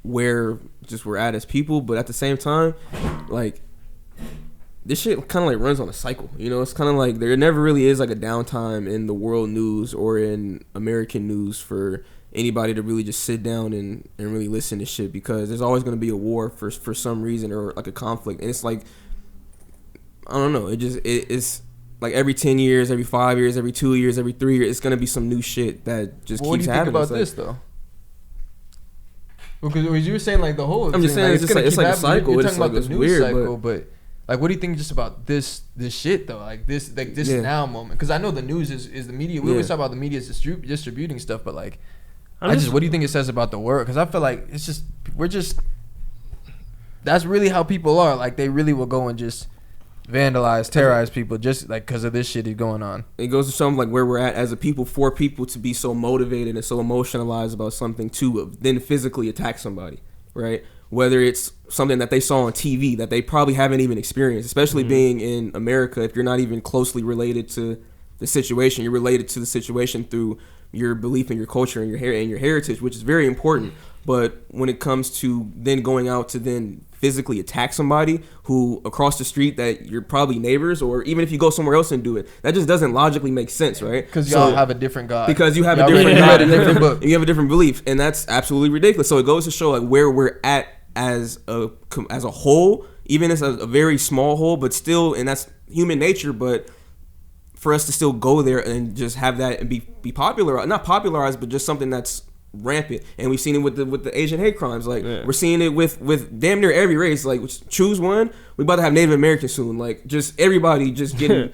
D: where just we're at as people, but at the same time, like, this shit kind of like runs on a cycle, you know? It's kind of like there never really is like a downtime in the world news or in American news for anybody to really just sit down and really listen to shit, because there's always going to be a war for some reason, or like a conflict. And it's like, I don't know, it's like every 10 years, every 5 years, every 2 years, every 3 years, it's going to be some new shit that just keeps happening. What do you think
C: about this though? Because you were saying like the whole
D: I'm just saying like, it's like a cycle.
C: You're talking
D: like
C: about the news weird, cycle, but like, what do you think just about this shit though? Like this now moment? Because I know the news is the media. We always talk about the media distributing stuff, but like, what do you think it says about the world? Because I feel like that's really how people are. Like, they really will go and just vandalize, terrorize people just like because of this shit is going on.
D: It goes to show them like where we're at as a people, for people to be so motivated and so emotionalized about something to then physically attack somebody, right? Whether it's something that they saw on TV that they probably haven't even experienced, especially being in America. If you're not even closely related to the situation, you're related to the situation through your belief in your culture and your heritage, which is very important. But when it comes to then going out to then physically attack somebody who across the street that you're probably neighbors, or even if you go somewhere else and do it, that just doesn't logically make sense, right?
C: Because y'all have a different God.
D: Because you have a different God, a different book. You have a different belief, and that's absolutely ridiculous. So it goes to show like where we're at as a whole, even as a very small whole, but still, and that's human nature. But for us to still go there and just have that and be popular, not popularized, but just something that's rampant. And we've seen it with the Asian hate crimes. Like, we're seeing it with damn near every race. Like, choose one. We about to have Native Americans soon. Like, just everybody just getting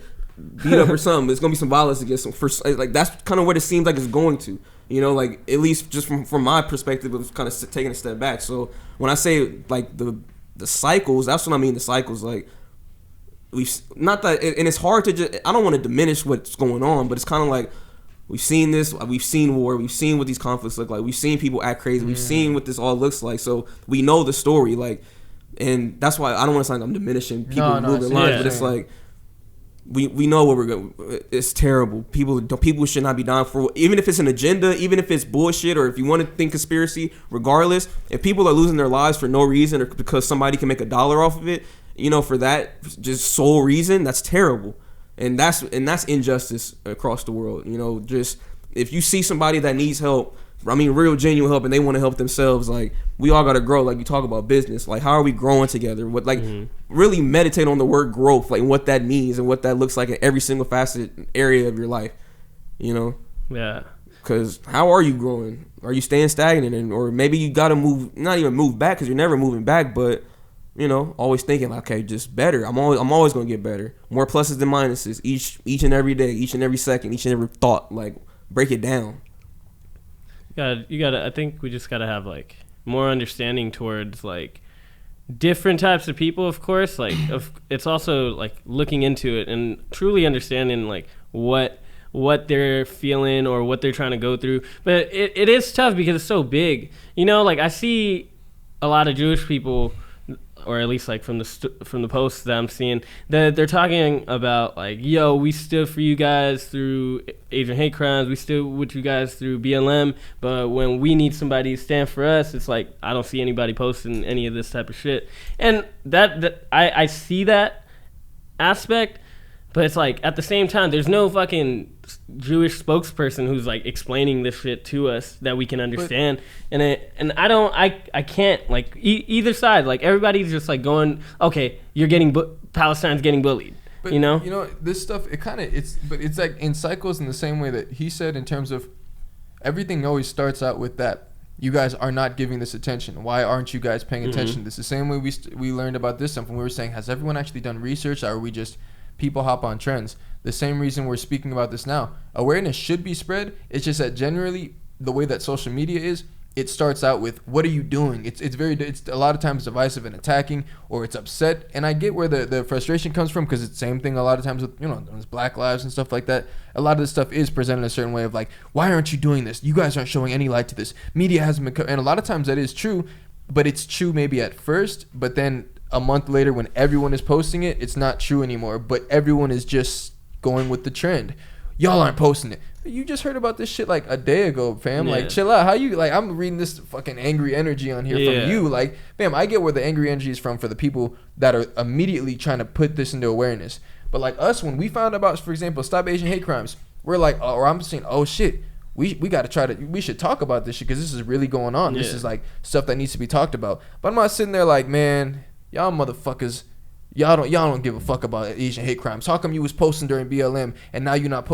D: beat up or something. It's gonna be some violence against them. Like, that's kind of what it seems like it's going to. You know, like, at least just from my perspective of kind of taking a step back. So when I say like the cycles, that's what I mean. The cycles, like, we've not that, and it's hard to just. I don't want to diminish what's going on, but it's kind of like We've seen this. We've seen war. We've seen what these conflicts look like. We've seen people act crazy. We've seen what this all looks like. So we know the story. Like, and that's why I don't want to sound like I'm diminishing people moving lines, but it's like we know what we're going. It's terrible. People should not be down for, even if it's an agenda, even if it's bullshit, or if you want to think conspiracy. Regardless, if people are losing their lives for no reason or because somebody can make $1 off of it, you know, for that just sole reason, that's terrible. And that's injustice across the world. You know, just if you see somebody that needs help, I mean, real genuine help, and they want to help themselves, like, we all gotta grow. Like, you talk about business, like, how are we growing together? What, like, really meditate on the word growth, like what that means and what that looks like in every single facet area of your life. You know? Yeah. Because how are you growing? Are you staying stagnant, or maybe you gotta move, not even move back, because you're never moving back, but you know, always thinking, like, okay, just better. I'm always gonna get better. More pluses than minuses each and every day, each and every second, each and every thought. Like, break it down.
B: You gotta. I think we just gotta have like more understanding towards like different types of people. Of course, like it's also like looking into it and truly understanding like what they're feeling or what they're trying to go through. But it is tough because it's so big. You know, like I see a lot of Jewish people, or at least like from the posts that I'm seeing, that they're talking about like, yo, we stood for you guys through Asian hate crimes, we stood with you guys through BLM, but when we need somebody to stand for us, it's like I don't see anybody posting any of this type of shit. And that I see that aspect, but it's like at the same time, there's no fucking Jewish spokesperson who's like explaining this shit to us that we can understand. I can't like either side. Like everybody's just like going, okay, you're getting Palestine's getting bullied.
C: But,
B: you know,
C: this stuff. It's like in cycles in the same way that he said in terms of everything always starts out with that. You guys are not giving this attention. Why aren't you guys paying attention? This is the same way we learned about this stuff when we were saying, has everyone actually done research, or are we just people hop on trends? The same reason we're speaking about this now. Awareness should be spread. It's just that generally the way that social media is, it starts out with, what are you doing? It's a lot of times divisive and attacking, or it's upset. And I get where the frustration comes from, because it's the same thing a lot of times with, you know, there's Black Lives and stuff like that. A lot of this stuff is presented a certain way of like, why aren't you doing this? You guys aren't showing any light to this. Media hasn't been, and a lot of times that is true, but it's true maybe at first, but then a month later when everyone is posting it, it's not true anymore, but everyone is just going with the trend. Y'all aren't posting it. You just heard about this shit like a day ago, fam. Like, chill out. How you, like, I'm reading this fucking angry energy on here from you. Like, fam, I get where the angry energy is from for the people that are immediately trying to put this into awareness. But like us, when we found about, for example, Stop Asian Hate Crimes, we're like, or I'm saying, oh shit, we got to we should talk about this shit, because this is really going on. This is like stuff that needs to be talked about. But I'm not sitting there like, man, y'all motherfuckers, y'all don't give a fuck about Asian hate crimes. How come you was posting during BLM and now you're not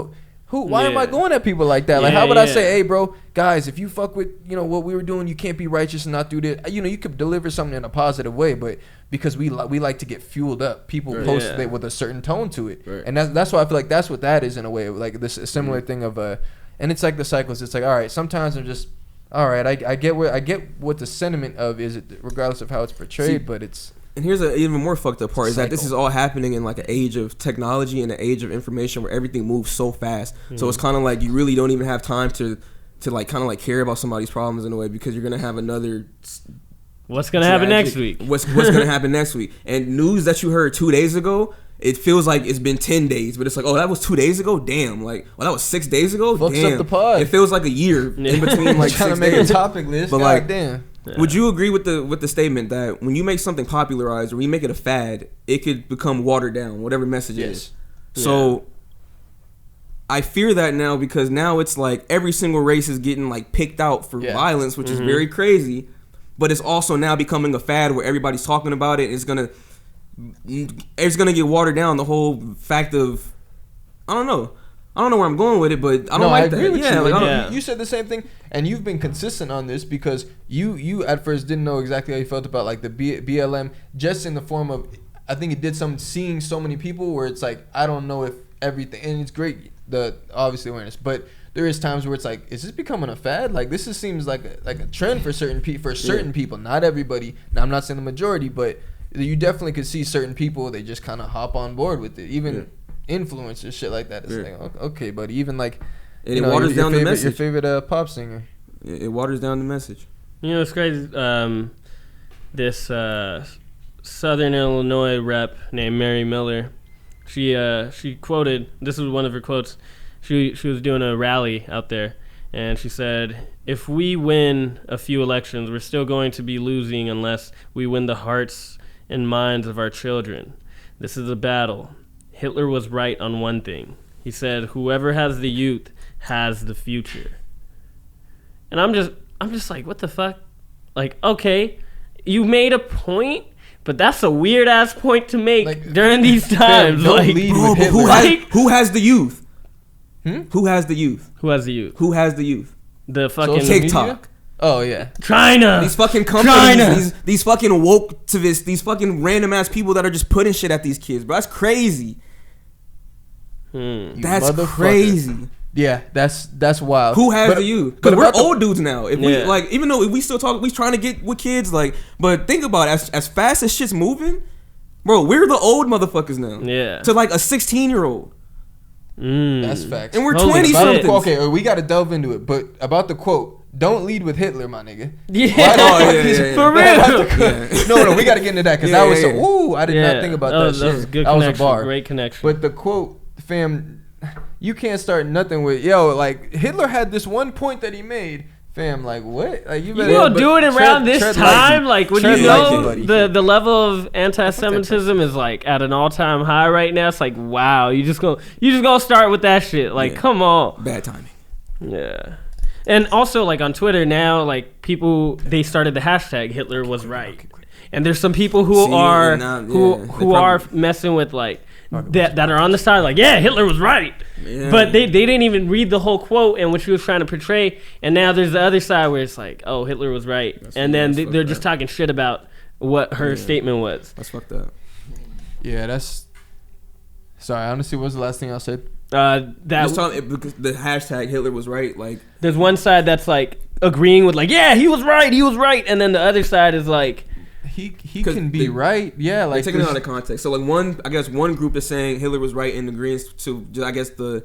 C: why am I going at people like that? Like, how would I say, hey, bro, guys, if you fuck with, you know, what we were doing, you can't be righteous and not do this. You know, you could deliver something in a positive way, but because we like to get fueled up, people post it with a certain tone to it. And that's why I feel like that's what that is in a way. Like this similar thing of, and it's like the cycles. It's like, all right, sometimes I'm just, all right, I get what the sentiment of is, regardless of how it's portrayed, but it's.
D: And here's an even more fucked up part, is that this is all happening in like an age of technology and an age of information where everything moves so fast. So it's kind of like you really don't even have time to like kind of like care about somebody's problems in a way, because you're gonna have another.
B: What's gonna happen next week?
D: What's gonna happen next week? And news that you heard 2 days ago, it feels like it's been 10 days, but it's like, oh, that was 2 days ago. Damn, like, well, that was 6 days ago.
C: Fucks
D: Damn,
C: up the pod.
D: It feels like a year in between like
C: trying
D: 6
C: to make
D: days.
C: a topic list,
D: but
C: God
D: like,
C: damn.
D: Would you agree with the statement that when you make something popularized or when you make it a fad, it could become watered down, whatever message it is? So I fear that now, because now it's like every single race is getting like picked out for violence, which is very crazy. But it's also now becoming a fad where everybody's talking about it. It's gonna get watered down. The whole fact of, I don't know where I'm going with it, but I don't like that.
C: I agree with you. You said the same thing, and you've been consistent on this, because you at first didn't know exactly how you felt about like the BLM, just in the form of, I think it did some seeing so many people where it's like, I don't know if everything, and it's great, the obviously awareness, but there is times where it's like, is this becoming a fad? Like, this seems like a trend for certain people, not everybody. Now, I'm not saying the majority, but you definitely could see certain people, they just kind of hop on board with it, even influencers, shit like that. It's like, okay, buddy, even like
D: And it waters down the message.
C: Your favorite pop singer.
D: It waters down the message.
B: You know, it's crazy. This Southern Illinois rep named Mary Miller, she quoted. This was one of her quotes. She was doing a rally out there, and she said, "If we win a few elections, we're still going to be losing unless we win the hearts and minds of our children. This is a battle. Hitler was right on one thing. He said, whoever has the youth has the future." And I'm just like, what the fuck? Like, okay, you made a point, but that's a weird ass point to make during these times.
C: Don't
B: like,
C: lead
D: Bro,
C: with
D: but
C: Hitler.
D: who has the youth?
C: Hmm?
D: Who has the youth?
B: Who has the youth?
D: Who has the youth?
B: The fucking
D: TikTok.
C: Oh yeah.
B: China.
D: These fucking companies, these fucking woke activists, these fucking random ass people that are just putting shit at these kids, bro. That's crazy. That's
C: motherfucker.
D: crazy.
C: Yeah, that's wild.
D: Who has the youth? Because we're
C: about the-
D: old dudes now. If we like, even though we still talk, we trying to get with kids. Like, but think about it. As fast as shit's moving, bro, we're the old motherfuckers now.
B: Yeah.
D: To like a 16-year-old.
C: That's facts.
D: And we're
B: Holy
D: 20
B: shit.
D: something.
C: Okay, we got to delve into it. But about the quote, don't lead with Hitler, my nigga.
B: Yeah.
D: For
B: real.
C: No, we got to get into that because that was so. I did not think about that.
B: That was
C: shit.
B: good
C: That was a
B: connection.
C: bar.
B: Great connection.
C: But the quote, fam, you can't start nothing with like Hitler had this one point that he made. Fam, like what? Like
B: you gonna do it around this time? Like when you know the level of anti-Semitism is like at an all-time high right now. It's like wow, you just gonna start with that shit. Like come on.
D: Bad timing.
B: Yeah. And also like on Twitter now, like people they started the hashtag Hitler was right. And there's some people who are messing with like that are on the side like Hitler was right. Yeah. But they didn't even read the whole quote and what she was trying to portray. And now there's the other side where it's like, oh, Hitler was right. And then they're just talking shit about what her statement was.
D: That's fucked up.
C: Yeah, that's. Sorry, honestly, what was the last thing I said?
D: Because the hashtag Hitler was right. Like,
B: there's one side that's like agreeing with like, yeah, he was right, and then the other side is like,
C: he can be right. Yeah, like
D: taking it out of context. So like one group is saying Hitler was right in agreement to I guess the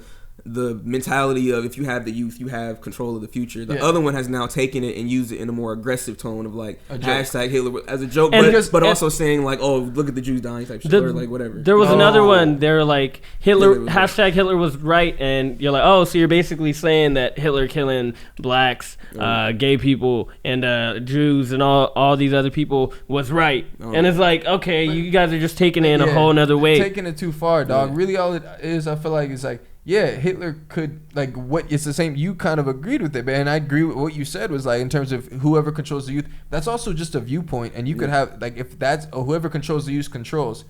D: mentality of if you have the youth, you have control of the future. The other one has now taken it and used it in a more aggressive tone of like hashtag Hitler as a joke, but also saying like, oh, look at the Jews dying type shit or like whatever.
B: There was another one. They were like hashtag Hitler was right, and you're like, oh, so you're basically saying that Hitler killing blacks, gay people, and Jews and all these other people was right. And it's like, okay, you guys are just taking it in a whole nother way.
C: Taking it too far, dog. Really, all it is, I feel like, is like. Yeah, Hitler could, like, what, it's the same, you kind of agreed with it, man, and I agree with what you said was, like, in terms of whoever controls the youth, that's also just a viewpoint, and you could have, like, if that's, whoever controls the youth controls,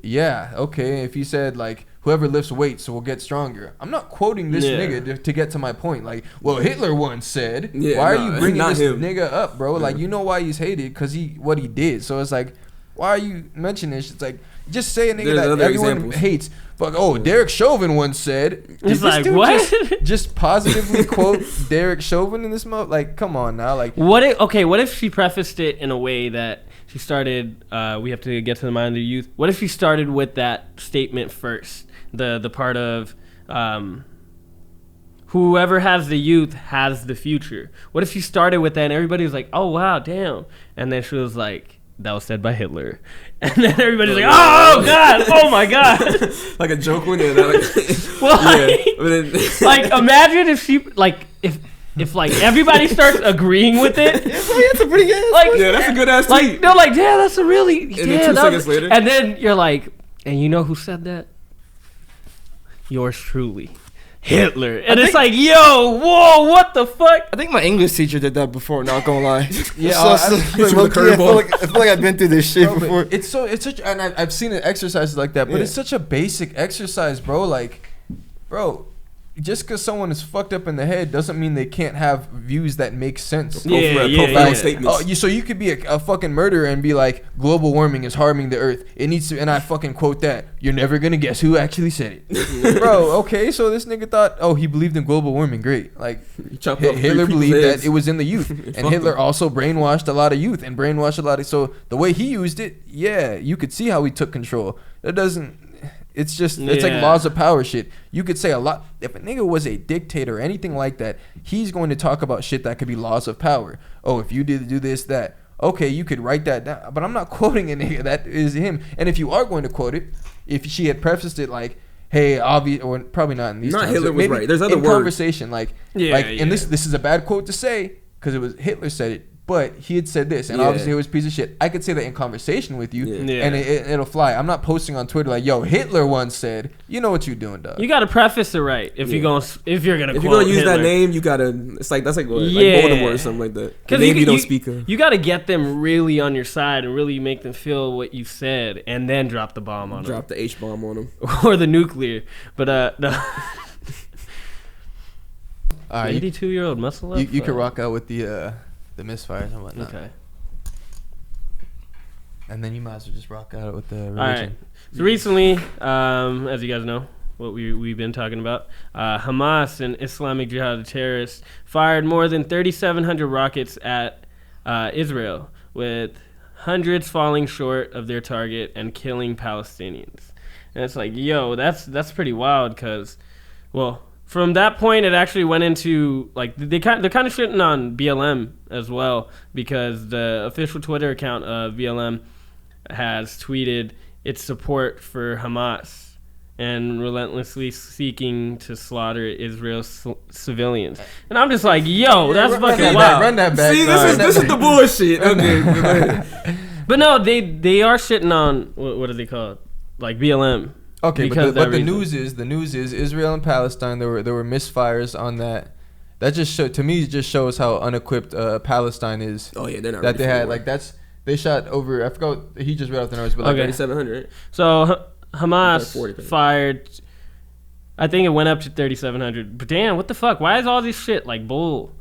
C: yeah, okay, if you said, like, whoever lifts weights will get stronger, I'm not quoting this nigga to get to my point, like, well, Hitler once said, why are you bringing this nigga up, bro, like, you know why he's hated, because what he did, so it's like, why are you mentioning this? It's like, just say a nigga that everyone hates. Fuck, Derek Chauvin once said.
B: It's like, what?
C: Just positively quote Derek Chauvin in this mode? Like, come on now. Like,
B: what if she prefaced it in a way that she started, we have to get to the mind of the youth. What if she started with that statement first? The part of, whoever has the youth has the future. What if she started with that and everybody was like, oh, wow, damn. And then she was like, that was said by Hitler. And then everybody's like, oh, God, oh, my God.
D: Like a joke one? Yeah,
B: like, imagine if she, like, if like, everybody starts agreeing with it.
E: That's a pretty good
B: like,
D: that's a good-ass
B: like,
D: tweet.
B: they're like, yeah, that's a really,
D: and then 2 seconds later.
B: And then you're like, and you know who said that? Yours truly. Hitler. And it's like, yo, whoa, what the fuck?
E: I think my English teacher did that before, not gonna lie.
C: Yeah,
E: I feel like I've been through this shit before.
C: It's such, and I've seen exercises like that, but it's such a basic exercise, bro. Like, bro, just because someone is fucked up in the head doesn't mean they can't have views that make sense.
D: Profound statements.
C: So you could be a fucking murderer and be like, global warming is harming the earth. It needs to, and I fucking quote that. You're never gonna guess who actually said it. Bro, okay, so this nigga thought, he believed in global warming. Great. Like, Hitler believed that it was in the youth. And Hitler also brainwashed a lot of youth and brainwashed a lot of, so the way he used it, you could see how he took control. That doesn't, It's just it's like laws of power shit. You could say a lot. If a nigga was a dictator or anything like that, he's going to talk about shit that could be laws of power. Oh, if you did do this, that. Okay, you could write that down, but I'm not quoting a nigga. That is him. And if you are going to quote it, if she had prefaced it like, "Hey, obvious," or probably not in these.
D: Not
C: terms,
D: Hitler was right. There's other
C: in
D: words.
C: Conversation and this is a bad quote to say because it was Hitler said it, but he had said this, and obviously it was a piece of shit. I could say that in conversation with you, and it'll fly. I'm not posting on Twitter like, "Yo, Hitler once said," you know what you're doing, dog.
B: You gotta preface it right if you're gonna
D: if you're gonna use
B: Hitler.
D: that name, you gotta. It's like that's like Voldemort or something like that. The name you don't speak of.
B: You gotta get them really on your side and really make them feel what you said, and then drop the bomb on them.
D: Drop the H bomb on them
B: or the nuclear. But no. 82-year-old muscle up.
C: You can rock out with the misfires and whatnot.
B: Okay.
C: And then you might as well just rock out with the religion.
B: All right. So recently, as you guys know, what we've been talking about, Hamas and Islamic Jihad terrorists fired more than 3,700 rockets at Israel, with hundreds falling short of their target and killing Palestinians. And it's like, yo, that's pretty wild because, well, from that point, it actually went into, like, they're kind of shitting on BLM as well, because the official Twitter account of BLM has tweeted its support for Hamas and relentlessly seeking to slaughter Israel's civilians. And I'm just like, yo, that's fucking wild.
C: Run that back.
D: See, this is the bullshit. Okay.
B: But no, they are shitting on, what do they call it? Like BLM.
C: Okay, but the news is Israel and Palestine. There were misfires on that. That just shows how unequipped Palestine is.
D: Oh yeah, they're not.
C: That they had they shot over. I forgot. He just read off the numbers, but like
D: 3,700.
B: So Hamas fired. I think it went up to 3,700. But damn, what the fuck? Why is all this shit like bull?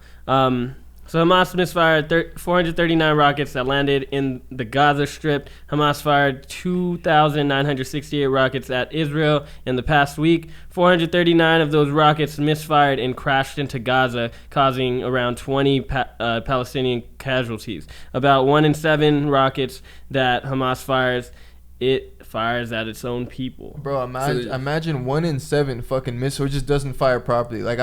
B: So Hamas misfired 439 rockets that landed in the Gaza Strip. Hamas fired 2,968 rockets at Israel in the past week. 439 of those rockets misfired and crashed into Gaza, causing around 20 Palestinian casualties. About 1 in 7 rockets that Hamas fires, it fires at its own people.
C: Bro, imagine 1 in 7 fucking miss or just doesn't fire properly. Like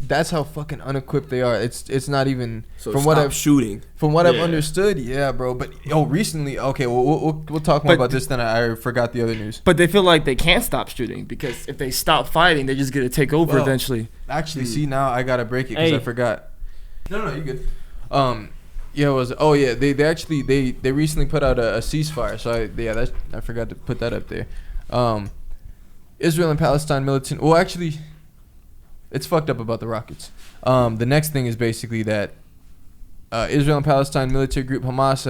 C: that's how fucking unequipped they are. It's not even from what I've understood. Yeah, bro. But recently, okay, we'll talk more about this. Then I forgot the other news.
E: But they feel like they can't stop shooting because if they stop fighting, they're just gonna take over eventually.
C: Actually, see now I gotta break it because I forgot. No, you good. They recently put out a ceasefire. So I forgot to put that up there. Israel and Palestine militant. Well, actually, it's fucked up about the rockets. The next thing is basically that Israel and Palestine military group Hamas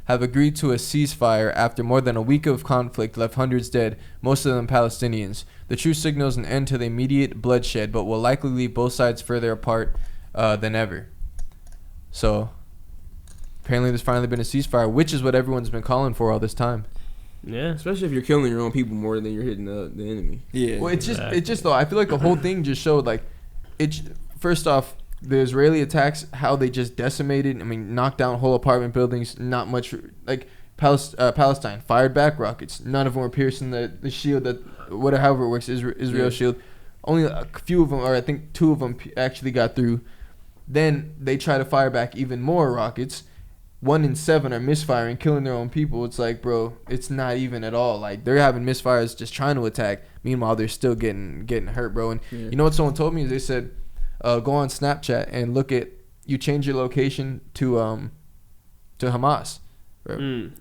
C: have agreed to a ceasefire after more than a week of conflict left hundreds dead, most of them Palestinians. The truce signals an end to the immediate bloodshed, but will likely leave both sides further apart than ever. So apparently there's finally been a ceasefire, which is what everyone's been calling for all this time.
B: Yeah,
D: especially if you're killing your own people more than you're hitting the enemy.
C: Yeah. Well, it just though I feel like the whole thing just showed like first off, the Israeli attacks, how they just decimated. I mean, knocked down whole apartment buildings. Not much like Palestine fired back rockets. None of them were piercing the shield however it works, Israel shield. Only a few of them, or I think 2 of them actually got through. Then they try to fire back even more rockets. 1 in 7 are misfiring, killing their own people. It's like, bro, it's not even at all. Like, they're having misfires just trying to attack. Meanwhile, they're still getting hurt, bro. And you know what someone told me is they said, go on Snapchat and look at, you change your location to Hamas.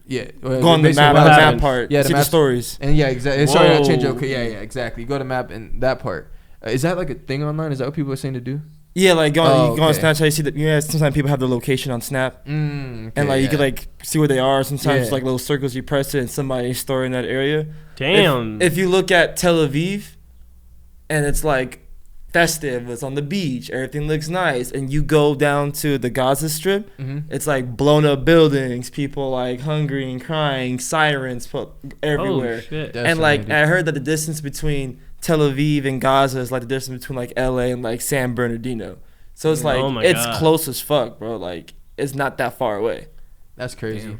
C: Yeah.
E: Go on the map part.
C: Yeah,
E: see the stories.
C: And yeah, exactly. Sorry, I changed it. Okay, yeah, exactly. You go to map and that part. Is that like a thing online? Is that what people are saying to do?
E: Yeah, like go on Snapchat, you see that. Sometimes people have the location on Snap, and like you can like see where they are. Sometimes like little circles, you press it, and somebody's storing that area.
B: Damn.
E: If you look at Tel Aviv, and it's like festive, it's on the beach, everything looks nice, and you go down to the Gaza Strip, it's like blown up buildings, people like hungry and crying, sirens everywhere.
B: Oh, shit.
E: And like I heard that the distance between Tel Aviv and Gaza is like the distance between like LA and like San Bernardino. So it's like it's close as fuck, bro. Like it's not that far away.
C: That's crazy.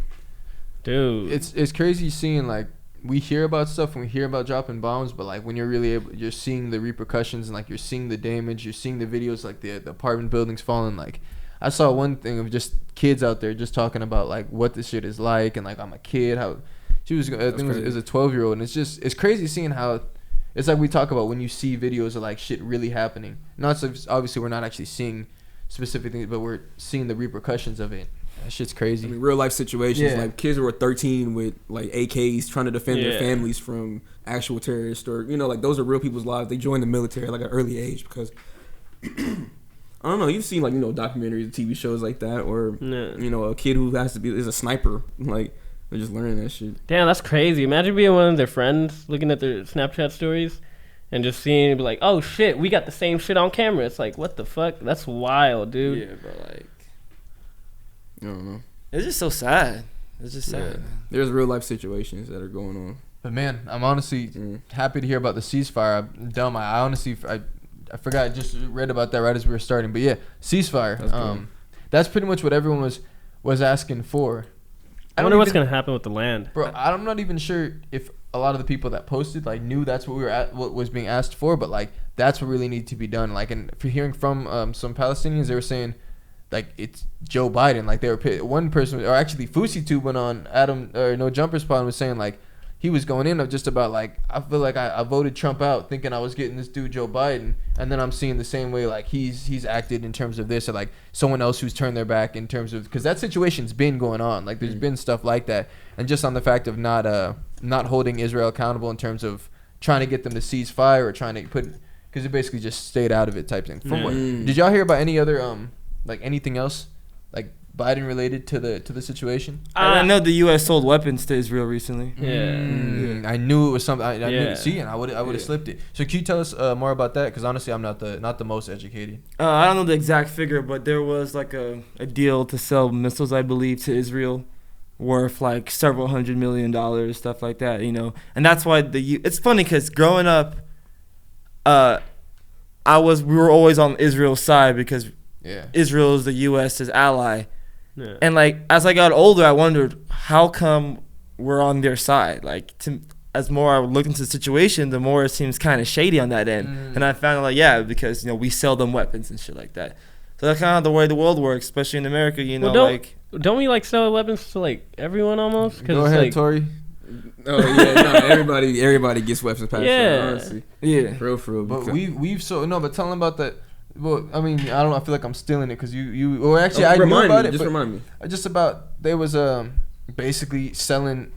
B: Dude.
C: It's crazy seeing like we hear about stuff and we hear about dropping bombs, but like when you're really you're seeing the repercussions and like you're seeing the damage, you're seeing the videos like the apartment buildings falling. Like I saw one thing of just kids out there just talking about like what this shit is like, and like I'm a kid, how she was, I think it was a 12-year-old, and it's crazy seeing how it's like we talk about when you see videos of like shit really happening. Not so obviously we're not actually seeing specific things, but we're seeing the repercussions of it. That shit's crazy.
D: I mean, real life situations, like kids who are 13 with like AKs trying to defend their families from actual terrorists, or like those are real people's lives. They join the military at like an early age because I don't know. You've seen like documentaries, TV shows like that, or a kid who is a sniper. Like they're just learning that shit.
B: Damn, that's crazy. Imagine being one of their friends, looking at their Snapchat stories, and just seeing it be like, oh shit, we got the same shit on camera. It's like, what the fuck? That's wild, dude.
E: Yeah, bro. Like,
D: I don't know.
E: It's just so sad. It's just sad.
D: There's real life situations that are going on.
C: But man, I'm honestly happy to hear about the ceasefire. I'm dumb. I honestly I forgot. I just read about that right as we were starting. But yeah, ceasefire. That's pretty much what everyone was asking for.
B: I wonder what's gonna happen with the land,
C: bro. I'm not even sure if a lot of the people that posted like knew that's what what was being asked for. But like that's what really needed to be done. Like, and for hearing from some Palestinians, they were saying, like, it's Joe Biden. Like, they were one person, or actually FouseyTube went on Adam or No Jumper Spot and was saying like he was going in of just about like, I feel like I voted Trump out thinking I was getting this dude Joe Biden, and then I'm seeing the same way like he's acted in terms of this, or like someone else who's turned their back in terms of, because that situation's been going on. Like there's been stuff like that, and just on the fact of not holding Israel accountable in terms of trying to get them to cease fire or trying to put, because it basically just stayed out of it type thing. From what did y'all hear about any other like anything else like Biden related to the situation?
E: I know the U.S. sold weapons to Israel recently.
C: I knew it was something. I knew. See, and I would have slipped it. So can you tell us more about that? Because honestly, I'm not the most educated.
E: I don't know the exact figure, but there was like a deal to sell missiles, I believe, to Israel, worth like several $100 million, stuff like that. And that's why it's funny because growing up, we were always on Israel's side because Israel is the U.S.'s ally. Yeah. And like as I got older, I wondered how come we're on their side. Like as more I looked into the situation, the more it seems kind of shady on that end. And I found out like because we sell them weapons and shit like that. So that's kind of the way the world works, especially in America.
B: Don't we like sell weapons to like everyone almost?
C: Go ahead, Tori.
D: Oh yeah, no, everybody gets weapons passed. Honestly, for real.
C: But but tell them about that. Well, I mean, I don't know. I feel like I'm stealing it because I knew about it.
D: Just remind me.
C: Just about they was basically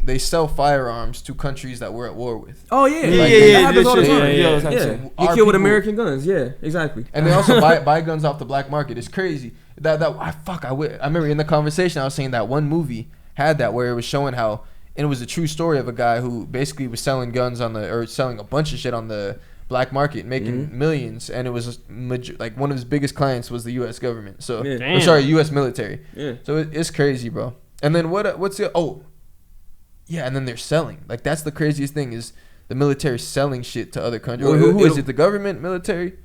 C: they sell firearms to countries that we're at war with.
D: Oh yeah,
C: that
D: happens all the time. You kill with American guns. Yeah, exactly.
C: And they also buy guns off the black market. It's crazy. I remember in the conversation I was saying that one movie had that where it was showing how, and it was a true story of a guy who basically was selling guns or selling a bunch of shit on the black market, making millions, and it was like one of his biggest clients was the U.S. government. So, U.S. military. Yeah. So it's crazy, bro. And then what's the and then they're selling. Like that's the craziest thing is the military selling shit to other countries. Well, who is it? The government, military?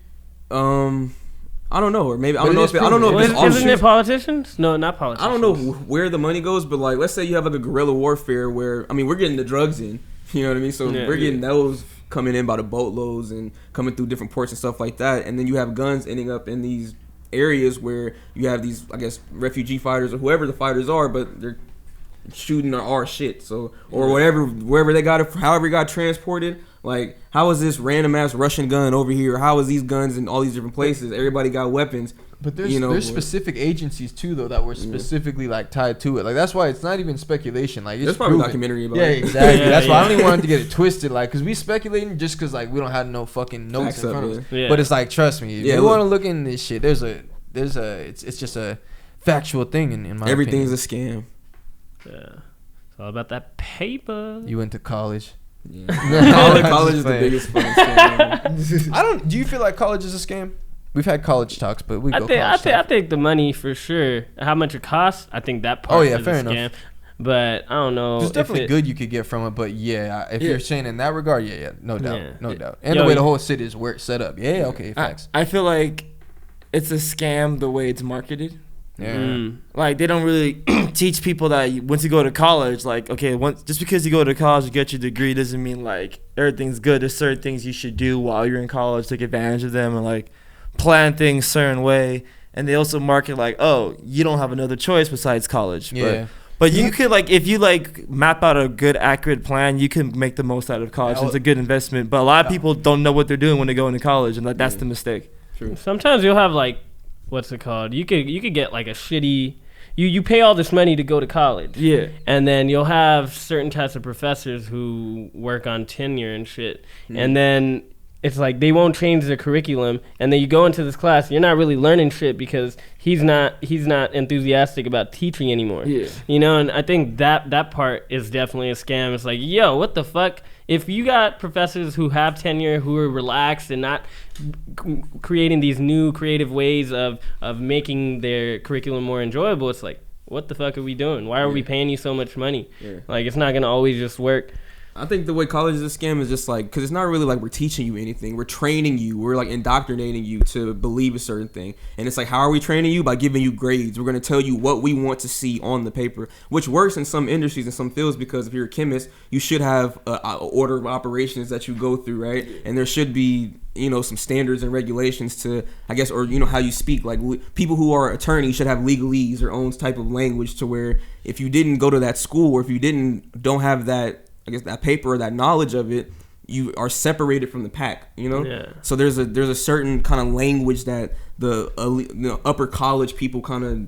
D: I don't know, or maybe I don't know if it's
B: isn't it politicians? No, not politicians.
D: I don't know where the money goes, but like let's say you have like a guerrilla warfare where we're getting the drugs in. You know what I mean? So we're getting those coming in by the boatloads and coming through different ports and stuff like that, and then you have guns ending up in these areas where you have these, I guess, refugee fighters or whoever the fighters are, but they're shooting our shit. So or wherever they got it, however it got transported. Like, how is this random ass Russian gun over here? How is these guns in all these different places? Everybody got weapons.
C: But there's specific agencies too though that were specifically like tied to it. Like that's why it's not even speculation. Like
D: there's probably a documentary about it.
C: Yeah, exactly. That's why I don't even want to get it twisted. Like, cause we speculating just cause like we don't have no fucking notes in front of us. Yeah. But it's like, trust me, if you want to look into this shit, it's just a factual thing in my
D: Everything's
C: opinion.
D: A scam.
B: Yeah, it's all about that paper.
C: You went to college.
D: Yeah. College is the biggest fucking scam.
C: Do you feel like college is a scam? We've had college talks, but
B: I think the money for sure. How much it costs? I think that part is fair a scam. Enough. But I don't know.
C: There's definitely good you could get from it, but if you're saying in that regard, no doubt. And the way the whole city is set up, facts.
E: I feel like it's a scam the way it's marketed.
C: Yeah.
E: Like they don't really teach people that once you go to college, like okay, just because you go to college to get your degree doesn't mean like everything's good. There's certain things you should do while you're in college, take advantage of them, and like plan things certain way. And they also market like, oh, you don't have another choice besides college.
C: Yeah.
E: But you could like if you like map out a good accurate plan, you can make the most out of college. It's a good investment. But a lot of people don't know what they're doing when they go into college, and that's the mistake.
D: True.
B: Sometimes you'll have like, what's it called? You could get like a shitty. You pay all this money to go to college.
E: Yeah.
B: And then you'll have certain types of professors who work on tenure and shit. And then it's like they won't change the curriculum, and then you go into this class, you're not really learning shit because he's not enthusiastic about teaching anymore.
E: Yeah.
B: You know, and I think that part is definitely a scam. It's like, yo, what the fuck? If you got professors who have tenure, who are relaxed and not creating these new creative ways of making their curriculum more enjoyable, it's like, what the fuck are we doing? Why are we paying you so much money?
D: Yeah.
B: Like, it's not going to always just work.
D: I think the way college is a scam is just like, because it's not really like we're teaching you anything. We're training you. We're like indoctrinating you to believe a certain thing. And it's like, how are we training you? By giving you grades. We're going to tell you what we want to see on the paper, which works in some industries and some fields, because if you're a chemist, you should have a order of operations that you go through, right? And there should be, you know, some standards and regulations to, I guess, or, you know, how you speak. Like people who are attorneys should have legalese or own type of language to where if you didn't go to that school or if you don't have that, I guess, that paper or that knowledge of it, you are separated from the pack, you know?
B: Yeah.
D: So there's a certain kind of language that the upper college people kind of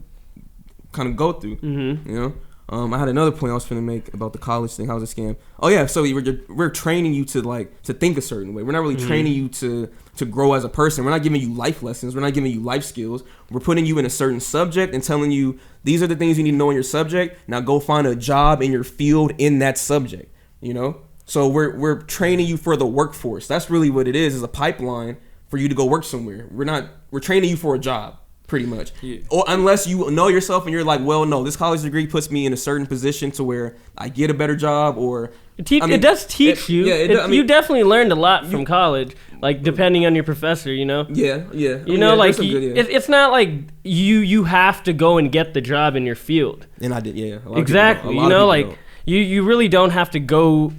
D: go through, you know? I had another point I was finna make about the college thing. How was a scam? Oh yeah, so we're training you to think a certain way. We're not really training you to grow as a person. We're not giving you life lessons. We're not giving you life skills. We're putting you in a certain subject and telling you these are the things you need to know in your subject. Now go find a job in your field in that subject. You know, so we're training you for the workforce. That's really what it is a pipeline for you to go work somewhere. We're training you for a job, pretty much. Yeah. Or unless you know yourself and you're like, well, no, this college degree puts me in a certain position to where I get a better job, or
B: it does teach you. Yeah, you definitely learned a lot from college, like depending on your professor, you know.
D: Yeah.
B: You know, like it's not like you have to go and get the job in your field.
D: And I did, yeah.
B: Exactly. You know, like. You really don't have to go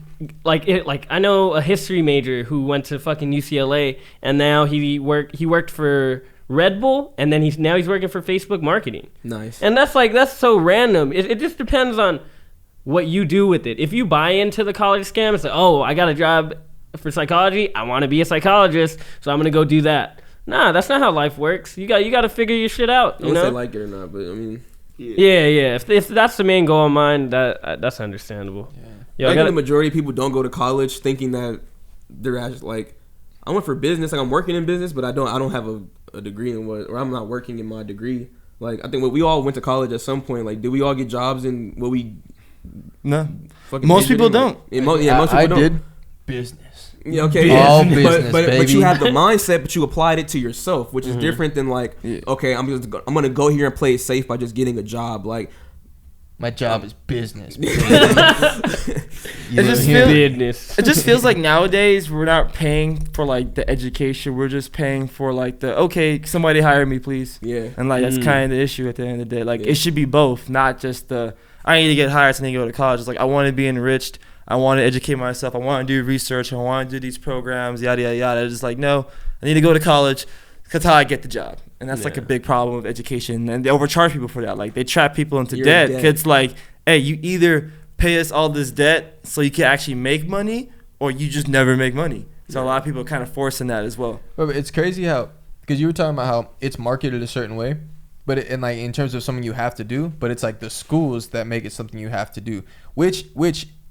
B: like I know a history major who went to fucking UCLA and now he worked for Red Bull and then he's working for Facebook marketing.
D: Nice.
B: And that's so random. It just depends on what you do with it. If you buy into the college scam, it's like, oh, I got a job for psychology. I want to be a psychologist, so I'm gonna go do that. Nah, that's not how life works. You got to figure your shit out.
D: I don't know if they like it or not, but I mean.
B: Yeah. If that's the main goal of mine, that's understandable.
D: Yeah. I think the majority of people don't go to college thinking that they're actually like, I went for business, like I'm working in business, but I don't have a degree in what, or I'm not working in my degree. Like I think we all went to college at some point. Like, did we all get jobs in what we?
E: No. Most people don't.
D: Most people don't.
C: Did business.
D: Yeah, okay.
C: All business,
D: but you have the mindset, but you applied it to yourself, which is different than like, okay, I'm gonna go here and play it safe by just getting a job. Like,
C: my job is business.
E: It just feels like nowadays we're not paying for like the education. We're just paying for like okay, somebody hire me, please.
D: Yeah.
E: And like that's kind of the issue at the end of the day. Like it should be both, not just I need to get hired so I need to go to college. It's like I want to be enriched. I want to educate myself. I want to do research. I want to do these programs, yada, yada, yada. It's just like, no, I need to go to college. That's how I get the job. And that's like a big problem with education. And they overcharge people for that. Like they trap people into debt. It's like, hey, you either pay us all this debt so you can actually make money or you just never make money. So a lot of people are kind of forcing that as well.
C: But it's crazy how, because you were talking about how it's marketed a certain way. But like in terms of something you have to do, but it's like the schools that make it something you have to do, which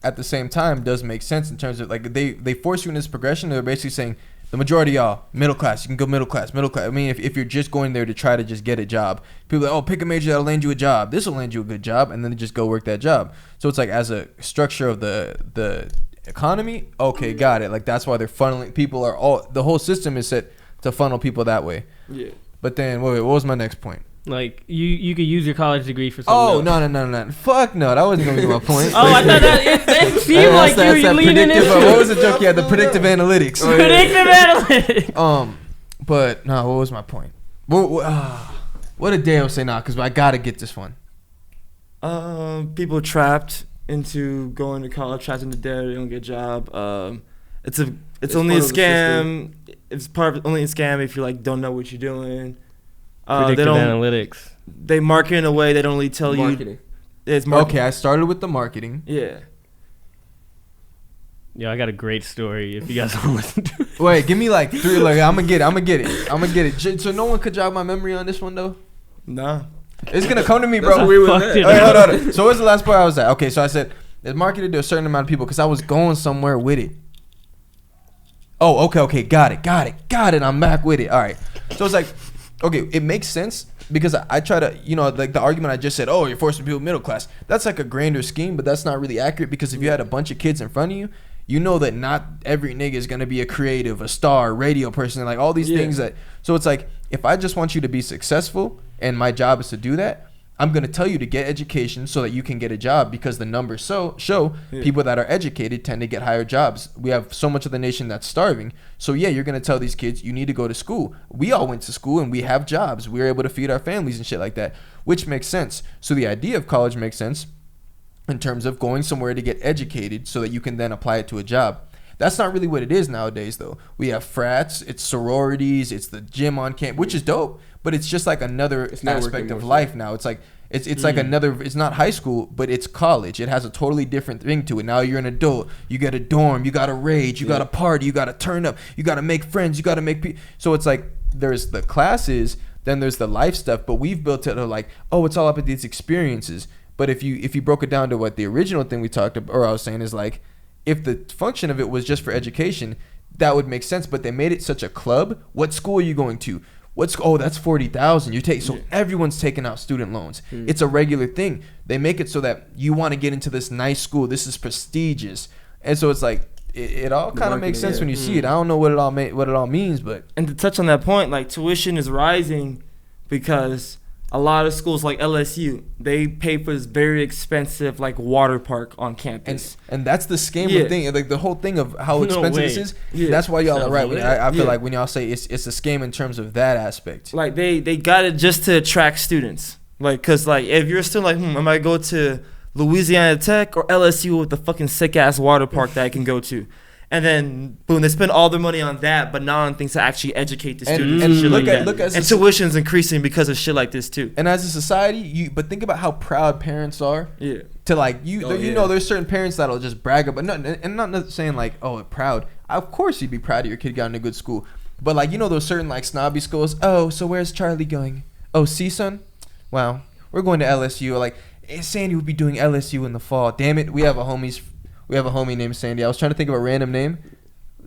C: at the same time does make sense in terms of like they force you in this progression. They're basically saying the majority of y'all middle class, you can go middle class. I mean, if you're just going there to try to just get a job, people are like, oh, pick a major that'll land you a job. This will land you a good job, and then they just go work that job. So it's like as a structure of the economy, okay, got it. Like that's why they're funneling people the whole system is set to funnel people that way.
D: Yeah.
C: But then wait, what was my next point?
B: Like you could use your college degree for something.
C: Oh no! Fuck no! That wasn't gonna be my point.
B: I thought it seemed like you leaning into.
C: What was the joke? Yeah, the predictive analytics.
B: Predictive analytics.
C: But no, what was my point? What did Dale say now? Because I gotta get this one.
E: People trapped into going to college, trapped into debt, they don't get a job. It's only a scam. It's only a scam if you like don't know what you're doing.
B: Predictive analytics.
E: They market in a way they don't really tell
D: Marketing.
E: you. It's marketing.
C: Okay, I started with the marketing.
E: Yeah.
B: Yeah, I got a great story if you guys want to listen to it.
C: Wait, give me like 3. Like, I'm gonna get it. So no one could jog my memory on this one though.
E: Nah.
C: It's gonna come to me,
D: That's
C: bro.
D: what we were
B: Fucked
D: at.
B: it.
C: Wait, hold on. So what's the last part I was at? Okay, so I said it's marketed to a certain amount of people because I was going somewhere with it. Oh, okay, got it. I'm back with it. All right. So it's like, okay, it makes sense because I try to, like the argument I just said, oh, you're forcing people middle class. That's like a grander scheme, but that's not really accurate because if you had a bunch of kids in front of you, you know that not every nigga is gonna be a creative, a star, radio person, like all these things that. So it's like if I just want you to be successful and my job is to do that, I'm gonna tell you to get education so that you can get a job because the numbers show people that are educated tend to get higher jobs. We have so much of the nation that's starving. So yeah, you're gonna tell these kids you need to go to school. We all went to school and we have jobs. We're able to feed our families and shit like that, which makes sense. So the idea of college makes sense in terms of going somewhere to get educated so that you can then apply it to a job. That's not really what it is nowadays, though. We have frats, it's sororities, it's the gym on camp, which is dope, but it's just like another aspect of life now. It's like it's like another. It's not high school, but it's college. It has a totally different thing to it. Now you're an adult. You get a dorm. You got to rage. You got to party. You got to turn up. You got to make friends. You got to make so it's like there's the classes, then there's the life stuff. But we've built it to like, oh, it's all up at these experiences. But if you broke it down to what the original thing we talked about, or I was saying is like, if the function of it was just for education, that would make sense. But they made it such a club. What school are you going to? That's 40,000. You take everyone's taking out student loans. It's a regular thing. They make it so that you want to get into this nice school. This is prestigious, and so it's like it all kind of makes sense when you see it. I don't know what it all means, but
E: and to touch on that point, like tuition is rising because a lot of schools like LSU, they pay for this very expensive like water park on campus.
C: And that's the scam of thing. Like the whole thing of how expensive this is.
E: Yeah.
C: That's why y'all are right. I feel like when y'all say it's a scam in terms of that aspect.
E: Like they got it just to attract students. Like, cause like if you're still like, I might go to Louisiana Tech or LSU with the fucking sick ass water park that I can go to. And then boom, they spend all their money on that, but not on things to actually educate the students and shit like that. And tuition's increasing because of shit like this too.
C: And as a society, but think about how proud parents are.
E: Yeah.
C: To like you know, there's certain parents that'll just brag about, not saying like, oh, proud. Of course, you'd be proud of your kid got in a good school, but like those certain like snobby schools. Oh, so where's Charlie going? Oh, CSUN? Wow, we're going to LSU. Or like Sandy would be doing LSU in the fall. Damn it, we have a homie named Sandy. I was trying to think of a random name.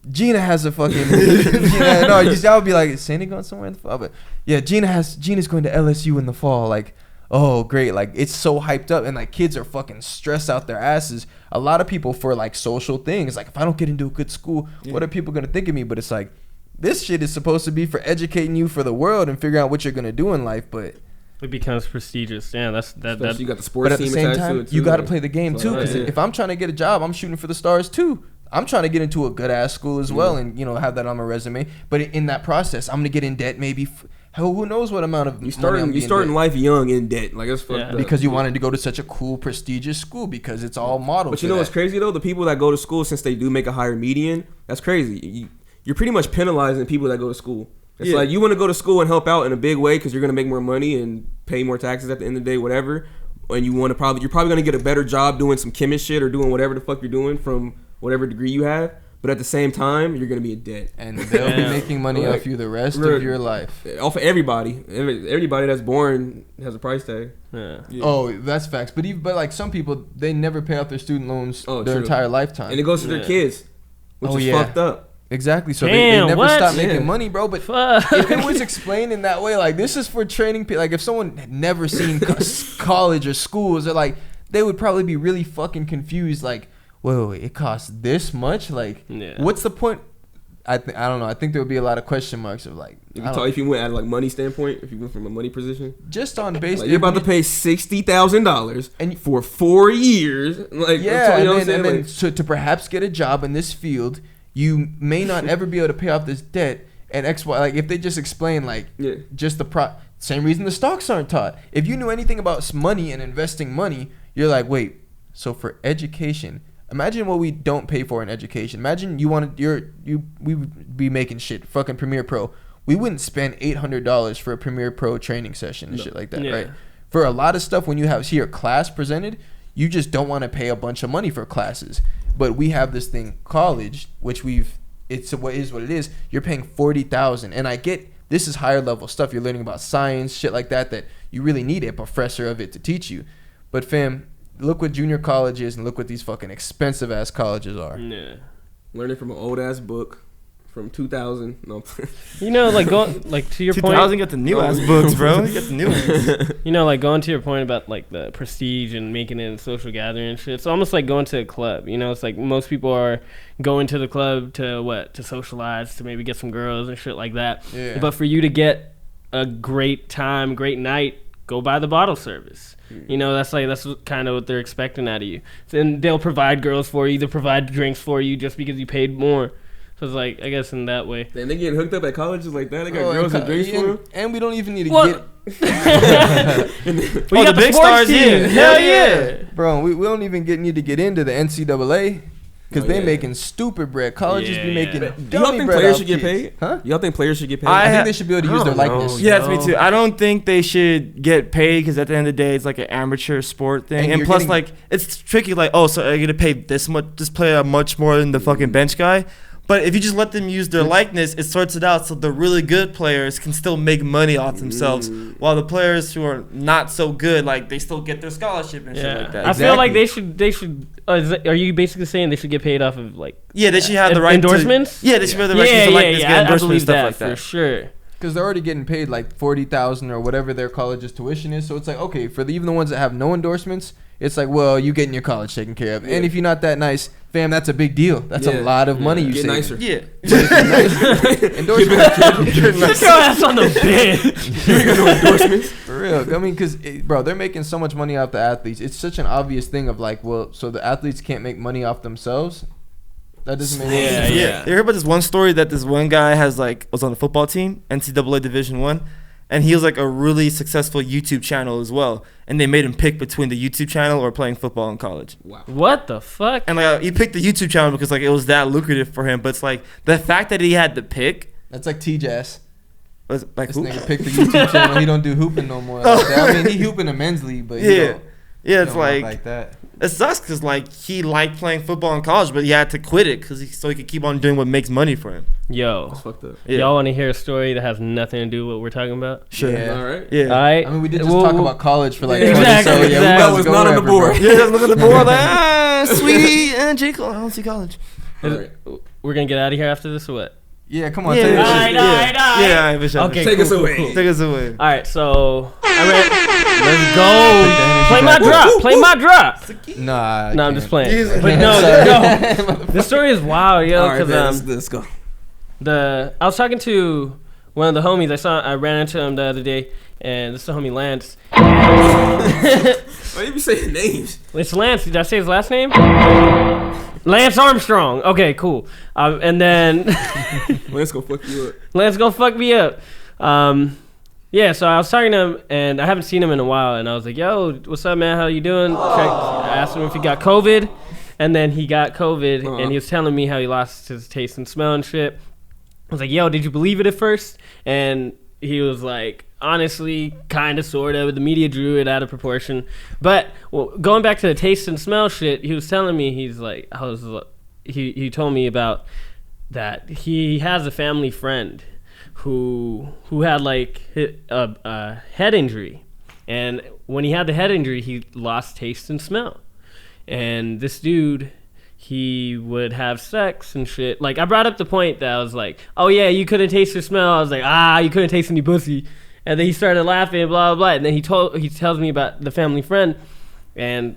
C: Gina has a fucking y'all would be like, is Sandy going somewhere in the fall? But yeah, Gina's going to LSU in the fall. Like, oh great, like it's so hyped up and like kids are fucking stressed out their asses. A lot of people for like social things, like if I don't get into a good school, what are people gonna think of me? But it's like this shit is supposed to be for educating you for the world and figuring out what you're gonna do in life, but
B: it becomes prestigious. Yeah, that.
D: You got the sports
C: but at
D: team
C: the same
D: attached
C: time,
D: to it too,
C: you got to
D: like,
C: play the game too. Because if I'm trying to get a job, I'm shooting for the stars too. I'm trying to get into a good ass school as well, and have that on my resume. But in that process, I'm gonna get in debt. Maybe who knows what amount of
D: you starting life young in debt. Like it's fucked up.
C: Because you wanted to go to such a cool, prestigious school because it's all modeled.
D: But you know what's crazy though? The people that go to school, since they do make a higher median, that's crazy. You're pretty much penalizing people that go to school. It's like you want to go to school and help out in a big way because you're going to make more money and pay more taxes at the end of the day, whatever. And you're probably going to get a better job doing some chemist shit or doing whatever the fuck you're doing from whatever degree you have. But at the same time, you're going to be in debt.
C: And they'll be making money off you the rest of your life.
D: Off of everybody. Everybody that's born has a price tag.
B: Yeah.
C: Oh, that's facts. But like some people, they never pay off their student loans their entire lifetime.
D: And it goes to their kids, which is fucked up.
C: Exactly. So they never stop making money, bro. But if it was explained in that way, like this is for training people. Like if someone had never seen college or schools, they would probably be really fucking confused. Like, whoa, it costs this much? Like, what's the point? I don't know. I think there would be a lot of question marks of like.
D: If you went at like money standpoint, if you went from a money position,
C: just on base,
D: like you're about to pay $60,000 and for 4 years, like
C: and then to perhaps get a job in this field. You may not ever be able to pay off this debt and X, Y. Like if they just explain like just Same reason the stocks aren't taught. If you knew anything about money and investing money, you're like, wait, so for education, imagine what we don't pay for in education. Imagine we would be making shit, fucking Premiere Pro. We wouldn't spend $800 for a Premiere Pro training session and shit like that, right? For a lot of stuff, when you see your class presented, you just don't want to pay a bunch of money for classes. But we have this thing, college, which it's what it is. You're paying $40,000, and I get this is higher level stuff. You're learning about science, shit like that you really need a professor of it to teach you. But fam, look what junior college is, and look what these fucking expensive ass colleges are.
B: Yeah.
D: Learning from an old ass book from 2000. No.
B: You know, like going like to your
E: 2000
B: point.
E: get the new ass books, bro. You get the new ones.
B: You know, like going to your point about like the prestige and making it a social gathering and shit. It's almost like going to a club. You know, it's like most people are going to the club to socialize, to maybe get some girls and shit like that.
C: Yeah.
B: But for you to get a great time, great night, go buy the bottle service. You know, that's kind of what they're expecting out of you. And they'll provide girls for you, they'll provide drinks for you just because you paid more. So it's like, I guess in that way.
D: Damn, they getting hooked up at colleges like that. They got girls and drinks for them.
C: And we don't even need to
B: Well,
C: get...
B: the
E: big stars, yeah.
B: Hell yeah.
C: Bro, we don't even need to get into the NCAA. Because they making stupid bread. Colleges be making
D: Do y'all think players should get paid?
C: Huh?
D: Y'all think players should get paid?
C: I think they should be able to use their likeness.
E: Yeah, that's me too. I don't think they should get paid because at the end of the day, it's like an amateur sport thing. And plus, like, it's tricky. Like, oh, so are you going to pay this player much more than the fucking bench guy? But if you just let them use their likeness, it sorts it out so the really good players can still make money off themselves, while the players who are not so good, like, they still get their scholarship and shit like that.
B: I feel like they should. Are you basically saying they should get paid off of like?
E: Yeah, they should have the right
B: endorsements.
E: They should have the right to use likeness, get endorsements, stuff like that.
B: For sure.
C: Because they're already getting paid like $40,000 or whatever their college's tuition is. So it's like, okay, for even the ones that have no endorsements, it's like, well, you getting your college taken care of. And if you're not that nice, fam, that's a big deal. That's a lot of money you
D: get
C: save.
D: nicer.
E: Yeah.
C: Endorsements.
B: Get your ass on the bench.
D: You ain't got no endorsements.
C: For real. I mean, because, bro, they're making so much money off the athletes. It's such an obvious thing of like, well, so the athletes can't make money off themselves? That doesn't make any sense.
E: Yeah. You heard about this one story that this one guy was on the football team, NCAA Division I, and he was like a really successful YouTube channel as well. And they made him pick between the YouTube channel or playing football in college.
D: Wow.
B: What the fuck?
E: And like he picked the YouTube channel because like it was that lucrative for him. But it's like the fact that he had to pick.
C: That's like T-Jazz.
E: Was like
C: This nigga picked the YouTube channel. He don't do hooping no more. Like that. I mean, he hooping in men's league, but
E: yeah,
C: don't
E: it's
C: like that.
E: It sucks because like he liked playing football in college, but he had to quit it so he could keep on doing what makes money for him.
B: Yo,
D: That's fucked up.
E: Yeah.
B: y'all want to hear a story that has nothing to do with what we're talking about?
E: Sure.
C: Yeah.
D: All right.
E: Yeah.
B: All right.
C: I mean, we did just talk about college for like 20,
B: Exactly,
C: so yeah,
B: exactly.
C: we
D: That was not on the board.
E: Yeah, just look at the board like, sweetie, and J. Cole, I don't see college.
D: All right.
B: We're gonna get out of here after this or what?
C: Yeah, come on.
E: Yeah,
C: take it.
B: Alright, alright.
E: Yeah, Bishop.
B: Okay,
D: Take
B: cool,
D: us
B: cool,
D: away.
B: cool.
E: Take us away.
B: All right, so let's go.
C: energy
B: Play my
C: back.
B: drop. Play my drop.
C: Nah.
B: No, I'm just playing.
E: Jesus.
B: But no. This story is wild, yo.
D: All right,
B: Because
D: let's go.
B: I was talking to one of the homies. I ran into him the other day, and this is the homie Lance.
D: Why you be saying names?
B: It's Lance. Did I say his last name? Lance Armstrong. Okay, cool. And then
D: Let's go fuck you up.
B: Lance go fuck me up. Yeah, so I was talking to him, and I haven't seen him in a while, and I was like, yo, what's up, man? How you doing? I asked him if he got COVID, and then he got COVID, and he was telling me how he lost his taste and smell and shit. I was like, yo, did you believe it at first? And he was like, honestly, kind of, sort of. The media drew it out of proportion. But going back to the taste and smell shit, he was telling me, he told me about that he has a family friend who had like a head injury, and when he had the head injury, he lost taste and smell. And this dude, he would have sex and shit. Like, I brought up the point that I was like, oh yeah, you couldn't taste or smell. I was like, you couldn't taste any pussy. And then he started laughing, blah blah blah. And then he tells me about the family friend, and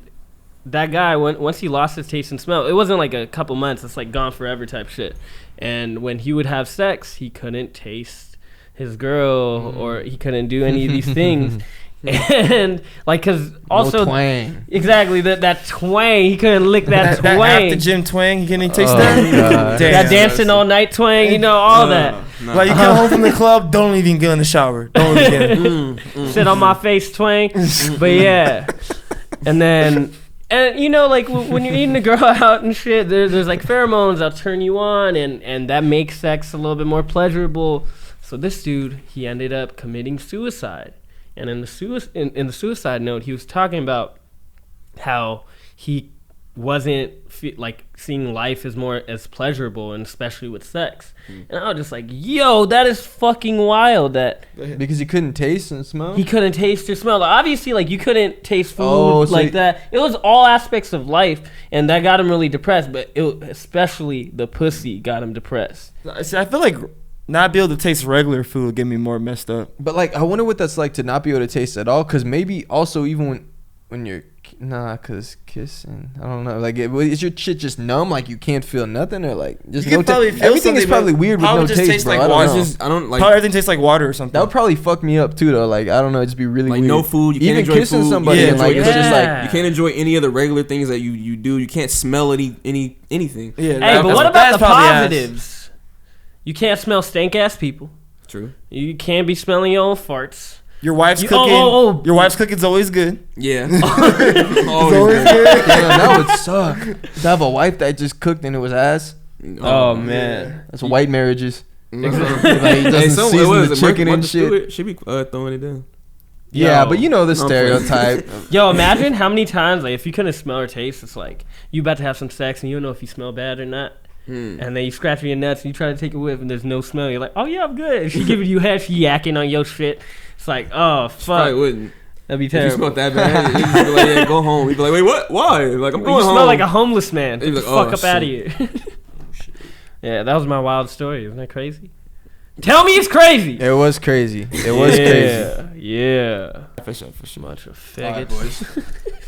B: that guy, once he lost his taste and smell, it wasn't like a couple months, it's like gone forever type shit. And when he would have sex, he couldn't taste his girl, or he couldn't do any of these things. And like, cause also
C: no twang.
B: exactly that twang, he couldn't lick that twang.
E: That after gym twang, you getting taste
C: Oh,
E: that?
C: God.
B: That dancing all night twang, you know, all that.
D: Nah.
E: Like you come home from the club, don't even get in the shower. Don't even get in.
B: Sit on my face twang. But yeah. And then, and you know, like when you're eating a girl out and shit, there's like pheromones that'll turn you on, and that makes sex a little bit more pleasurable. So this dude, he ended up committing suicide. And in the suicide note, he was talking about how he wasn't like seeing life as pleasurable, and especially with sex. And I was just like, yo, that is fucking wild that
C: Because he couldn't taste and smell.
B: he couldn't taste or smell. Like, obviously, like, you couldn't taste food
C: Oh, so
B: like that. It was all aspects of life, and that got him really depressed. But especially the pussy got him depressed.
E: See, I feel like not be able to taste regular food would get me more messed up.
C: But like, I wonder what that's like to not be able to taste at all. Cause maybe also even when you're cause kissing, I don't know. Like, is your shit just numb? Like you can't feel nothing, or like just
E: You
C: no
E: can probably
C: taste?
E: feel
C: Everything is
E: something,
C: probably
E: but
C: weird with
E: how
C: no
E: it just
C: taste,
E: tastes
C: bro.
E: like
C: I
E: water.
C: don't know.
D: I don't like.
E: Probably everything tastes like water or something.
C: That would probably fuck me up too, though. Like I don't know, it'd just be really
D: Like
C: weird.
D: no food, you can't
C: even
D: enjoy
C: kissing
D: food,
C: somebody,
D: you
C: and
D: can't
C: like
D: enjoy
C: it's just
B: Yeah.
C: like
D: You can't enjoy any of the regular things that you do. You can't smell anything.
E: Yeah,
B: Hey, but what about
E: that's
B: the
E: probably ass.
B: positives? You can't smell stank ass people.
D: True.
B: You can't be smelling your own farts.
E: Your wife's
B: You-
E: cooking.
B: oh.
E: Your wife's cooking's always good.
D: Yeah.
E: It's
D: Always
E: always
D: good.
E: good.
C: damn, that would suck. To have a wife that just cooked and it was ass.
B: Oh, man.
C: That's white marriages.
D: Like,
C: he doesn't season the chicken and shit.
D: She be throwing it down.
C: Yeah,
B: Yo.
C: but you know the
D: I'm
C: stereotype.
B: Yo, imagine how many times, like, if you couldn't smell or taste, it's like you about to have some sex and you don't know if you smell bad or not. And then you scratch your nuts and you try to take a whiff and there's no smell. You're like, oh yeah, I'm good. She giving you head, she yakking on your shit. It's like, oh fuck,
D: Probably wouldn't.
B: that'd be
D: If you
B: terrible.
D: smelled that bad, you'd just be like, yeah, go home. You'd be like, wait, what? Why? Like, I'm
B: You
D: going home.
B: smell like a homeless man.
D: They'd
B: Get
D: be
B: the
D: like,
B: fuck
D: oh,
B: up out of
D: shit.
B: here. Yeah, that was my wild story. Isn't that crazy? Tell me it's crazy.
C: It was crazy. It was crazy.
B: Yeah.
E: For sure.
B: Bunch of
C: Alright,
B: faggots.
C: boys.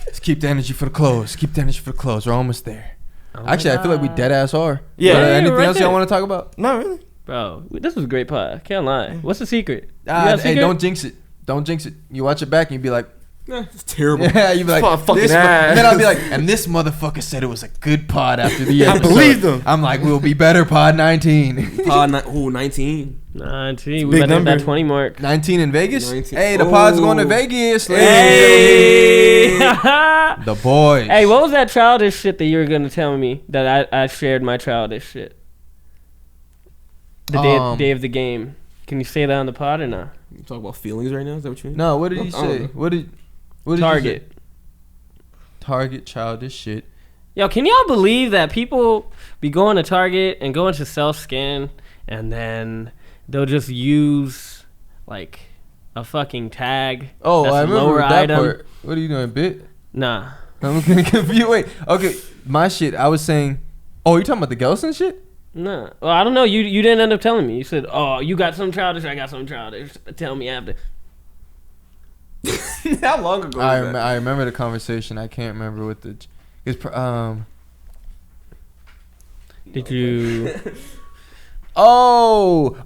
C: Let's keep the energy for the close. Keep the energy for the close. We're almost there.
B: Oh my
C: Actually, I feel like we
B: God.
C: dead ass are.
E: Yeah.
B: Yeah,
C: Anything
B: right
C: else
B: there.
C: y'all want to talk about?
E: Not really.
B: Bro, this was a great pod. Can't lie. What's the secret? You got a
C: Hey,
B: secret?
C: don't jinx it. Don't jinx it. You watch it back and you be like,
D: It's terrible.
C: yeah, you be like,
E: Fucking
C: this
E: ass.
C: and then I'll be like, and this motherfucker said it was a good pod after the episode.
E: believed him.
C: I'm like, we'll be better pod 19.
D: Pod 19.
B: 19. We
E: Big
B: better hit that
E: number.
B: 20 mark.
C: 19 in Vegas?
D: 19.
C: Hey, the pod's going to
D: Oh.
C: Vegas.
B: Hey!
C: The boys.
B: Hey, what was that childish shit that you were gonna tell me that I shared my childish shit? The day of the game. Can you say that on the pod or not?
D: You talk about feelings right now? Is that what you mean?
C: No, what did he
D: I don't
C: say?
D: know.
C: What did you
B: Target.
C: say? Target, childish shit.
B: Yo, can y'all believe that people be going to Target and going to self-scan and then they'll just use like a fucking tag?
C: Oh,
B: that's
C: I
B: a
C: remember
B: lower
C: that
B: item?
C: part. What are you doing, bit?
B: Nah.
C: I'm gonna confuse. Wait, okay, my shit. I was saying. Oh, you talking about the Gelson shit?
B: Nah. Well, I don't know. You didn't end up telling me. You said, "Oh, you got some childish. I got some childish. Tell me after."
D: How long ago was that?
C: I remember the conversation. I can't remember what the.
B: Did you?
C: Okay.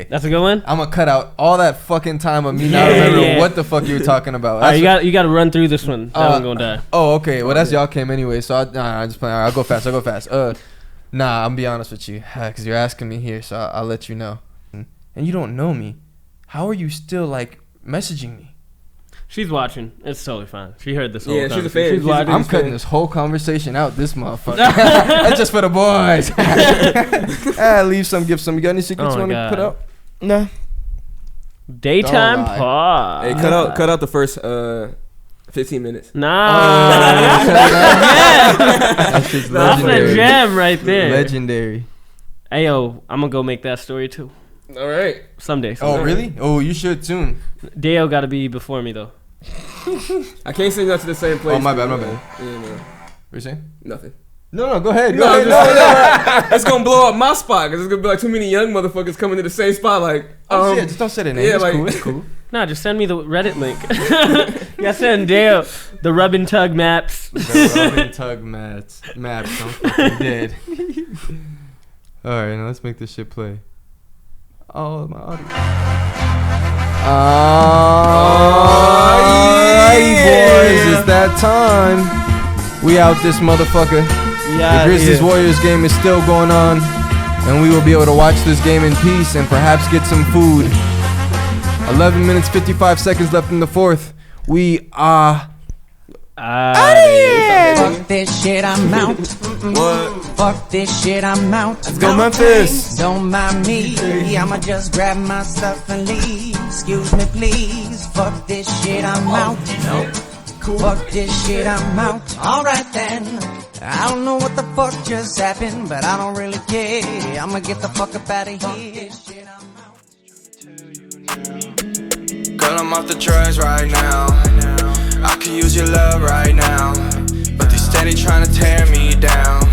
B: That's a good one.
C: I'm gonna cut out all that fucking time of me not remembering what the fuck you were talking about.
B: All right,
C: That's
B: you got to run through this one. That one gonna die.
C: Oh, okay. Well, that's y'all came anyway. So I'm just playing. All right, I'll go fast. Nah, I'm be honest with you, cause you're asking me here, so I'll let you know. And you don't know me. How are you still like messaging me?
B: She's watching. It's totally fine. She heard this whole
D: Yeah, she's a
B: conversation.
D: fan.
B: She's watching.
C: I'm cutting this whole conversation out. This motherfucker. That's just for the boys. Leave some, give some. You got any secrets
B: Oh
C: you
B: my
C: want to put
B: God.
C: out?
E: No.
B: Daytime
C: Don't lie.
B: pod.
D: Hey, cut out the first 15 minutes.
B: Nah.
C: That shit's
B: That's a
C: legendary.
B: gem right there.
C: Legendary.
B: Hey, yo, I'm gonna go make that story too.
D: All right.
B: Someday.
C: Oh, really? Oh, you should soon.
B: Dale got to be before me though.
D: I can't sing that to the same place.
C: Oh, my bad.
D: Yeah, no.
C: What you saying?
D: Nothing.
C: No, go ahead.
D: No,
C: Go ahead.
D: it's gonna blow up my spot because it's gonna be like too many young motherfuckers coming to the same spot. Like,
C: Yeah, just don't say the name.
D: yeah,
C: It's
D: like-
C: cool. It's cool.
B: Nah, just send me the Reddit link. Yeah, send Dale the rub and tug maps.
C: The rubbing tug maps. I'm fucking dead. All right, now let's make this shit play. Oh, my audio. Alrighty, boys, it's that time. We out this motherfucker.
E: Yeah,
C: The Grizzlies Warriors game is still going on, and we will be able to watch this game in peace and perhaps get some food. 11 minutes 55 seconds left in the fourth. We are
B: out of here.
H: Fuck this shit, I'm out.
D: What?
H: Fuck this shit, I'm out.
E: Let's go Memphis.
H: Don't mind me, I'ma just grab my stuff and leave. Excuse me, please. Fuck this shit, I'm out. Fuck this shit, I'm out. Alright then. I don't know what the fuck just happened, but I don't really care. I'ma get the fuck up out of here. Shit, I'm out.
A: Girl, I'm off the drugs right now. I could use your love right now, but they steady trying to tear me down.